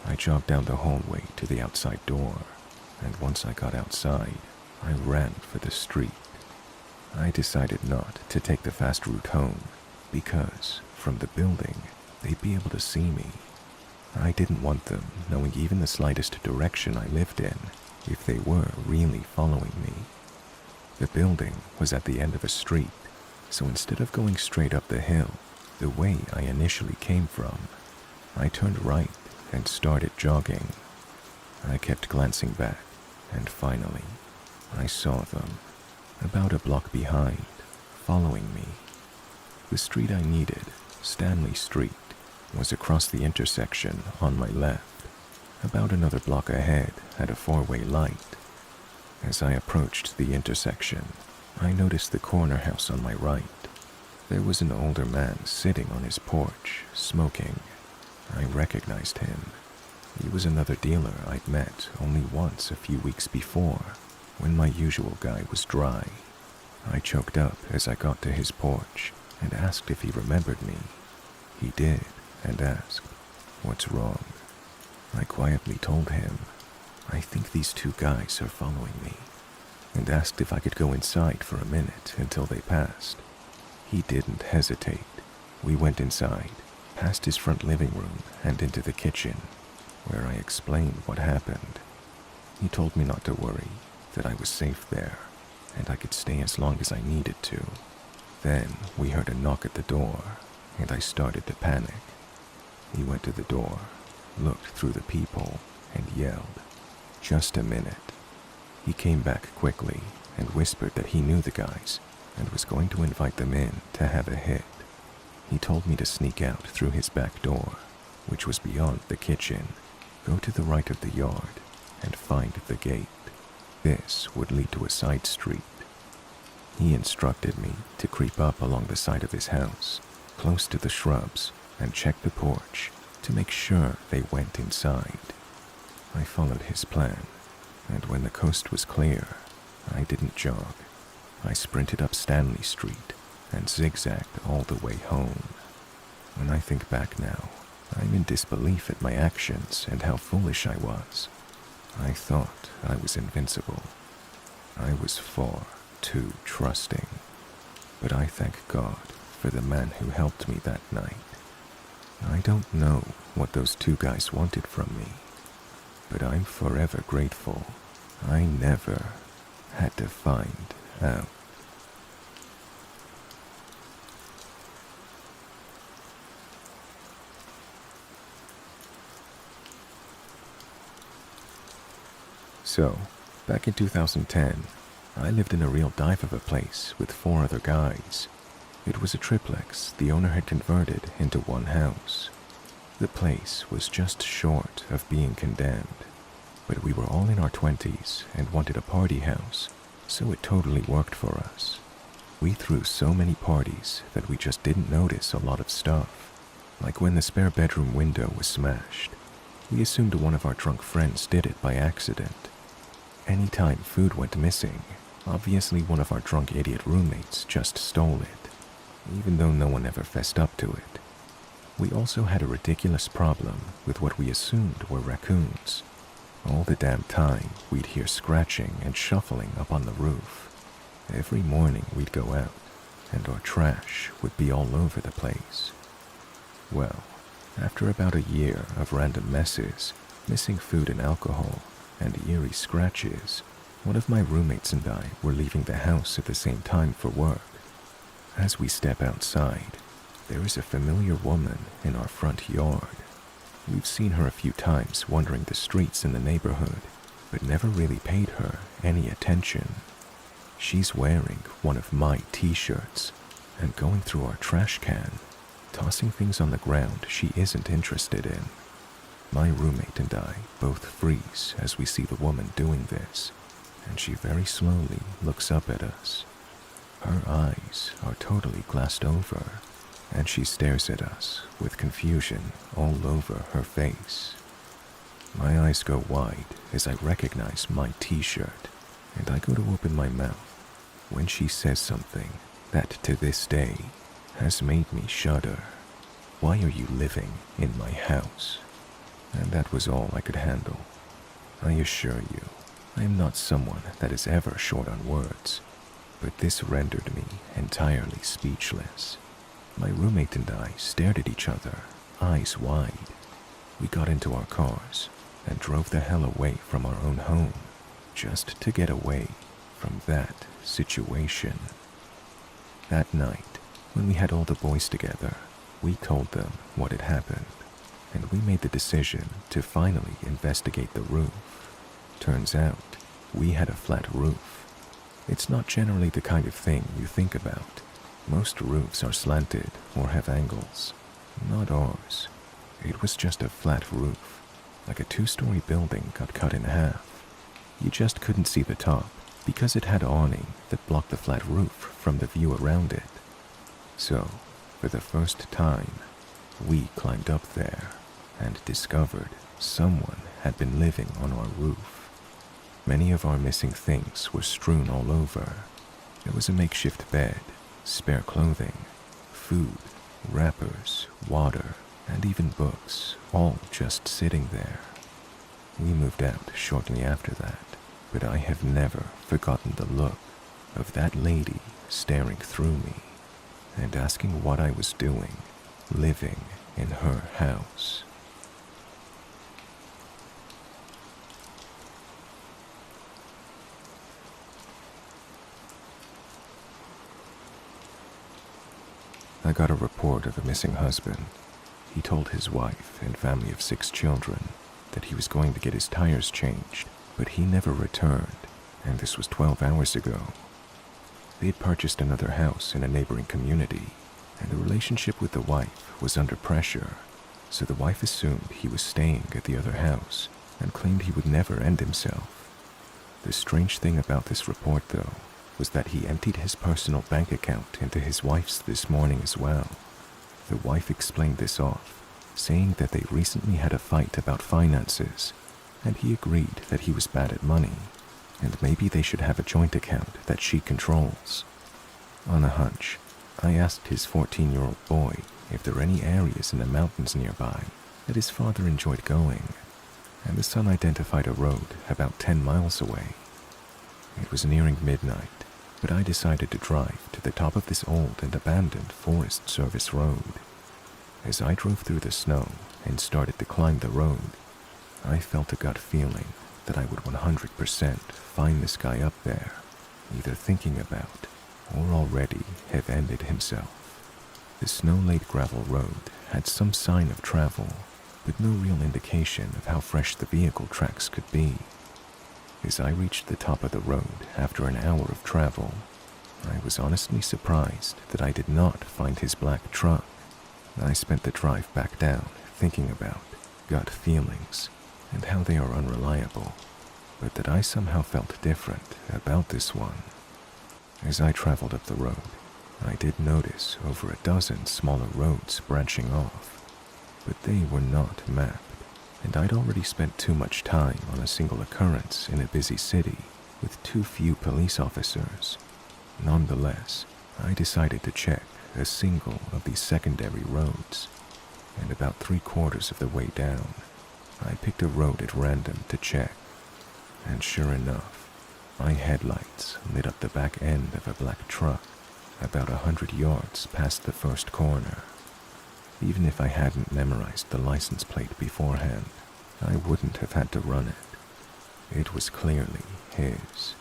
I jogged down the hallway to the outside door, and once I got outside, I ran for the street. I decided not to take the fast route home because, from the building, they'd be able to see me. I didn't want them knowing even the slightest direction I lived in if they were really following me. The building was at the end of a street, so instead of going straight up the hill, the way I initially came from, I turned right and started jogging. I kept glancing back, and finally, I saw them, about a block behind, following me. The street I needed Stanley Street was across the intersection on my left, about another block ahead at a four-way light. As I approached the intersection, I noticed the corner house on my right. There was an older man sitting on his porch, smoking. I recognized him. He was another dealer I'd met only once a few weeks before, when my usual guy was dry. I choked up as I got to his porch and asked if he remembered me. He did, and asked, "What's wrong?" I quietly told him, "I think these two guys are following me," and asked if I could go inside for a minute until they passed. He didn't hesitate. We went inside, past his front living room and into the kitchen, where I explained what happened. He told me not to worry, that I was safe there, and I could stay as long as I needed to. Then we heard a knock at the door, and I started to panic. He went to the door, looked through the peephole, and yelled, "Just a minute." He came back quickly and whispered that he knew the guys and was going to invite them in to have a hit. He told me to sneak out through his back door, which was beyond the kitchen, go to the right of the yard, and find the gate. This would lead to a side street. He instructed me to creep up along the side of his house, close to the shrubs, and check the porch to make sure they went inside. I followed his plan, and when the coast was clear, I didn't jog. I sprinted up Stanley Street and zigzagged all the way home. When I think back now, I'm in disbelief at my actions and how foolish I was. I thought I was invincible. I was far too trusting. But I thank God for the man who helped me that night. I don't know what those two guys wanted from me, but I'm forever grateful I never had to find out. So, back in 2010, I lived in a real dive of a place with 4 other guys. It was a triplex the owner had converted into one house. The place was just short of being condemned, but we were all in our 20s and wanted a party house, so it totally worked for us. We threw so many parties that we just didn't notice a lot of stuff, like when the spare bedroom window was smashed. We assumed one of our drunk friends did it by accident. Anytime food went missing, obviously one of our drunk idiot roommates just stole it, even though no one ever fessed up to it. We also had a ridiculous problem with what we assumed were raccoons. All the damn time, we'd hear scratching and shuffling up on the roof. Every morning we'd go out, and our trash would be all over the place. Well, after about a year of random messes, missing food and alcohol, and eerie scratches, one of my roommates and I were leaving the house at the same time for work. As we step outside, there is a familiar woman in our front yard. We've seen her a few times wandering the streets in the neighborhood, but never really paid her any attention. She's wearing one of my t-shirts and going through our trash can, tossing things on the ground she isn't interested in. My roommate and I both freeze as we see the woman doing this, and she very slowly looks up at us. Her eyes are totally glassed over, and she stares at us with confusion all over her face. My eyes go wide as I recognize my t-shirt, and I go to open my mouth when she says something that to this day has made me shudder. "Why are you living in my house?" And that was all I could handle. I assure you, I am not someone that is ever short on words, but this rendered me entirely speechless. My roommate and I stared at each other, eyes wide. We got into our cars and drove the hell away from our own home, just to get away from that situation. That night, when we had all the boys together, we told them what had happened, and we made the decision to finally investigate the roof. Turns out, we had a flat roof. It's not generally the kind of thing you think about, Most roofs are slanted or have angles. Not ours. It was just a flat roof, like a 2-story building got cut in half. You just couldn't see the top because it had awning that blocked the flat roof from the view around it. So, for the first time, we climbed up there and discovered someone had been living on our roof. Many of our missing things were strewn all over. There was a makeshift bed, spare clothing, food, wrappers, water, and even books, all just sitting there. We moved out shortly after that, but I have never forgotten the look of that lady staring through me and asking what I was doing, living in her house. I got a report of a missing husband. He told his wife and family of 6 children that he was going to get his tires changed, but he never returned, and this was 12 hours ago. They'd purchased another house in a neighboring community, and the relationship with the wife was under pressure, so the wife assumed he was staying at the other house and claimed he would never end himself. The strange thing about this report, though, was that he emptied his personal bank account into his wife's this morning as well. The wife explained this off, saying that they recently had a fight about finances, and he agreed that he was bad at money, and maybe they should have a joint account that she controls. On a hunch, I asked his 14-year-old boy if there were any areas in the mountains nearby that his father enjoyed going, and the son identified a road about 10 miles away. It was nearing midnight, but I decided to drive to the top of this old and abandoned Forest Service road. As I drove through the snow and started to climb the road, I felt a gut feeling that I would 100% find this guy up there, either thinking about or already have ended himself. The snow-laid gravel road had some sign of travel, but no real indication of how fresh the vehicle tracks could be. As I reached the top of the road after an hour of travel, I was honestly surprised that I did not find his black truck. I spent the drive back down thinking about gut feelings and how they are unreliable, but that I somehow felt different about this one. As I traveled up the road, I did notice over a dozen smaller roads branching off, but they were not mapped, and I'd already spent too much time on a single occurrence in a busy city with too few police officers. Nonetheless, I decided to check a single of these secondary roads, and about 3/4 of the way down, I picked a road at random to check, and sure enough, my headlights lit up the back end of a black truck about 100 yards past the first corner. Even if I hadn't memorized the license plate beforehand, I wouldn't have had to run it. It was clearly his.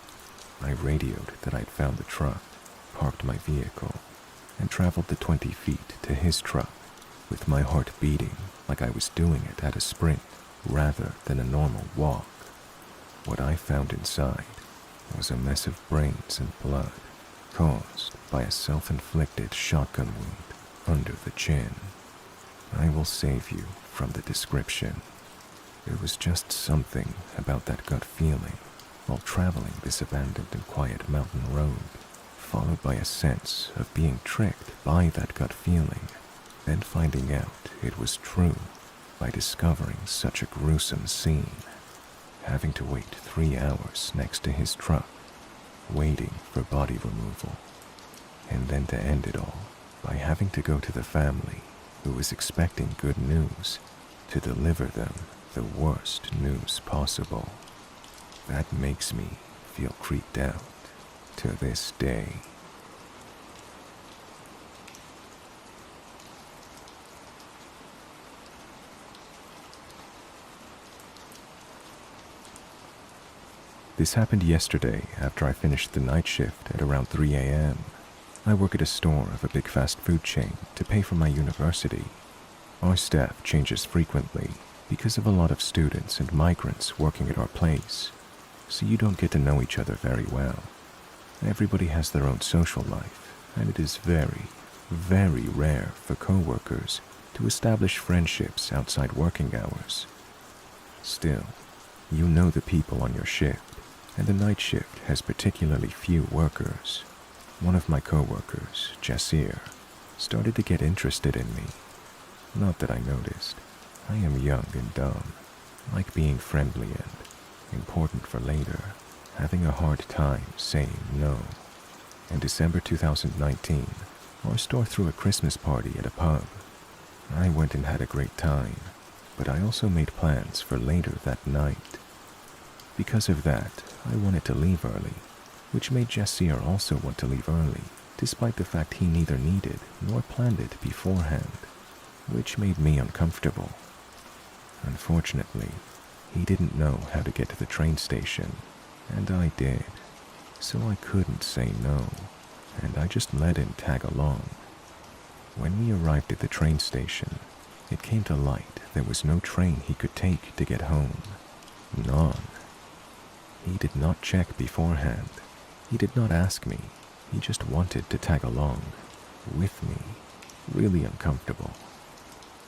I radioed that I'd found the truck, parked my vehicle, and traveled the 20 feet to his truck, with my heart beating like I was doing it at a sprint rather than a normal walk. What I found inside was a mess of brains and blood caused by a self-inflicted shotgun wound under the chin. I will save you from the description. There was just something about that gut feeling while traveling this abandoned and quiet mountain road, followed by a sense of being tricked by that gut feeling, then finding out it was true by discovering such a gruesome scene, having to wait 3 hours next to his truck, waiting for body removal, and then to end it all by having to go to the family who was expecting good news to deliver them the worst news possible. That makes me feel creeped out to this day. This happened yesterday after I finished the night shift at around 3 a.m. I work at a store of a big fast food chain to pay for my university. Our staff changes frequently because of a lot of students and migrants working at our place, so you don't get to know each other very well. Everybody has their own social life, and it is very, very rare for coworkers to establish friendships outside working hours. Still, you know the people on your shift, and the night shift has particularly few workers. One of my coworkers, Jasir, started to get interested in me. Not that I noticed. I am young and dumb, like being friendly and important for later, having a hard time saying no. In December 2019, our store threw a Christmas party at a pub. I went and had a great time, but I also made plans for later that night. Because of that, I wanted to leave early, which made Jasir also want to leave early, despite the fact he neither needed nor planned it beforehand, which made me uncomfortable. Unfortunately, he didn't know how to get to the train station, and I did, so I couldn't say no, and I just let him tag along. When we arrived at the train station, it came to light there was no train he could take to get home. None. He did not check beforehand. He did not ask me. He just wanted to tag along with me. Really uncomfortable.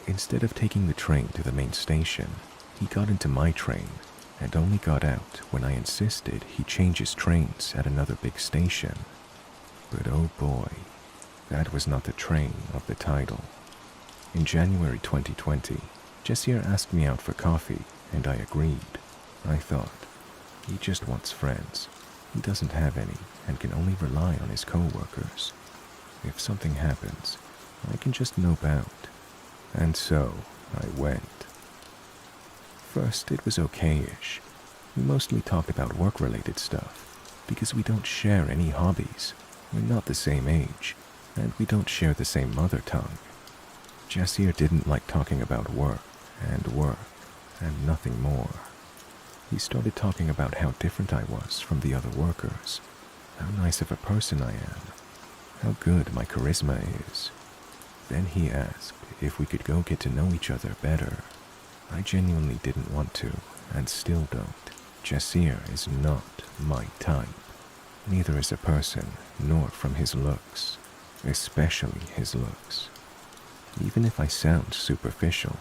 Instead of taking the train to the main station, he got into my train and only got out when I insisted he change his trains at another big station. But oh boy, that was not the train of the title. In January 2020, Jasir asked me out for coffee, and I agreed. I thought, he just wants friends. He doesn't have any and can only rely on his co-workers. If something happens, I can just nope out. And so, I went. First, it was okay-ish. We mostly talked about work-related stuff, because we don't share any hobbies. We're not the same age, and we don't share the same mother tongue. Jasir didn't like talking about work, and nothing more. He started talking about how different I was from the other workers, how nice of a person I am, how good my charisma is. Then he asked if we could go get to know each other better. I genuinely didn't want to, and still don't. Jasir is not my type, neither as a person nor from his looks, especially his looks. Even if I sound superficial,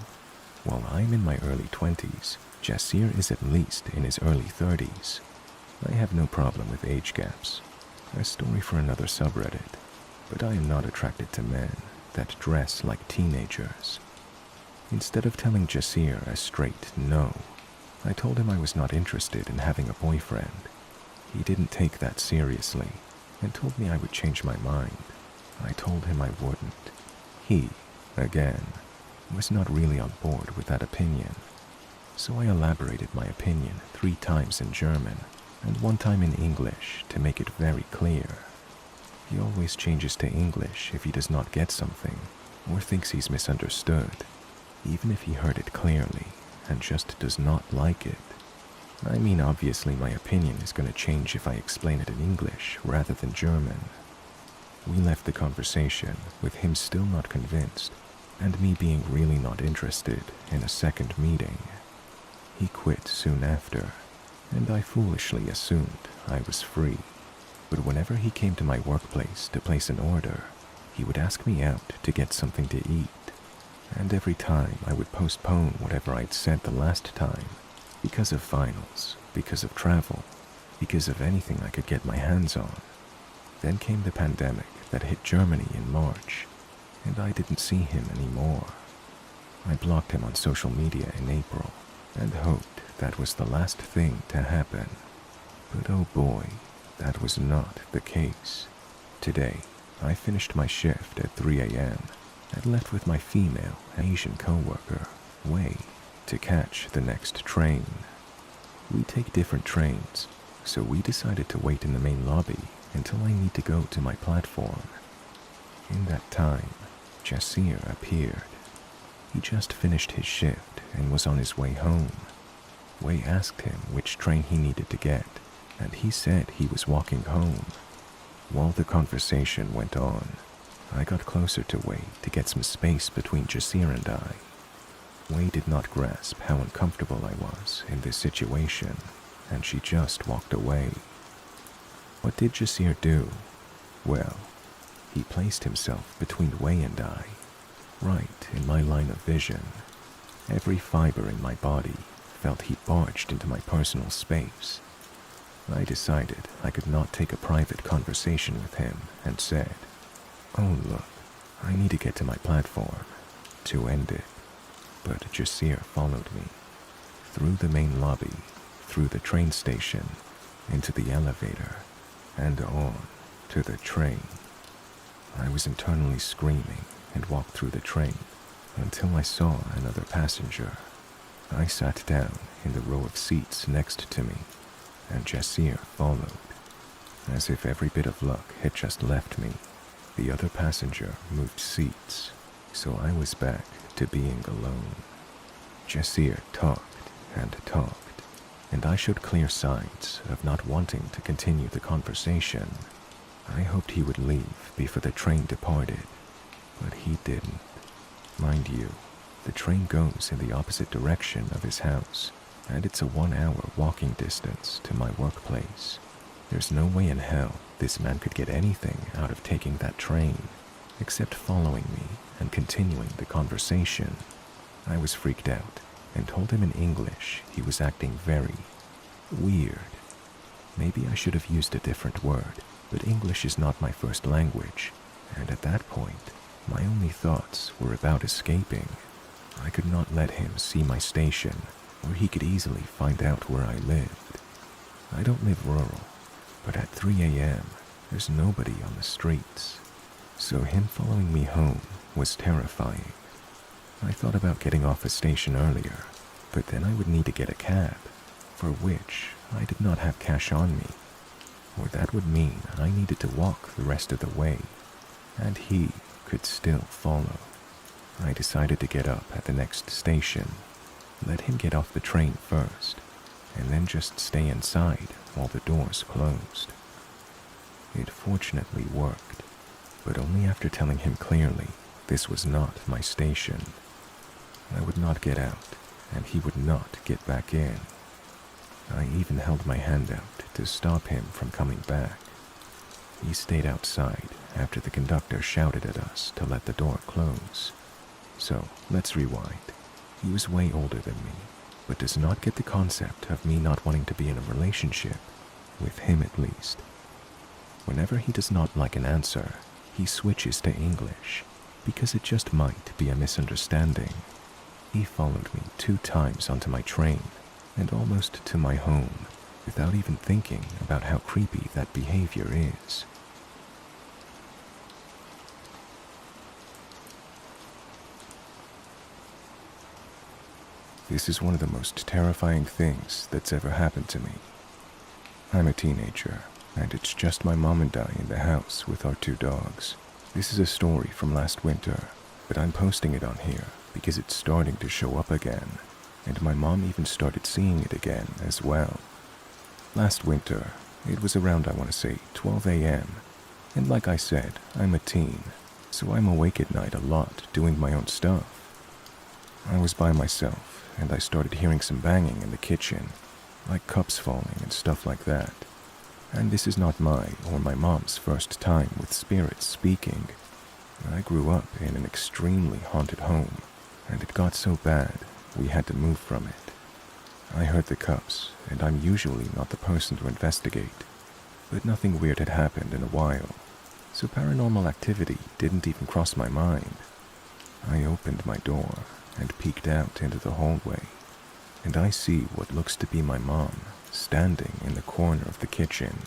while I'm in my early 20s, Jasir is at least in his early 30s. I have no problem with age gaps. A story for another subreddit, but I am not attracted to men that dress like teenagers. Instead of telling Jasir a straight no, I told him I was not interested in having a boyfriend. He didn't take that seriously and told me I would change my mind. I told him I wouldn't. He, again, was not really on board with that opinion. So I elaborated my opinion 3 times in German and 1 time in English to make it very clear. He always changes to English if he does not get something or thinks he's misunderstood, even if he heard it clearly and just does not like it. I mean, obviously my opinion is going to change if I explain it in English rather than German. We left the conversation with him still not convinced and me being really not interested in a second meeting. He quit soon after, and I foolishly assumed I was free. But whenever he came to my workplace to place an order, he would ask me out to get something to eat. And every time I would postpone whatever I'd said the last time, because of finals, because of travel, because of anything I could get my hands on. Then came the pandemic that hit Germany in March, and I didn't see him anymore. I blocked him on social media in April, and hoped that was the last thing to happen. But oh boy, that was not the case. Today, I finished my shift at 3 a.m. and left with my female Asian coworker, Wei, to catch the next train. We take different trains, so we decided to wait in the main lobby until I need to go to my platform. In that time, Jasir appeared. He just finished his shift and was on his way home. Wei asked him which train he needed to get, and he said he was walking home. While the conversation went on, I got closer to Wei to get some space between Jasir and I. Wei did not grasp how uncomfortable I was in this situation, and she just walked away. What did Jasir do? Well, He placed himself between Wei and I, right in my line of vision. Every fiber in my body felt he barged into my personal space. I decided I could not take a private conversation with him and said, "Oh look, I need to get to my platform," to end it. But Jasir followed me, through the main lobby, through the train station, into the elevator, and on to the train. I was internally screaming and walked through the train until I saw another passenger. I sat down in the row of seats next to me, and Jasir followed. As if every bit of luck had just left me, the other passenger moved seats, so I was back to being alone. Jasir talked and talked, and I showed clear signs of not wanting to continue the conversation. I hoped he would leave before the train departed, but he didn't. Mind you, the train goes in the opposite direction of his house, and it's a 1-hour walking distance to my workplace. There's no way in hell this man could get anything out of taking that train, except following me and continuing the conversation. I was freaked out and told him in English he was acting very weird. Maybe I should have used a different word, but English is not my first language, and at that point, my only thoughts were about escaping. I could not let him see my station, or he could easily find out where I lived. I don't live rural, but at 3 a.m., there's nobody on the streets, so him following me home was terrifying. I thought about getting off a station earlier, but then I would need to get a cab, for which I did not have cash on me, or that would mean I needed to walk the rest of the way, and he could still follow. I decided to get up at the next station, let him get off the train first, and then just stay inside while the doors closed. It fortunately worked, but only after telling him clearly this was not my station. I would not get out, and he would not get back in. I even held my hand out to stop him from coming back. He stayed outside after the conductor shouted at us to let the door close. So, let's rewind. He was way older than me, but does not get the concept of me not wanting to be in a relationship, with him at least. Whenever he does not like an answer, he switches to English, because it just might be a misunderstanding. He followed me 2 times onto my train, and almost to my home, without even thinking about how creepy that behavior is. This is one of the most terrifying things that's ever happened to me. I'm a teenager, and it's just my mom and I in the house with our 2 dogs. This is a story from last winter, but I'm posting it on here because it's starting to show up again, and my mom even started seeing it again as well. Last winter, it was around, I want to say, 12 a.m., and like I said, I'm a teen, so I'm awake at night a lot doing my own stuff. I was by myself, and I started hearing some banging in the kitchen, like cups falling and stuff like that. And this is not my or my mom's first time with spirits speaking. I grew up in an extremely haunted home, and it got so bad we had to move from it. I heard the cups, and I'm usually not the person to investigate, but nothing weird had happened in a while, so paranormal activity didn't even cross my mind. I opened my door and peeked out into the hallway, and I see what looks to be my mom standing in the corner of the kitchen.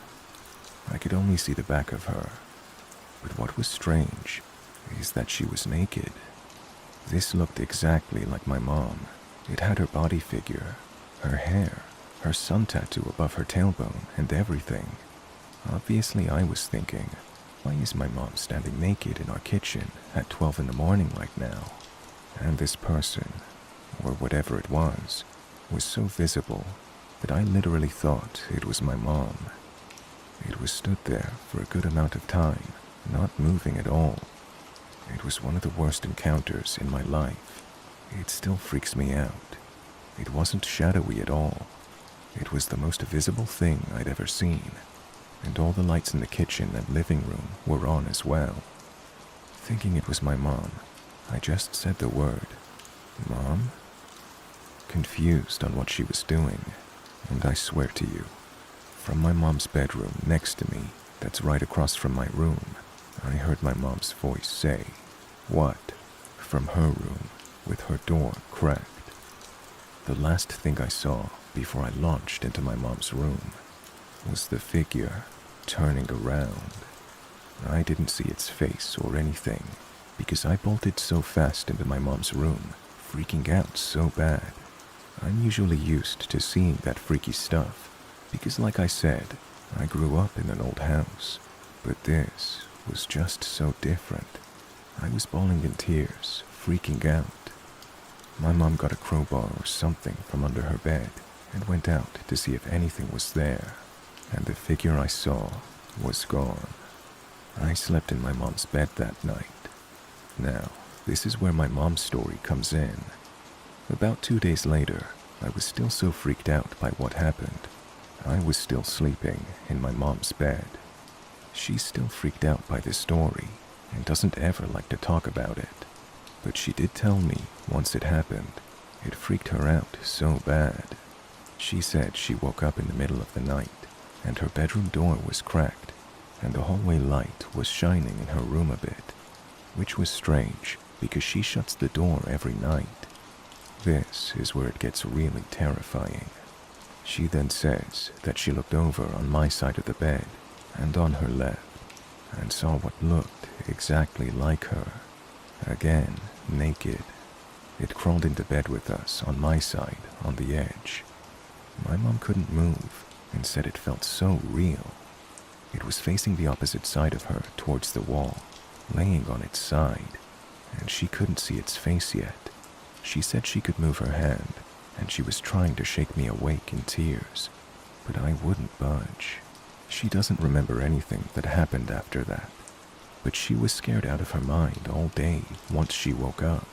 I could only see the back of her, but what was strange is that she was naked. This looked exactly like my mom. It had her body figure, her hair, her sun tattoo above her tailbone, and everything. Obviously, I was thinking, why is my mom standing naked in our kitchen at 12 in the morning right now? And this person, or whatever it was so visible that I literally thought it was my mom. It was stood there for a good amount of time, not moving at all. It was one of the worst encounters in my life. It still freaks me out. It wasn't shadowy at all. It was the most visible thing I'd ever seen, and all the lights in the kitchen and living room were on as well. Thinking it was my mom, I just said the word, "Mom?" Confused on what she was doing, and I swear to you, from my mom's bedroom next to me, that's right across from my room, I heard my mom's voice say, "What?" from her room with her door cracked. The last thing I saw before I launched into my mom's room was the figure turning around. I didn't see its face or anything because I bolted so fast into my mom's room, freaking out so bad. I'm usually used to seeing that freaky stuff because, like I said, I grew up in an old house, but this was just so different. I was bawling in tears, freaking out. My mom got a crowbar or something from under her bed and went out to see if anything was there, and the figure I saw was gone. I slept in my mom's bed that night. Now, this is where my mom's story comes in. About 2 days later, I was still so freaked out by what happened. I was still sleeping in my mom's bed. She's still freaked out by this story and doesn't ever like to talk about it. But she did tell me once it happened, it freaked her out so bad. She said she woke up in the middle of the night and her bedroom door was cracked and the hallway light was shining in her room a bit, which was strange because she shuts the door every night. This is where it gets really terrifying. She then says that she looked over on my side of the bed and on her left and saw what looked exactly like her. Again, naked. It crawled into bed with us on my side, on the edge. My mom couldn't move and said it felt so real. It was facing the opposite side of her towards the wall, laying on its side, and she couldn't see its face yet. She said she could move her hand, and she was trying to shake me awake in tears, but I wouldn't budge. She doesn't remember anything that happened after that, but she was scared out of her mind all day once she woke up.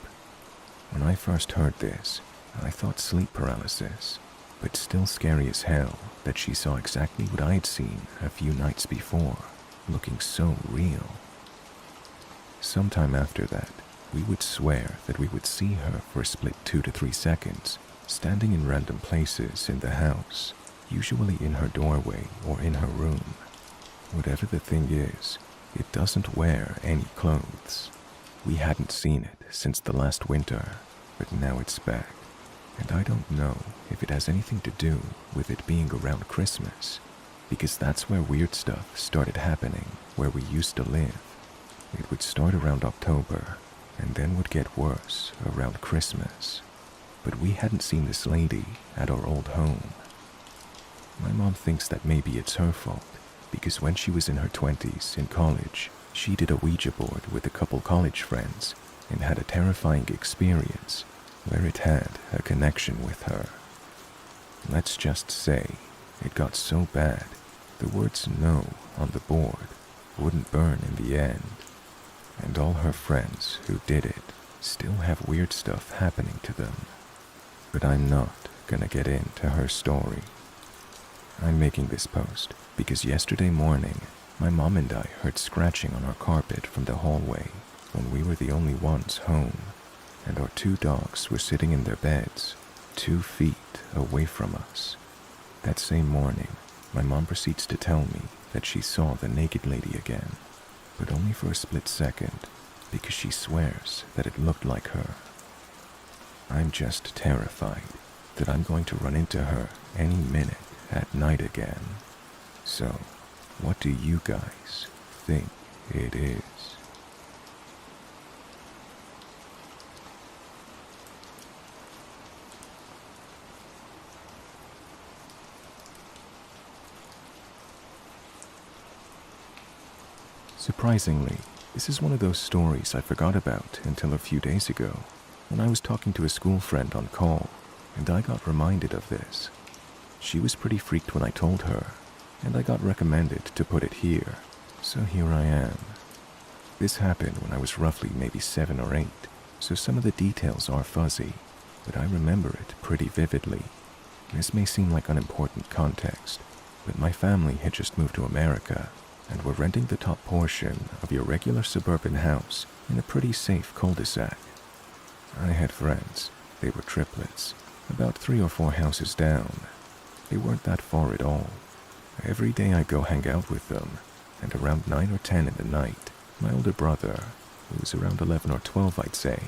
When I first heard this, I thought sleep paralysis, but still scary as hell that she saw exactly what I'd seen a few nights before, looking so real. Sometime after that, we would swear that we would see her for a split 2 to 3 seconds, standing in random places in the house, usually in her doorway or in her room. Whatever the thing is, it doesn't wear any clothes. We hadn't seen it since the last winter, but now it's back. And I don't know if it has anything to do with it being around Christmas, because that's where weird stuff started happening where we used to live. It would start around October, and then would get worse around Christmas. But we hadn't seen this lady at our old home. My mom thinks that maybe it's her fault, because when she was in her 20s in college, she did a Ouija board with a couple college friends and had a terrifying experience where it had a connection with her. Let's just say it got so bad, the words "no" on the board wouldn't burn in the end, and all her friends who did it still have weird stuff happening to them. But I'm not gonna get into her story. I'm making this post because yesterday morning, my mom and I heard scratching on our carpet from the hallway when we were the only ones home, and our 2 dogs were sitting in their beds, 2 feet away from us. That same morning, my mom proceeds to tell me that she saw the naked lady again, but only for a split second, because she swears that it looked like her. I'm just terrified that I'm going to run into her any minute at night again. So, what do you guys think it is? Surprisingly, this is one of those stories I forgot about until a few days ago, when I was talking to a school friend on call, and I got reminded of this. She was pretty freaked when I told her, and I got recommended to put it here, so here I am. This happened when I was roughly maybe 7 or 8, so some of the details are fuzzy, but I remember it pretty vividly. This may seem like unimportant context, but my family had just moved to America, and were renting the top portion of your regular suburban house in a pretty safe cul-de-sac. I had friends. They were triplets, about 3 or 4 houses down. They weren't that far at all. Every day I'd go hang out with them, and around 9 or 10 in the night, my older brother, who was around 11 or 12 I'd say,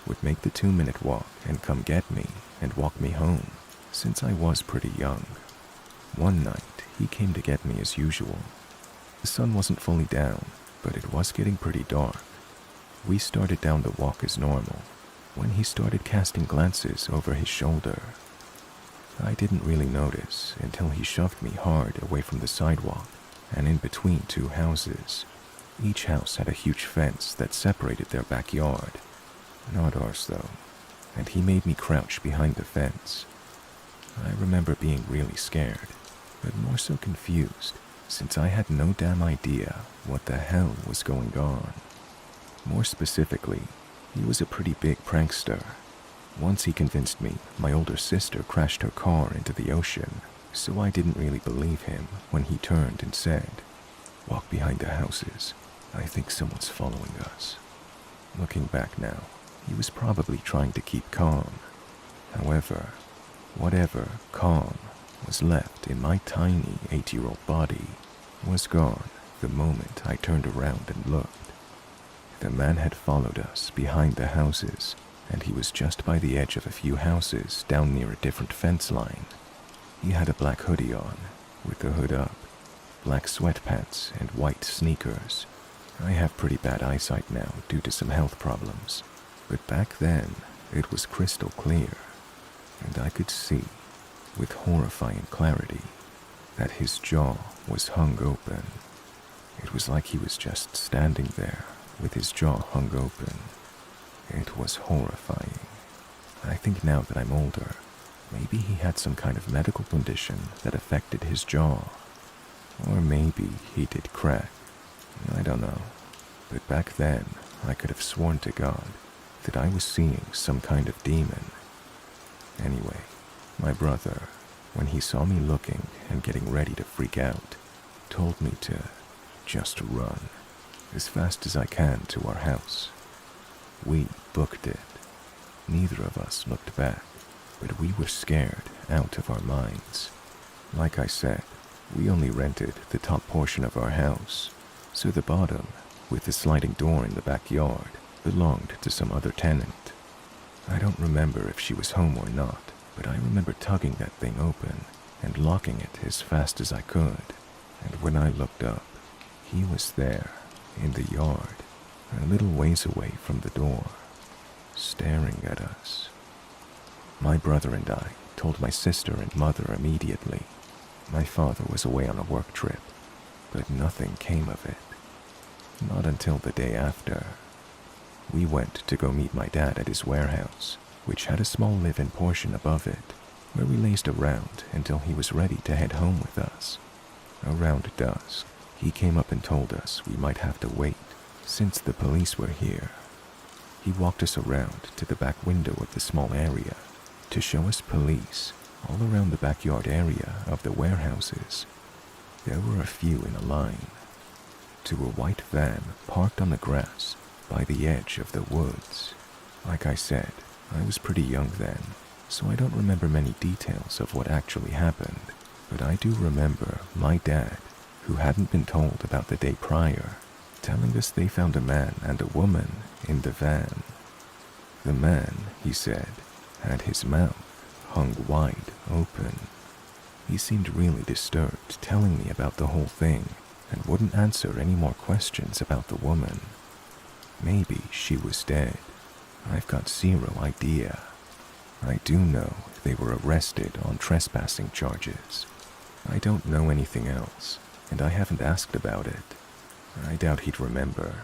would make the 2-minute walk and come get me and walk me home, since I was pretty young. One night, he came to get me as usual. The sun wasn't fully down, but it was getting pretty dark. We started down the walk as normal, when he started casting glances over his shoulder. I didn't really notice until he shoved me hard away from the sidewalk and in between 2 houses. Each house had a huge fence that separated their backyard. Not ours, though, and he made me crouch behind the fence. I remember being really scared, but more so confused, since I had no damn idea what the hell was going on. More specifically, he was a pretty big prankster. Once he convinced me my older sister crashed her car into the ocean, so I didn't really believe him when he turned and said, "Walk behind the houses. I think someone's following us." Looking back now, he was probably trying to keep calm. However, whatever calm was left in my tiny 8-year-old body was gone the moment I turned around and looked. The man had followed us behind the houses, and he was just by the edge of a few houses down near a different fence line. He had a black hoodie on, with the hood up, black sweatpants, and white sneakers. I have pretty bad eyesight now due to some health problems, but back then it was crystal clear, and I could see, with horrifying clarity, that his jaw was hung open. It was like he was just standing there with his jaw hung open. It was horrifying. I think now that I'm older, maybe he had some kind of medical condition that affected his jaw. Or maybe he did crack. I don't know. But back then, I could have sworn to God that I was seeing some kind of demon. Anyway, my brother, when he saw me looking and getting ready to freak out, told me to just run as fast as I can to our house. We booked it. Neither of us looked back, but we were scared out of our minds. Like I said, we only rented the top portion of our house, so the bottom, with the sliding door in the backyard, belonged to some other tenant. I don't remember if she was home or not, but I remember tugging that thing open and locking it as fast as I could. And when I looked up, he was there, in the yard, a little ways away from the door, staring at us. My brother and I told my sister and mother immediately. My father was away on a work trip, but nothing came of it. Not until the day after. We went to go meet my dad at his warehouse, which had a small live-in portion above it, where we lazed around until he was ready to head home with us. Around dusk, he came up and told us we might have to wait, since the police were here. He walked us around to the back window of the small area to show us police all around the backyard area of the warehouses. There were a few in a line, to a white van parked on the grass by the edge of the woods. Like I said, I was pretty young then, so I don't remember many details of what actually happened, but I do remember my dad, who hadn't been told about the day prior, telling us they found a man and a woman in the van. The man, he said, had his mouth hung wide open. He seemed really disturbed telling me about the whole thing and wouldn't answer any more questions about the woman. Maybe she was dead. I've got zero idea. I do know they were arrested on trespassing charges. I don't know anything else, and I haven't asked about it. I doubt he'd remember.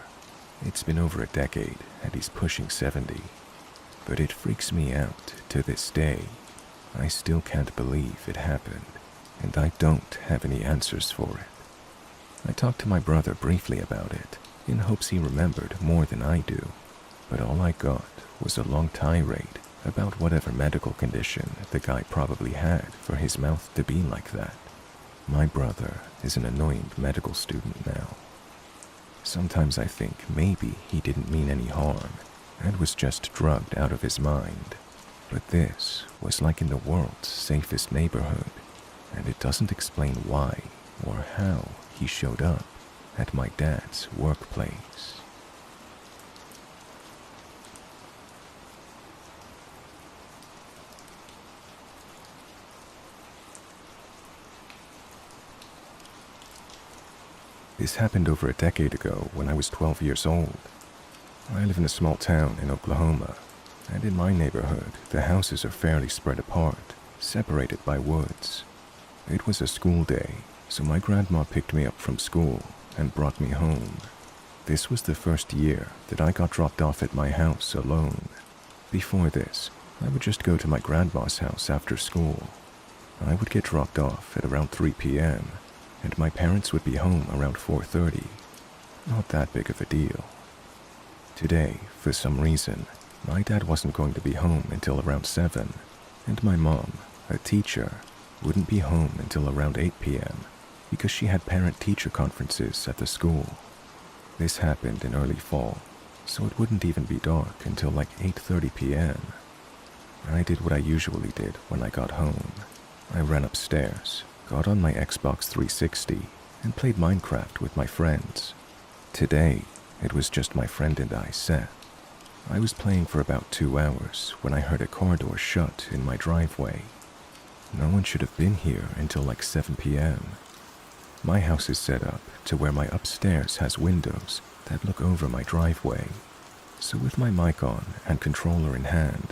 It's been over a decade, and he's pushing 70. But it freaks me out to this day. I still can't believe it happened, and I don't have any answers for it. I talked to my brother briefly about it, in hopes he remembered more than I do, but all I got was a long tirade about whatever medical condition the guy probably had for his mouth to be like that. My brother is an annoying medical student now. Sometimes I think maybe he didn't mean any harm and was just drugged out of his mind. But this was like in the world's safest neighborhood, and it doesn't explain why or how he showed up at my dad's workplace. This happened over a decade ago when I was 12 years old. I live in a small town in Oklahoma, and in my neighborhood, the houses are fairly spread apart, separated by woods. It was a school day, so my grandma picked me up from school and brought me home. This was the first year that I got dropped off at my house alone. Before this, I would just go to my grandma's house after school. I would get dropped off at around 3 p.m., and my parents would be home around 4:30. Not that big of a deal. Today, for some reason, my dad wasn't going to be home until around 7, and my mom, a teacher, wouldn't be home until around 8 p.m. because she had parent-teacher conferences at the school. This happened in early fall, so it wouldn't even be dark until like 8:30 p.m. I did what I usually did when I got home. I ran upstairs, got on my Xbox 360, and played Minecraft with my friends. Today, it was just my friend and I, Seth. I was playing for about 2 hours when I heard a car door shut in my driveway. No one should have been here until like 7 p.m. My house is set up to where my upstairs has windows that look over my driveway. So with my mic on and controller in hand,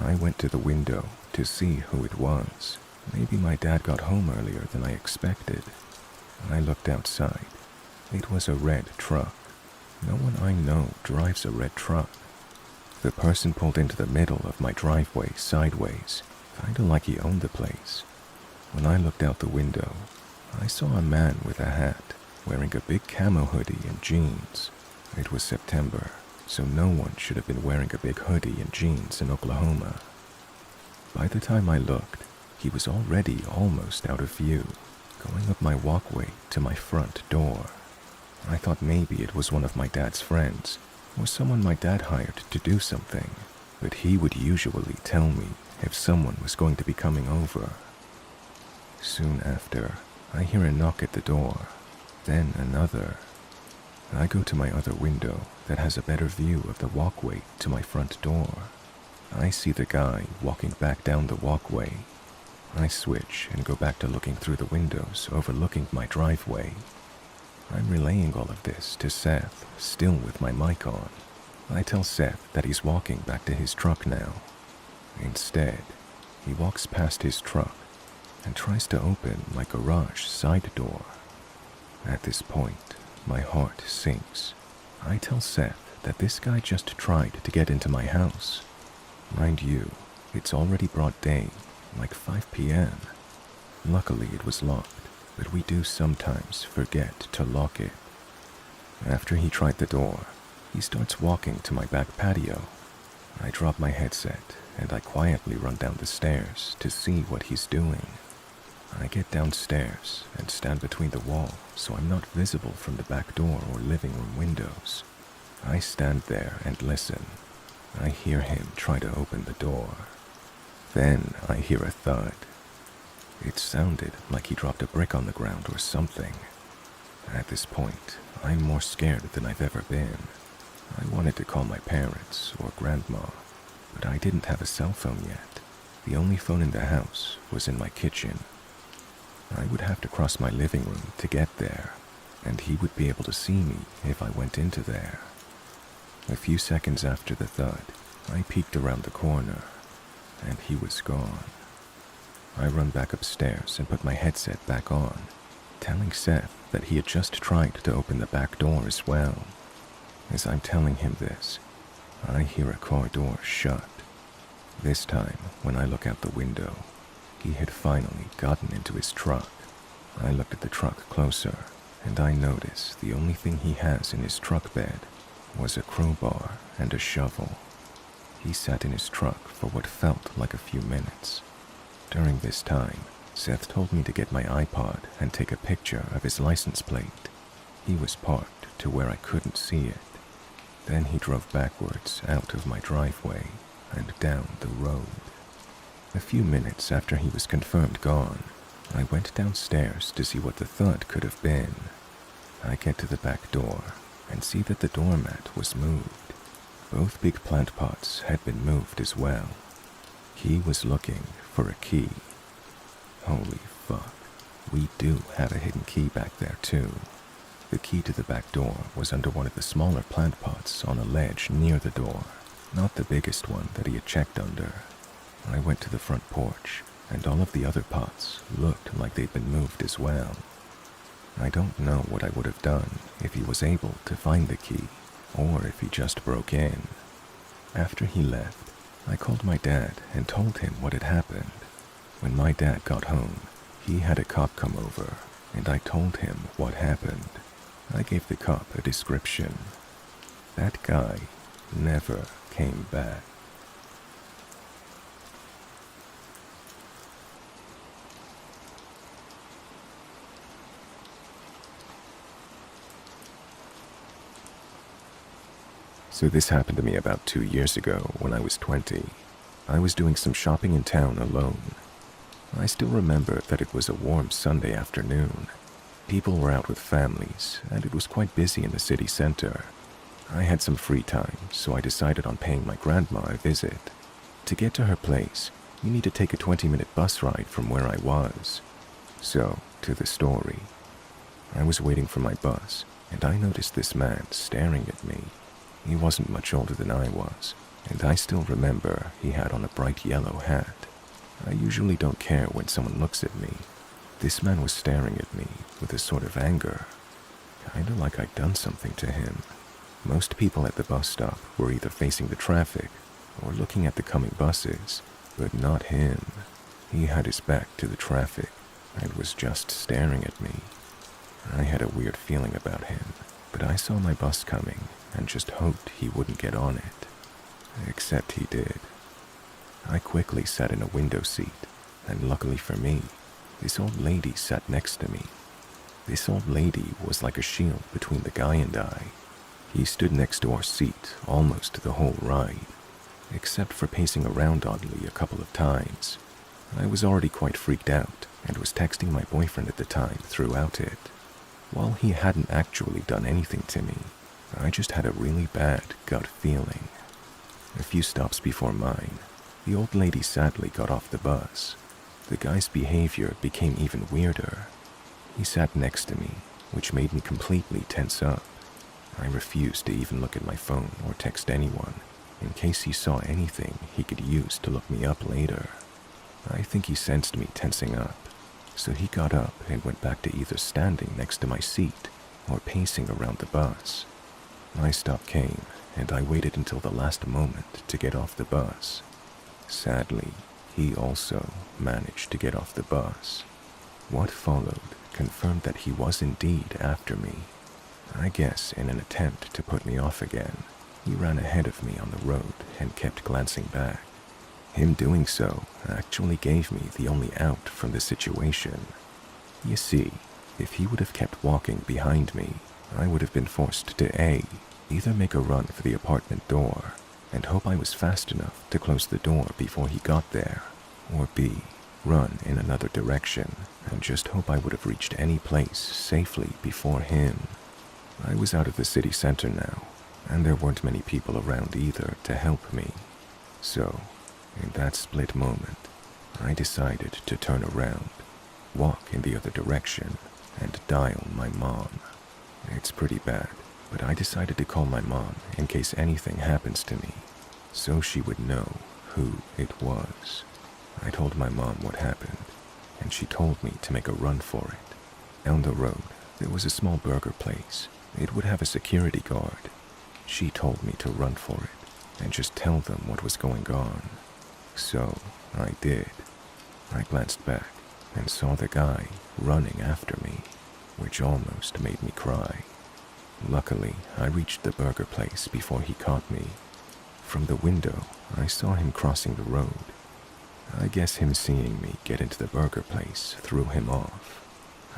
I went to the window to see who it was. Maybe my dad got home earlier than I expected. I looked outside. It was a red truck. No one I know drives a red truck. The person pulled into the middle of my driveway sideways, kinda like he owned the place. When I looked out the window, I saw a man with a hat, wearing a big camo hoodie and jeans. It was September, so no one should have been wearing a big hoodie and jeans in Oklahoma. By the time I looked, he was already almost out of view, going up my walkway to my front door. I thought maybe it was one of my dad's friends, or someone my dad hired to do something, but he would usually tell me if someone was going to be coming over. Soon after, I hear a knock at the door, then another. I go to my other window that has a better view of the walkway to my front door. I see the guy walking back down the walkway. I switch and go back to looking through the windows overlooking my driveway. I'm relaying all of this to Seth, still with my mic on. I tell Seth that he's walking back to his truck now. Instead, he walks past his truck and tries to open my garage side door. At this point, my heart sinks. I tell Seth that this guy just tried to get into my house. Mind you, it's already broad day, like 5 p.m. Luckily it was locked, but we do sometimes forget to lock it. After he tried the door, he starts walking to my back patio. I drop my headset and I quietly run down the stairs to see what he's doing. I get downstairs and stand between the wall so I'm not visible from the back door or living room windows. I stand there and listen. I hear him try to open the door. Then I hear a thud. It sounded like he dropped a brick on the ground or something. At this point, I'm more scared than I've ever been. I wanted to call my parents or grandma, but I didn't have a cell phone yet. The only phone in the house was in my kitchen. I would have to cross my living room to get there, and he would be able to see me if I went into there. A few seconds after the thud, I peeked around the corner, and he was gone. I run back upstairs and put my headset back on, telling Seth that he had just tried to open the back door as well. As I'm telling him this, I hear a car door shut. This time, when I look out the window, he had finally gotten into his truck. I looked at the truck closer, and I noticed the only thing he has in his truck bed was a crowbar and a shovel. He sat in his truck for what felt like a few minutes. During this time, Seth told me to get my iPod and take a picture of his license plate. He was parked to where I couldn't see it. Then he drove backwards out of my driveway and down the road. A few minutes after he was confirmed gone, I went downstairs to see what the thud could have been. I get to the back door and see that the doormat was moved. Both big plant pots had been moved as well. He was looking for a key. Holy fuck, we do have a hidden key back there too. The key to the back door was under one of the smaller plant pots on a ledge near the door, not the biggest one that he had checked under. I went to the front porch, and all of the other pots looked like they'd been moved as well. I don't know what I would have done if he was able to find the key, or if he just broke in. After he left, I called my dad and told him what had happened. When my dad got home, he had a cop come over, and I told him what happened. I gave the cop a description. That guy never came back. So this happened to me about 2 years ago when I was 20. I was doing some shopping in town alone. I still remember that it was a warm Sunday afternoon. People were out with families, and it was quite busy in the city center. I had some free time, so I decided on paying my grandma a visit. To get to her place, you need to take a 20-minute bus ride from where I was. So, to the story. I was waiting for my bus, and I noticed this man staring at me. He wasn't much older than I was, and I still remember he had on a bright yellow hat. I usually don't care when someone looks at me. This man was staring at me with a sort of anger, kinda like I'd done something to him. Most people at the bus stop were either facing the traffic or looking at the coming buses, but not him. He had his back to the traffic and was just staring at me. I had a weird feeling about him, but I saw my bus coming and just hoped he wouldn't get on it. Except he did. I quickly sat in a window seat, and luckily for me, this old lady sat next to me. This old lady was like a shield between the guy and I. He stood next to our seat almost the whole ride, except for pacing around oddly a couple of times. I was already quite freaked out and was texting my boyfriend at the time throughout it. While he hadn't actually done anything to me, I just had a really bad gut feeling. A few stops before mine, the old lady sadly got off the bus. The guy's behavior became even weirder. He sat next to me, which made me completely tense up. I refused to even look at my phone or text anyone, in case he saw anything he could use to look me up later. I think he sensed me tensing up, so he got up and went back to either standing next to my seat or pacing around the bus. My stop came, and I waited until the last moment to get off the bus. Sadly, he also managed to get off the bus. What followed confirmed that he was indeed after me. I guess in an attempt to put me off again, he ran ahead of me on the road and kept glancing back. Him doing so actually gave me the only out from the situation. You see, if he would have kept walking behind me, I would have been forced to A, either make a run for the apartment door and hope I was fast enough to close the door before he got there, or B, run in another direction and just hope I would have reached any place safely before him. I was out of the city center now, and there weren't many people around either to help me. So, in that split moment, I decided to turn around, walk in the other direction, and dial my mom. It's pretty bad, but I decided to call my mom in case anything happens to me, so she would know who it was. I told my mom what happened, and she told me to make a run for it. Down the road, there was a small burger place. It would have a security guard. She told me to run for it and just tell them what was going on. So I did. I glanced back and saw the guy running after me, which almost made me cry. Luckily, I reached the burger place before he caught me. From the window, I saw him crossing the road. I guess him seeing me get into the burger place threw him off.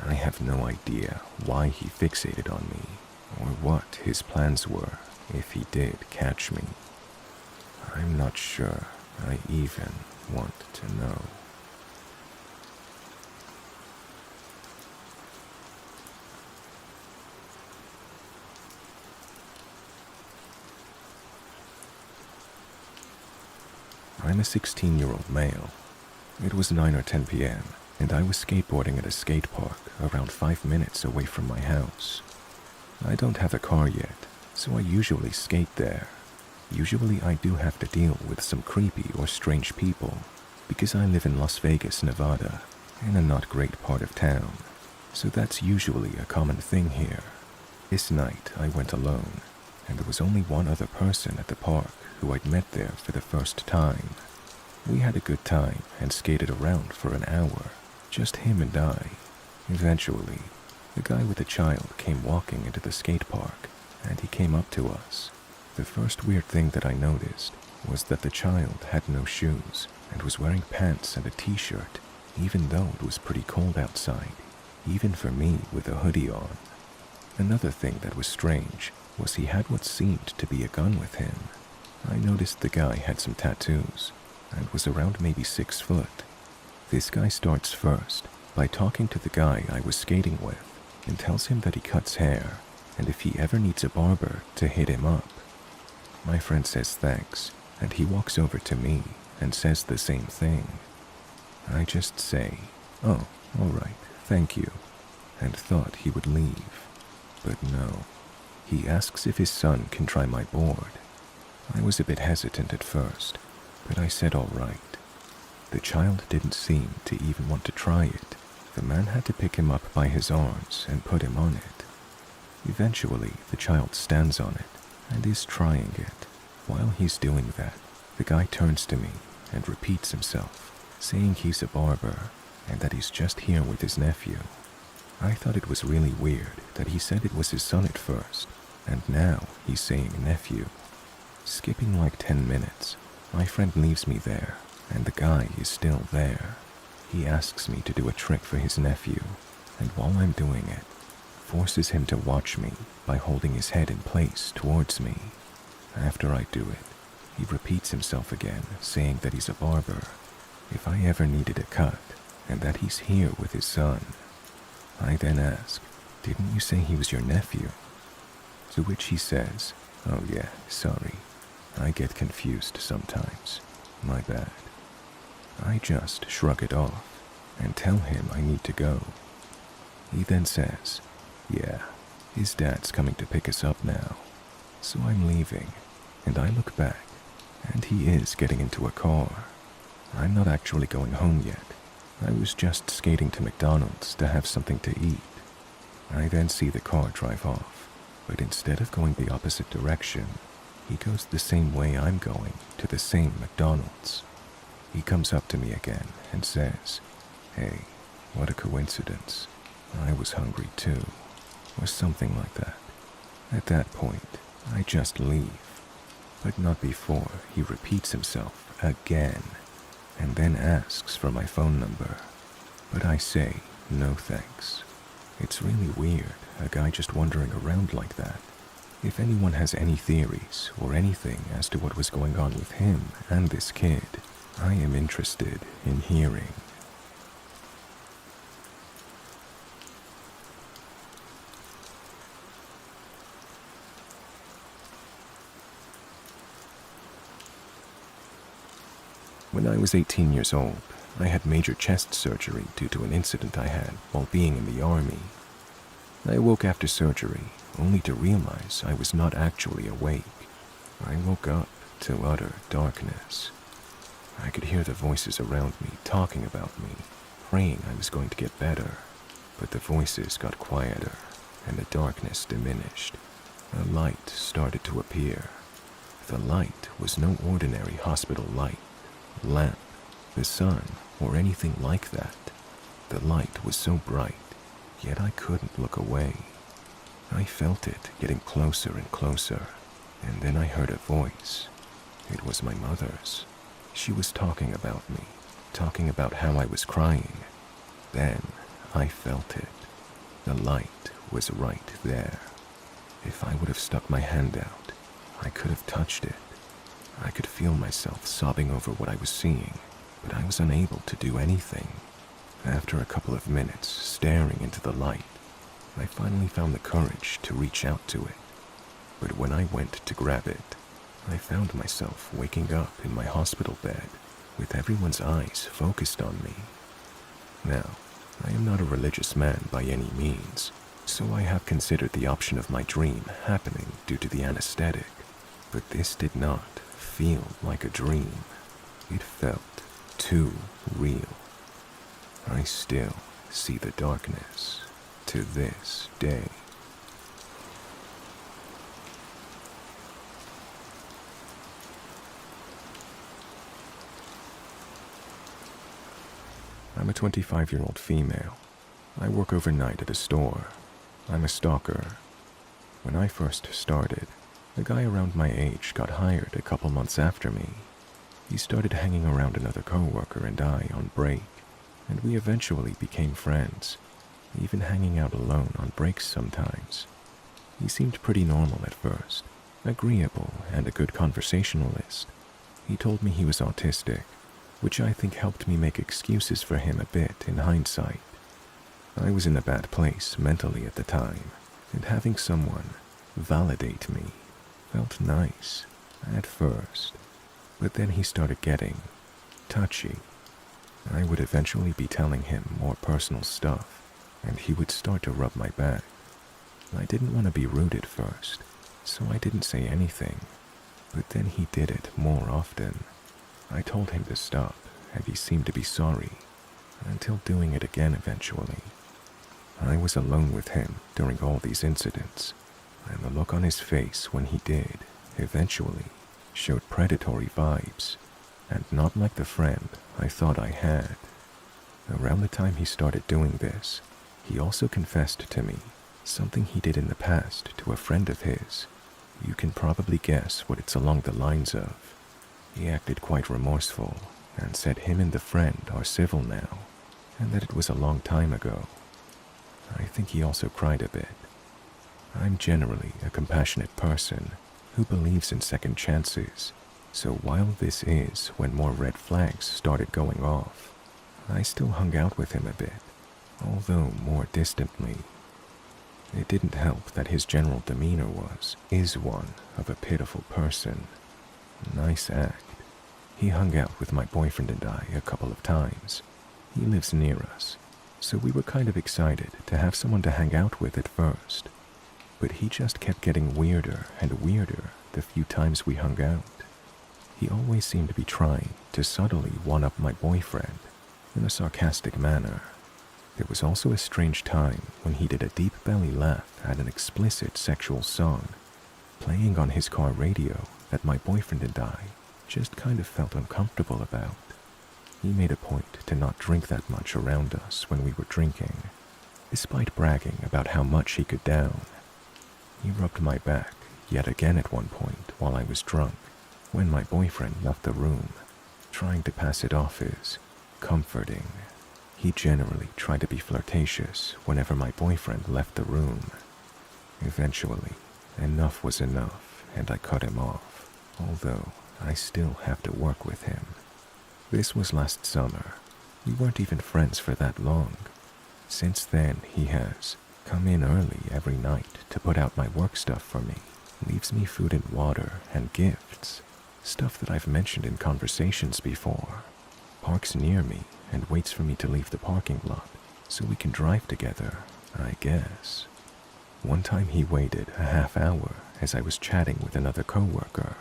I have no idea why he fixated on me, or what his plans were if he did catch me. I'm not sure I even want to know. I'm a 16-year-old male. It was 9 or 10 p.m., and I was skateboarding at a skate park around 5 minutes away from my house. I don't have a car yet, so I usually skate there. Usually I do have to deal with some creepy or strange people, because I live in Las Vegas, Nevada, in a not great part of town, so that's usually a common thing here. This night I went alone, and there was only one other person at the park who I'd met there for the first time. We had a good time and skated around for an hour, just him and I. Eventually, the guy with the child came walking into the skate park, and he came up to us. The first weird thing that I noticed was that the child had no shoes and was wearing pants and a t-shirt, even though it was pretty cold outside, even for me with a hoodie on. Another thing that was strange was he had what seemed to be a gun with him. I noticed the guy had some tattoos and was around maybe 6 foot. This guy starts first by talking to the guy I was skating with and tells him that he cuts hair and if he ever needs a barber to hit him up. My friend says thanks, and he walks over to me and says the same thing. I just say, "Oh, all right, thank you," and thought he would leave. But no, he asks if his son can try my board. I was a bit hesitant at first, but I said all right. The child didn't seem to even want to try it. The man had to pick him up by his arms and put him on it. Eventually, the child stands on it and is trying it. While he's doing that, the guy turns to me and repeats himself, saying he's a barber and that he's just here with his nephew. I thought it was really weird that he said it was his son at first, and now he's saying nephew. Skipping like 10 minutes, my friend leaves me there, and the guy is still there. He asks me to do a trick for his nephew, and while I'm doing it, forces him to watch me by holding his head in place towards me. After I do it, he repeats himself again, saying that he's a barber, if I ever needed a cut, and that he's here with his son. I then ask, "Didn't you say he was your nephew?" To which he says, "Oh yeah, sorry. I get confused sometimes. My bad." I just shrug it off and tell him I need to go. He then says, "Yeah, his dad's coming to pick us up now." So I'm leaving, and I look back, and he is getting into a car. I'm not actually going home yet. I was just skating to McDonald's to have something to eat. I then see the car drive off, but instead of going the opposite direction, he goes the same way I'm going to the same McDonald's. He comes up to me again and says, "Hey, what a coincidence. I was hungry too," or something like that. At that point, I just leave, but not before he repeats himself again, and then asks for my phone number. But I say, no thanks. It's really weird, a guy just wandering around like that. If anyone has any theories or anything as to what was going on with him and this kid, I am interested in hearing. When I was 18 years old, I had major chest surgery due to an incident I had while being in the army. I woke after surgery only to realize I was not actually awake. I woke up to utter darkness. I could hear the voices around me talking about me, praying I was going to get better, but the voices got quieter and the darkness diminished. A light started to appear. The light was no ordinary hospital light, lamp, the sun, or anything like that. The light was so bright, yet I couldn't look away. I felt it getting closer and closer, and then I heard a voice. It was my mother's. She was talking about me, talking about how I was crying. Then I felt it. The light was right there. If I would have stuck my hand out, I could have touched it. I could feel myself sobbing over what I was seeing, but I was unable to do anything. After a couple of minutes staring into the light, I finally found the courage to reach out to it. But when I went to grab it, I found myself waking up in my hospital bed with everyone's eyes focused on me. Now, I am not a religious man by any means, so I have considered the option of my dream happening due to the anesthetic, but this did not feel like a dream. It felt too real. I still see the darkness to this day. I'm a 25-year-old female. I work overnight at a store. I'm a stalker. When I first started, a guy around my age got hired a couple months after me. He started hanging around another coworker and I on break, and we eventually became friends, even hanging out alone on breaks sometimes. He seemed pretty normal at first, agreeable and a good conversationalist. He told me he was autistic, which I think helped me make excuses for him a bit in hindsight. I was in a bad place mentally at the time, and having someone validate me felt nice at first. But then he started getting touchy. I would eventually be telling him more personal stuff, and he would start to rub my back. I didn't want to be rude at first, so I didn't say anything, but then he did it more often. I told him to stop, and he seemed to be sorry, until doing it again eventually. I was alone with him during all these incidents, and the look on his face when he did, eventually, showed predatory vibes, and not like the friend I thought I had. Around the time he started doing this, he also confessed to me something he did in the past to a friend of his. You can probably guess what it's along the lines of. He acted quite remorseful and said him and the friend are civil now, and that it was a long time ago. I think he also cried a bit. I'm generally a compassionate person who believes in second chances, so while this is when more red flags started going off, I still hung out with him a bit, although more distantly. It didn't help that his general demeanor is one of a pitiful person. Nice act. He hung out with my boyfriend and I a couple of times. He lives near us, so we were kind of excited to have someone to hang out with at first. But he just kept getting weirder and weirder the few times we hung out. He always seemed to be trying to subtly one-up my boyfriend in a sarcastic manner. There was also a strange time when he did a deep belly laugh at an explicit sexual song playing on his car radio that my boyfriend and I just kind of felt uncomfortable about. He made a point to not drink that much around us when we were drinking, despite bragging about how much he could down. He rubbed my back yet again at one point while I was drunk, when my boyfriend left the room, trying to pass it off as comforting. He generally tried to be flirtatious whenever my boyfriend left the room. Eventually, enough was enough, and I cut him off, although I still have to work with him. This was last summer. We weren't even friends for that long. Since then, he has come in early every night to put out my work stuff for me, leaves me food and water and gifts, stuff that I've mentioned in conversations before, parks near me and waits for me to leave the parking lot so we can drive together, I guess. One time he waited a half hour as I was chatting with another coworker.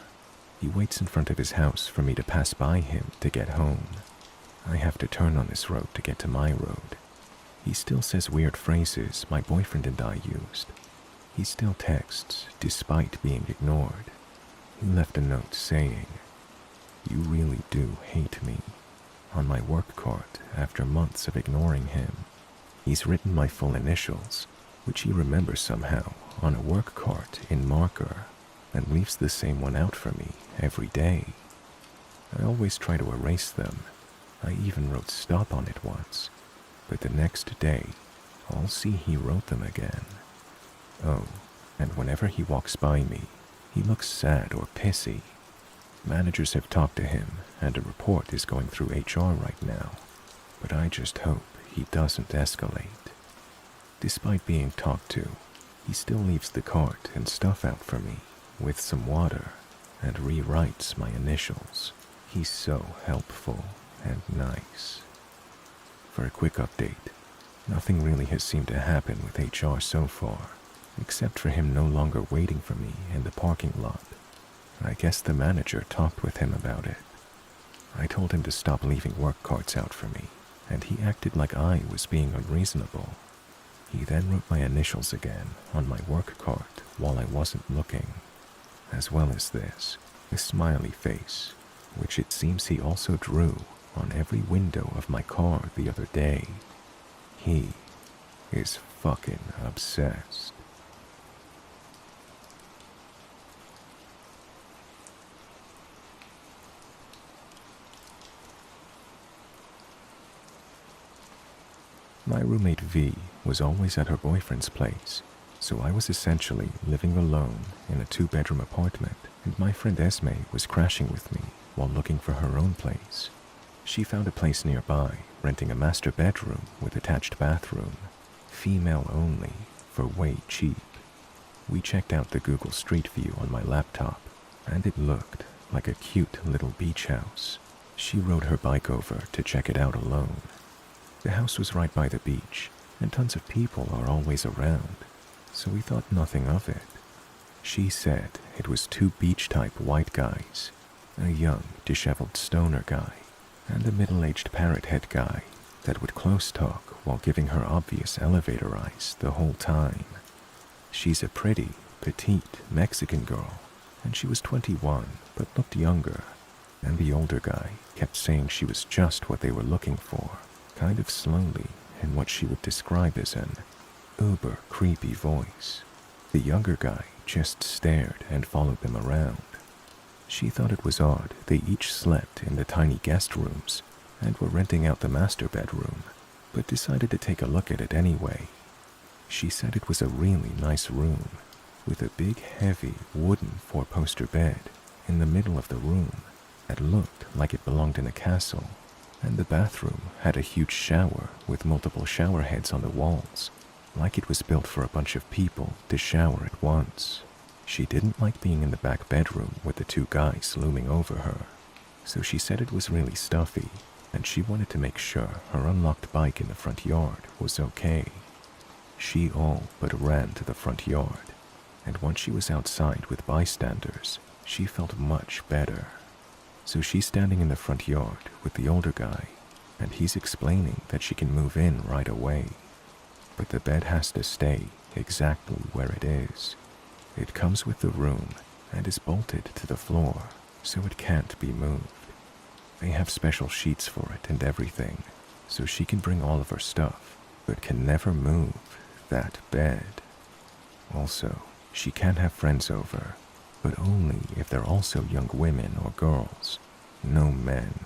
He waits in front of his house for me to pass by him to get home. I have to turn on this road to get to my road. He still says weird phrases my boyfriend and I used. He still texts despite being ignored. He left a note saying, "You really do hate me," on my work cart after months of ignoring him. He's written my full initials, which he remembers somehow, on a work cart in marker, and leaves the same one out for me every day. I always try to erase them. I even wrote stop on it once, but the next day, I'll see he wrote them again. Oh, and whenever he walks by me, he looks sad or pissy. Managers have talked to him, and a report is going through HR right now, but I just hope he doesn't escalate. Despite being talked to, he still leaves the cart and stuff out for me with some water and rewrites my initials. He's so helpful and nice. For a quick update, nothing really has seemed to happen with HR so far, except for him no longer waiting for me in the parking lot. I guess the manager talked with him about it. I told him to stop leaving work carts out for me, and he acted like I was being unreasonable. He then wrote my initials again on my work cart while I wasn't looking, as well as this, a smiley face, which it seems he also drew on every window of my car the other day. He is fucking obsessed. My roommate V was always at her boyfriend's place, so I was essentially living alone in a 2-bedroom apartment, and my friend Esme was crashing with me while looking for her own place. She found a place nearby, renting a master bedroom with attached bathroom, female only, for way cheap. We checked out the Google Street View on my laptop, and it looked like a cute little beach house. She rode her bike over to check it out alone. The house was right by the beach, and tons of people are always around, so we thought nothing of it. She said it was 2 beach-type white guys, a young, disheveled stoner guy, and a middle-aged parrot-head guy that would close talk while giving her obvious elevator eyes the whole time. She's a pretty, petite Mexican girl, and she was 21 but looked younger, and the older guy kept saying she was just what they were looking for, kind of slowly in what she would describe as an uber creepy voice. The younger guy just stared and followed them around. She thought it was odd they each slept in the tiny guest rooms and were renting out the master bedroom, but decided to take a look at it anyway. She said it was a really nice room, with a big heavy wooden 4-poster bed in the middle of the room that looked like it belonged in a castle, and the bathroom had a huge shower with multiple shower heads on the walls, like it was built for a bunch of people to shower at once. She didn't like being in the back bedroom with the 2 guys looming over her, so she said it was really stuffy, and she wanted to make sure her unlocked bike in the front yard was okay. She all but ran to the front yard, and once she was outside with bystanders, she felt much better. So she's standing in the front yard with the older guy, and he's explaining that she can move in right away. But the bed has to stay exactly where it is. It comes with the room and is bolted to the floor, so it can't be moved. They have special sheets for it and everything, so she can bring all of her stuff, but can never move that bed. Also, she can have friends over, but only if they're also young women or girls, no men,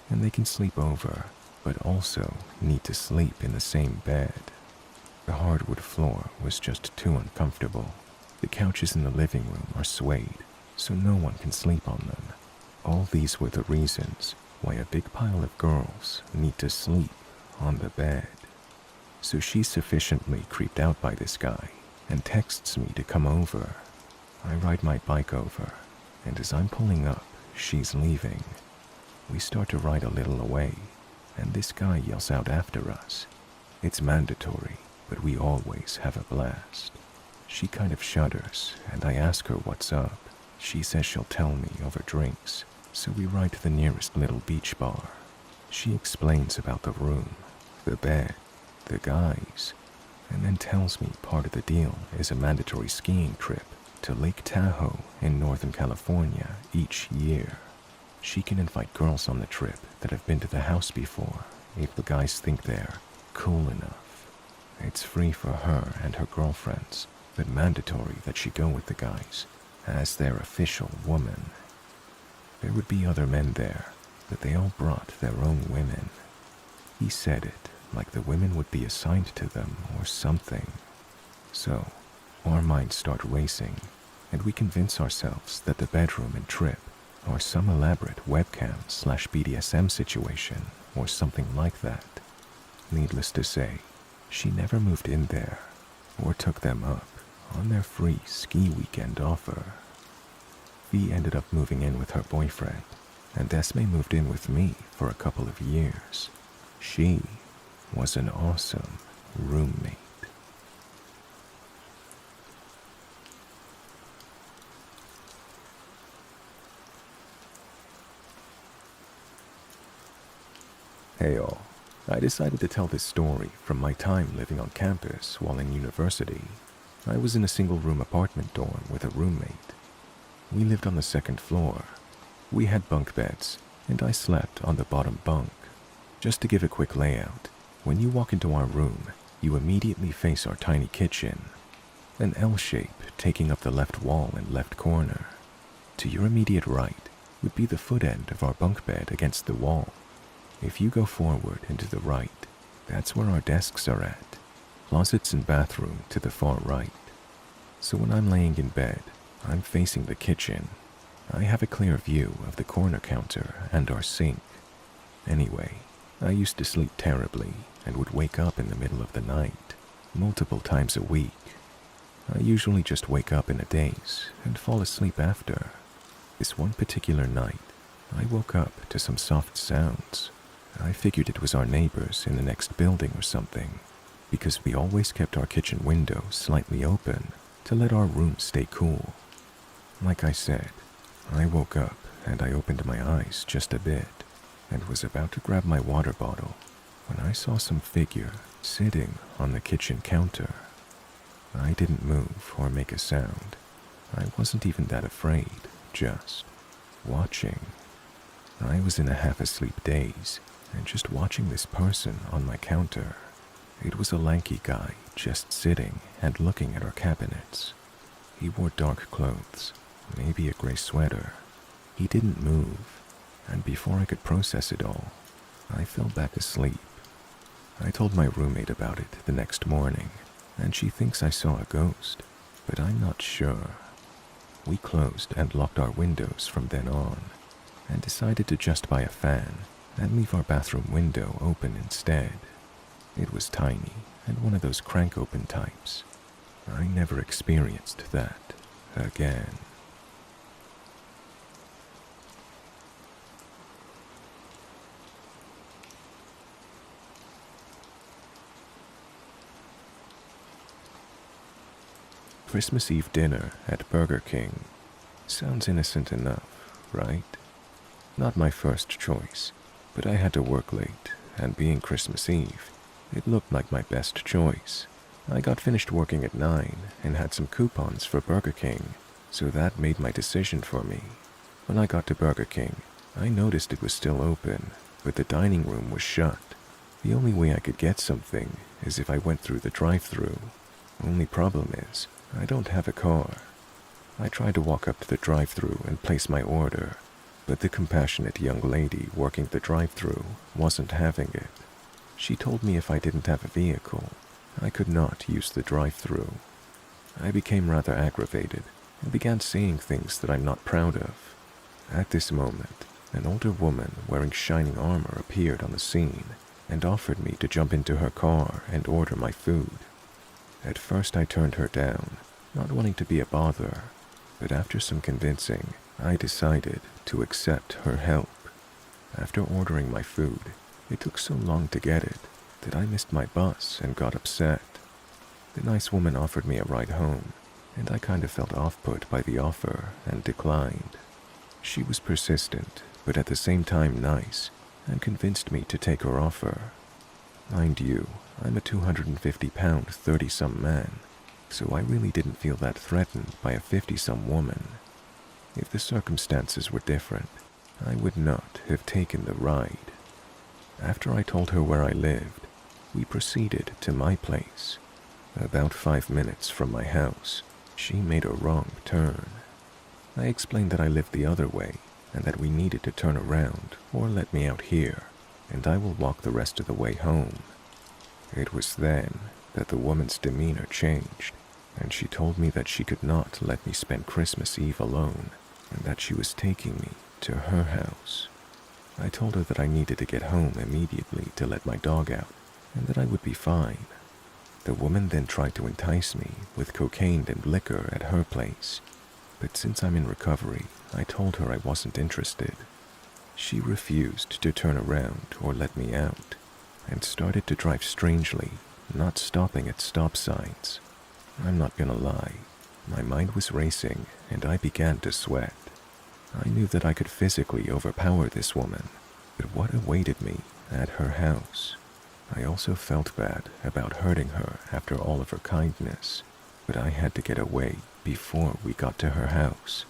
and they can sleep over, but also need to sleep in the same bed. The hardwood floor was just too uncomfortable. The couches in the living room are suede, so no one can sleep on them. All these were the reasons why a big pile of girls need to sleep on the bed. So she's sufficiently creeped out by this guy and texts me to come over. I ride my bike over, and as I'm pulling up, she's leaving. We start to ride a little away, and this guy yells out after us. It's mandatory, but we always have a blast. She kind of shudders, and I ask her what's up. She says she'll tell me over drinks, so we ride to the nearest little beach bar. She explains about the room, the bed, the guys, and then tells me part of the deal is a mandatory skiing trip to Lake Tahoe in Northern California each year. She can invite girls on the trip that have been to the house before if the guys think they're cool enough. It's free for her and her girlfriends, but mandatory that she go with the guys as their official woman. There would be other men there, but they all brought their own women. He said it like the women would be assigned to them or something. So, our minds start racing, and we convince ourselves that the bedroom and trip are some elaborate webcam/BDSM situation or something like that. Needless to say, she never moved in there or took them up on their free ski weekend offer. V ended up moving in with her boyfriend, and Esme moved in with me for a couple of years. She was an awesome roommate. Hey all, I decided to tell this story from my time living on campus while in university. I was in a single-room apartment dorm with a roommate. We lived on the second floor. We had bunk beds, and I slept on the bottom bunk. Just to give a quick layout, when you walk into our room, you immediately face our tiny kitchen, an L shape taking up the left wall and left corner. To your immediate right would be the foot end of our bunk bed against the wall. If you go forward and to the right, that's where our desks are at, closets and bathroom to the far right. So when I'm laying in bed, I'm facing the kitchen. I have a clear view of the corner counter and our sink. Anyway, I used to sleep terribly and would wake up in the middle of the night, multiple times a week. I usually just wake up in a daze and fall asleep after. This one particular night, I woke up to some soft sounds. I figured it was our neighbors in the next building or something, because we always kept our kitchen window slightly open to let our room stay cool. Like I said, I woke up and I opened my eyes just a bit and was about to grab my water bottle when I saw some figure sitting on the kitchen counter. I didn't move or make a sound. I wasn't even that afraid, just watching. I was in a half-asleep daze and just watching this person on my counter. It was a lanky guy just sitting and looking at our cabinets. He wore dark clothes, maybe a gray sweater. He didn't move, and before I could process it all, I fell back asleep. I told my roommate about it the next morning, and she thinks I saw a ghost, but I'm not sure. We closed and locked our windows from then on, and decided to just buy a fan and leave our bathroom window open instead. It was tiny and one of those crank-open types. I never experienced that again. Christmas Eve dinner at Burger King. Sounds innocent enough, right? Not my first choice, but I had to work late, and being Christmas Eve, it looked like my best choice. I got finished working at 9 and had some coupons for Burger King, so that made my decision for me. When I got to Burger King, I noticed it was still open, but the dining room was shut. The only way I could get something is if I went through the drive-thru. Only problem is, I don't have a car. I tried to walk up to the drive-thru and place my order, but the compassionate young lady working the drive-thru wasn't having it. She told me if I didn't have a vehicle, I could not use the drive-thru. I became rather aggravated and began saying things that I'm not proud of. At this moment, an older woman wearing shining armor appeared on the scene and offered me to jump into her car and order my food. At first I turned her down, not wanting to be a bother, but after some convincing, I decided to accept her help. After ordering my food, it took so long to get it that I missed my bus and got upset. The nice woman offered me a ride home, and I kind of felt off-put by the offer and declined. She was persistent, but at the same time nice, and convinced me to take her offer. Mind you, I'm a 250-pound 30-some man, so I really didn't feel that threatened by a 50-some woman. If the circumstances were different, I would not have taken the ride. After I told her where I lived, we proceeded to my place. About 5 minutes from my house, she made a wrong turn. I explained that I lived the other way and that we needed to turn around or let me out here, and I will walk the rest of the way home. It was then that the woman's demeanor changed, and she told me that she could not let me spend Christmas Eve alone, and that she was taking me to her house. I told her that I needed to get home immediately to let my dog out, and that I would be fine. The woman then tried to entice me with cocaine and liquor at her place, but since I'm in recovery, I told her I wasn't interested. She refused to turn around or let me out, and started to drive strangely, not stopping at stop signs. I'm not gonna lie, my mind was racing and I began to sweat. I knew that I could physically overpower this woman, but what awaited me at her house? I also felt bad about hurting her after all of her kindness, but I had to get away before we got to her house,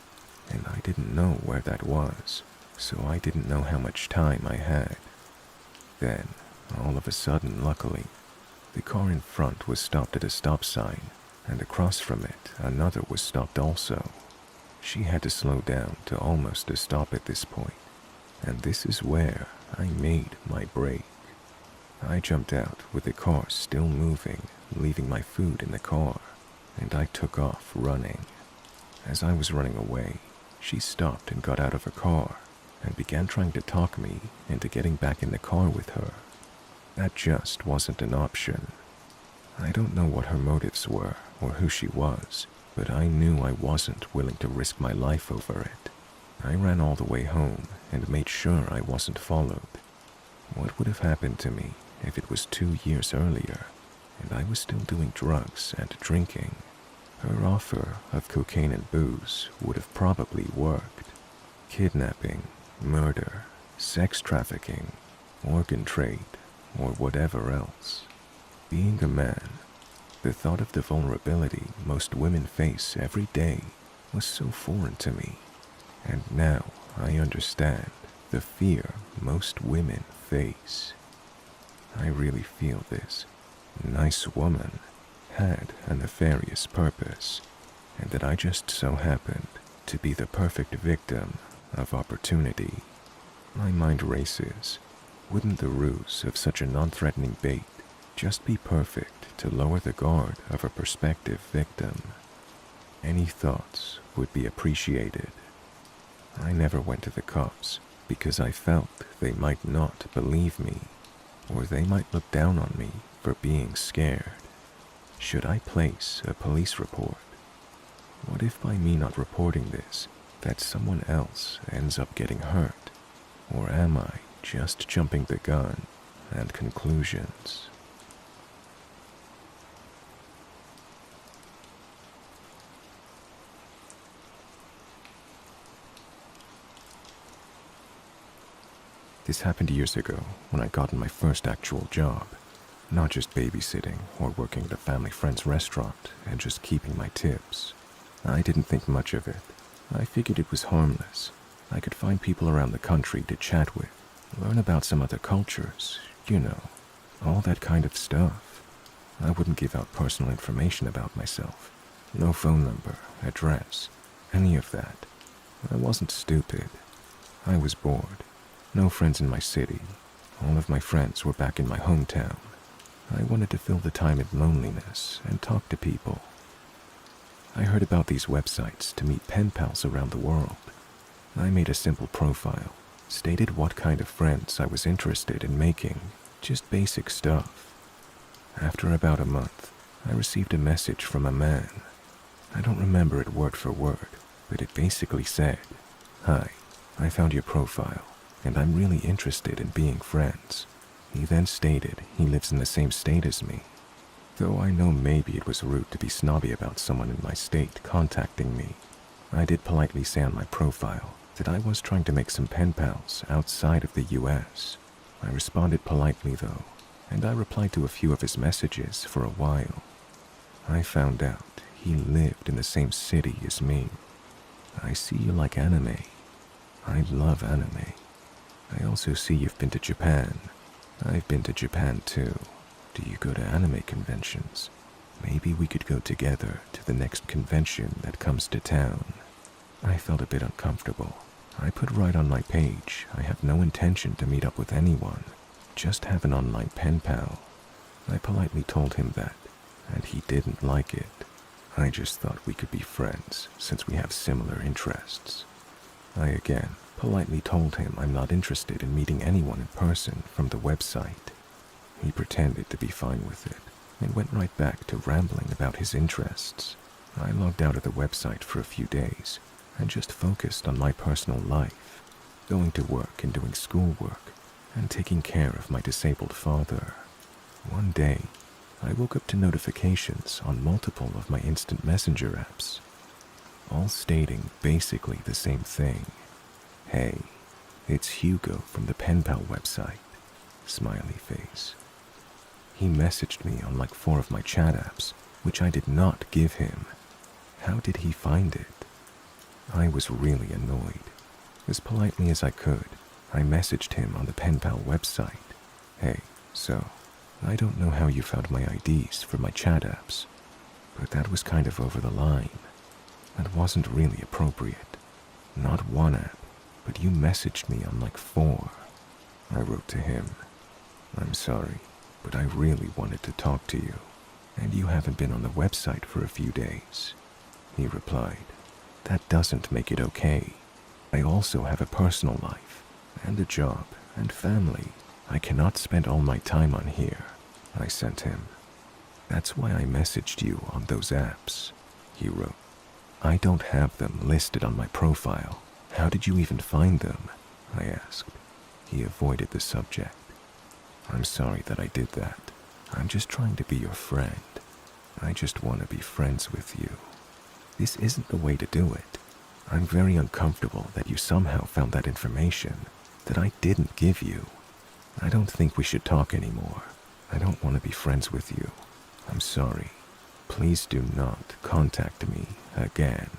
and I didn't know where that was, so I didn't know how much time I had. Then, all of a sudden, luckily, the car in front was stopped at a stop sign, and across from it, another was stopped also. She had to slow down to almost a stop at this point, and this is where I made my break. I jumped out with the car still moving, leaving my food in the car, and I took off running. As I was running away, she stopped and got out of her car and began trying to talk me into getting back in the car with her. That just wasn't an option. I don't know what her motives were or who she was, but I knew I wasn't willing to risk my life over it. I ran all the way home and made sure I wasn't followed. What would have happened to me if it was 2 years earlier and I was still doing drugs and drinking? Her offer of cocaine and booze would have probably worked. Kidnapping, murder, sex trafficking, organ trade, or whatever else. Being a man, the thought of the vulnerability most women face every day was so foreign to me, and now I understand the fear most women face. I really feel this nice woman had a nefarious purpose, and that I just so happened to be the perfect victim of opportunity. My mind races. Wouldn't the ruse of such a non-threatening bait just be perfect to lower the guard of a prospective victim? Any thoughts would be appreciated. I never went to the cops because I felt they might not believe me, or they might look down on me for being scared. Should I place a police report? What if by me not reporting this, that someone else ends up getting hurt? Or am I just jumping the gun and conclusions? This happened years ago when I got my first actual job, not just babysitting or working at a family friend's restaurant and just keeping my tips. I didn't think much of it. I figured it was harmless. I could find people around the country to chat with, learn about some other cultures, all that kind of stuff. I wouldn't give out personal information about myself. No phone number, address, any of that. I wasn't stupid. I was bored. No friends in my city. All of my friends were back in my hometown. I wanted to fill the time in loneliness and talk to people. I heard about these websites to meet pen pals around the world. I made a simple profile, stated what kind of friends I was interested in making, just basic stuff. After about a month, I received a message from a man. I don't remember it word for word, but it basically said, "Hi, I found your profile, and I'm really interested in being friends." He then stated he lives in the same state as me. Though I know maybe it was rude to be snobby about someone in my state contacting me, I did politely say on my profile that I was trying to make some pen pals outside of the US. I responded politely though, and I replied to a few of his messages for a while. I found out he lived in the same city as me. I see you like anime. I love anime. I also see you've been to Japan. I've been to Japan too. Do you go to anime conventions? Maybe we could go together to the next convention that comes to town. I felt a bit uncomfortable. I put right on my page I have no intention to meet up with anyone, just have an online pen pal. I politely told him that, and he didn't like it. I just thought we could be friends since we have similar interests. I again politely told him I'm not interested in meeting anyone in person from the website. He pretended to be fine with it and went right back to rambling about his interests. I logged out of the website for a few days and just focused on my personal life, going to work and doing schoolwork and taking care of my disabled father. One day, I woke up to notifications on multiple of my instant messenger apps, all stating basically the same thing. Hey, it's Hugo from the Pen Pal website. Smiley face. He messaged me on like 4 of my chat apps, which I did not give him. How did he find it? I was really annoyed. As politely as I could, I messaged him on the Pen Pal website. Hey, so, I don't know how you found my IDs for my chat apps, but that was kind of over the line. That wasn't really appropriate. Not one app, but you messaged me on like 4. I wrote to him, I'm sorry, but I really wanted to talk to you, and you haven't been on the website for a few days. He replied, that doesn't make it okay. I also have a personal life, and a job, and family. I cannot spend all my time on here. I sent him. That's why I messaged you on those apps. He wrote, I don't have them listed on my profile. How did you even find them? I asked. He avoided the subject. I'm sorry that I did that. I'm just trying to be your friend. I just want to be friends with you. This isn't the way to do it. I'm very uncomfortable that you somehow found that information that I didn't give you. I don't think we should talk anymore. I don't want to be friends with you. I'm sorry. Please do not contact me again.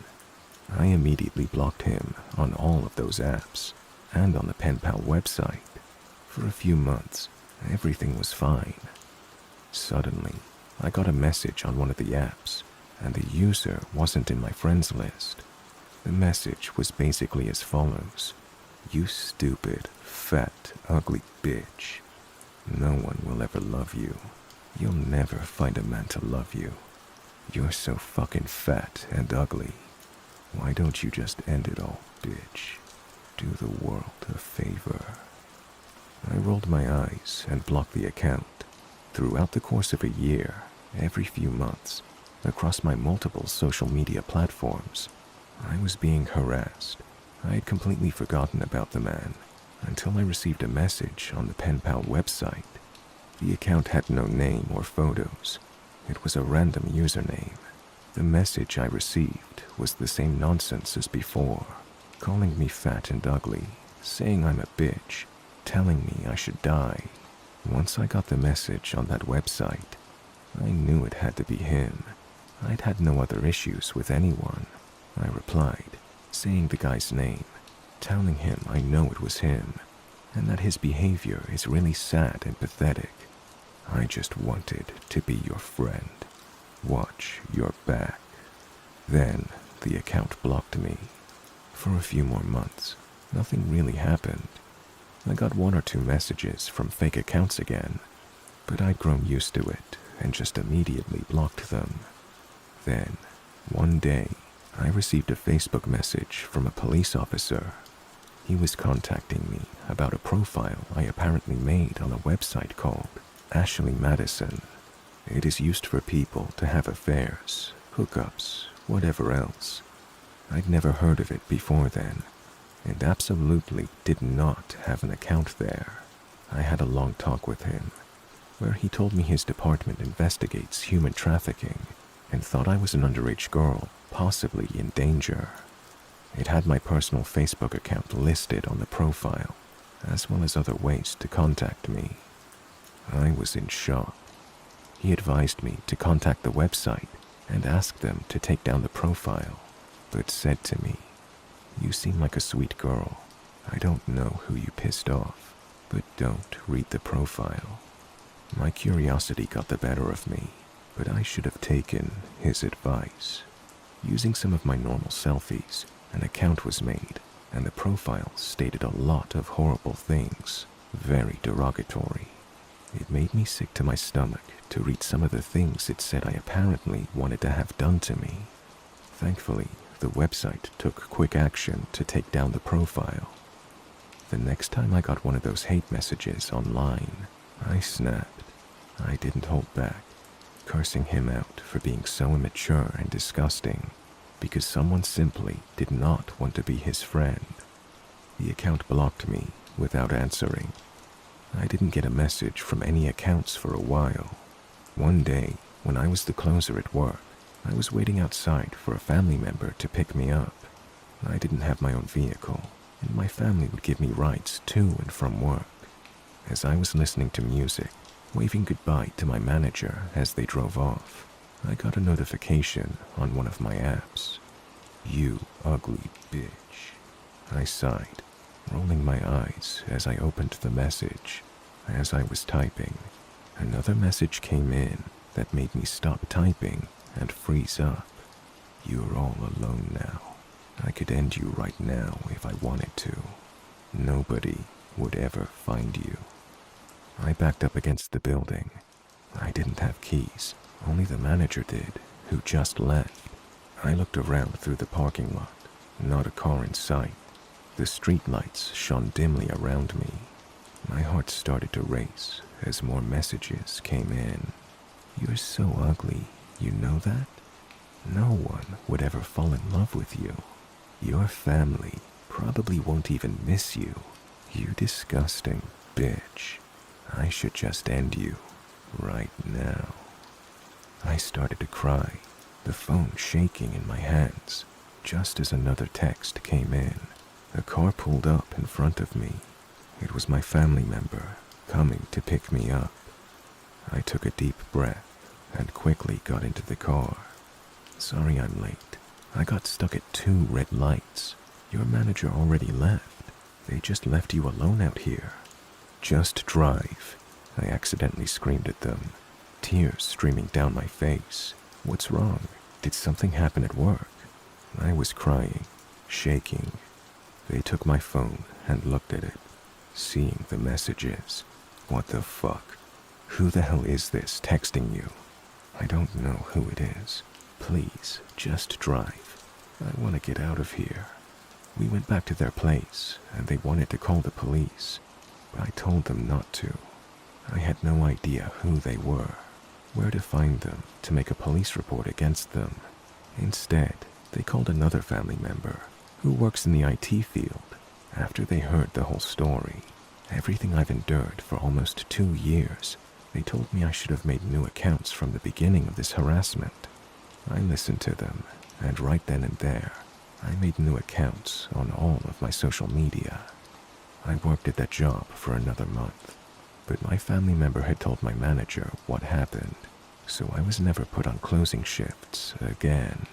I immediately blocked him on all of those apps and on the Pen Pal website. For a few months, everything was fine. Suddenly, I got a message on one of the apps, and the user wasn't in my friends list. The message was basically as follows. You stupid, fat, ugly bitch. No one will ever love you. You'll never find a man to love you. You're so fucking fat and ugly. Why don't you just end it all, bitch? Do the world a favor. I rolled my eyes and blocked the account. Throughout the course of a year, every few months, across my multiple social media platforms, I was being harassed. I had completely forgotten about the man until I received a message on the Pen Pal website. The account had no name or photos. It was a random username. The message I received was the same nonsense as before, calling me fat and ugly, saying I'm a bitch, telling me I should die. Once I got the message on that website, I knew it had to be him. I'd had no other issues with anyone. I replied, saying the guy's name, telling him I know it was him, and that his behavior is really sad and pathetic. I just wanted to be your friend. Watch your back. Then the account blocked me. For a few more months, nothing really happened. I got 1 or 2 messages from fake accounts again, but I'd grown used to it and just immediately blocked them. Then, one day, I received a Facebook message from a police officer. He was contacting me about a profile I apparently made on a website called SammyMacUK. It is used for people to have affairs, hookups, whatever else. I'd never heard of it before then, and absolutely did not have an account there. I had a long talk with him, where he told me his department investigates human trafficking and thought I was an underage girl, possibly in danger. It had my personal Facebook account listed on the profile, as well as other ways to contact me. I was in shock. He advised me to contact the website and ask them to take down the profile, but said to me, "You seem like a sweet girl. I don't know who you pissed off, but don't read the profile." My curiosity got the better of me, but I should have taken his advice. Using some of my normal selfies, an account was made, and the profile stated a lot of horrible things, very derogatory. It made me sick to my stomach to read some of the things it said I apparently wanted to have done to me. Thankfully, the website took quick action to take down the profile. The next time I got one of those hate messages online, I snapped. I didn't hold back, cursing him out for being so immature and disgusting because someone simply did not want to be his friend. The account blocked me without answering. I didn't get a message from any accounts for a while. One day, when I was the closer at work, I was waiting outside for a family member to pick me up. I didn't have my own vehicle, and my family would give me rides to and from work. As I was listening to music, waving goodbye to my manager as they drove off, I got a notification on one of my apps. "You ugly bitch," I sighed, rolling my eyes as I opened the message. As I was typing, another message came in that made me stop typing and freeze up. "You're all alone now. I could end you right now if I wanted to. Nobody would ever find you." I backed up against the building. I didn't have keys, only the manager did, who just left. I looked around through the parking lot, not a car in sight. The streetlights shone dimly around me. My heart started to race as more messages came in. "You're so ugly, you know that? No one would ever fall in love with you. Your family probably won't even miss you. You disgusting bitch. I should just end you right now." I started to cry, the phone shaking in my hands, just as another text came in. A car pulled up in front of me. It was my family member coming to pick me up. I took a deep breath and quickly got into the car. "Sorry I'm late. I got stuck at 2 red lights. Your manager already left. They just left you alone out here." "Just drive," I accidentally screamed at them, tears streaming down my face. "What's wrong? Did something happen at work?" I was crying, shaking. They took my phone and looked at it, seeing the messages. "What the fuck? Who the hell is this texting you?" "I don't know who it is. Please, just drive. I want to get out of here." We went back to their place, and they wanted to call the police. I told them not to. I had no idea who they were, where to find them to make a police report against them. Instead, they called another family member who works in the IT field. After they heard the whole story, everything I've endured for almost 2 years, they told me I should have made new accounts from the beginning of this harassment. I listened to them, and right then and there, I made new accounts on all of my social media. I worked at that job for another month, but my family member had told my manager what happened, so I was never put on closing shifts again.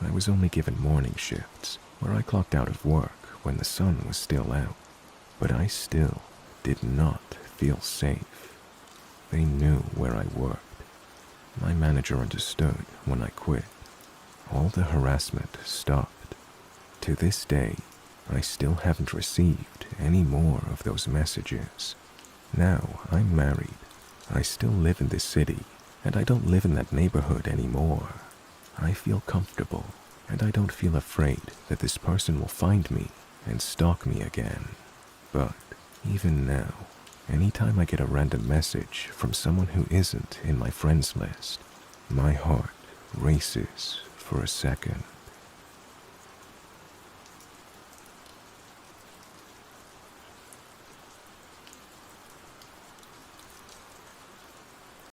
I was only given morning shifts, where I clocked out of work when the sun was still out, but I still did not feel safe. They knew where I worked. My manager understood when I quit. All the harassment stopped. To this day, I still haven't received any more of those messages. Now I'm married. I still live in this city, and I don't live in that neighborhood anymore. I feel comfortable, and I don't feel afraid that this person will find me and stalk me again. But even now, anytime I get a random message from someone who isn't in my friends list, my heart races for a second.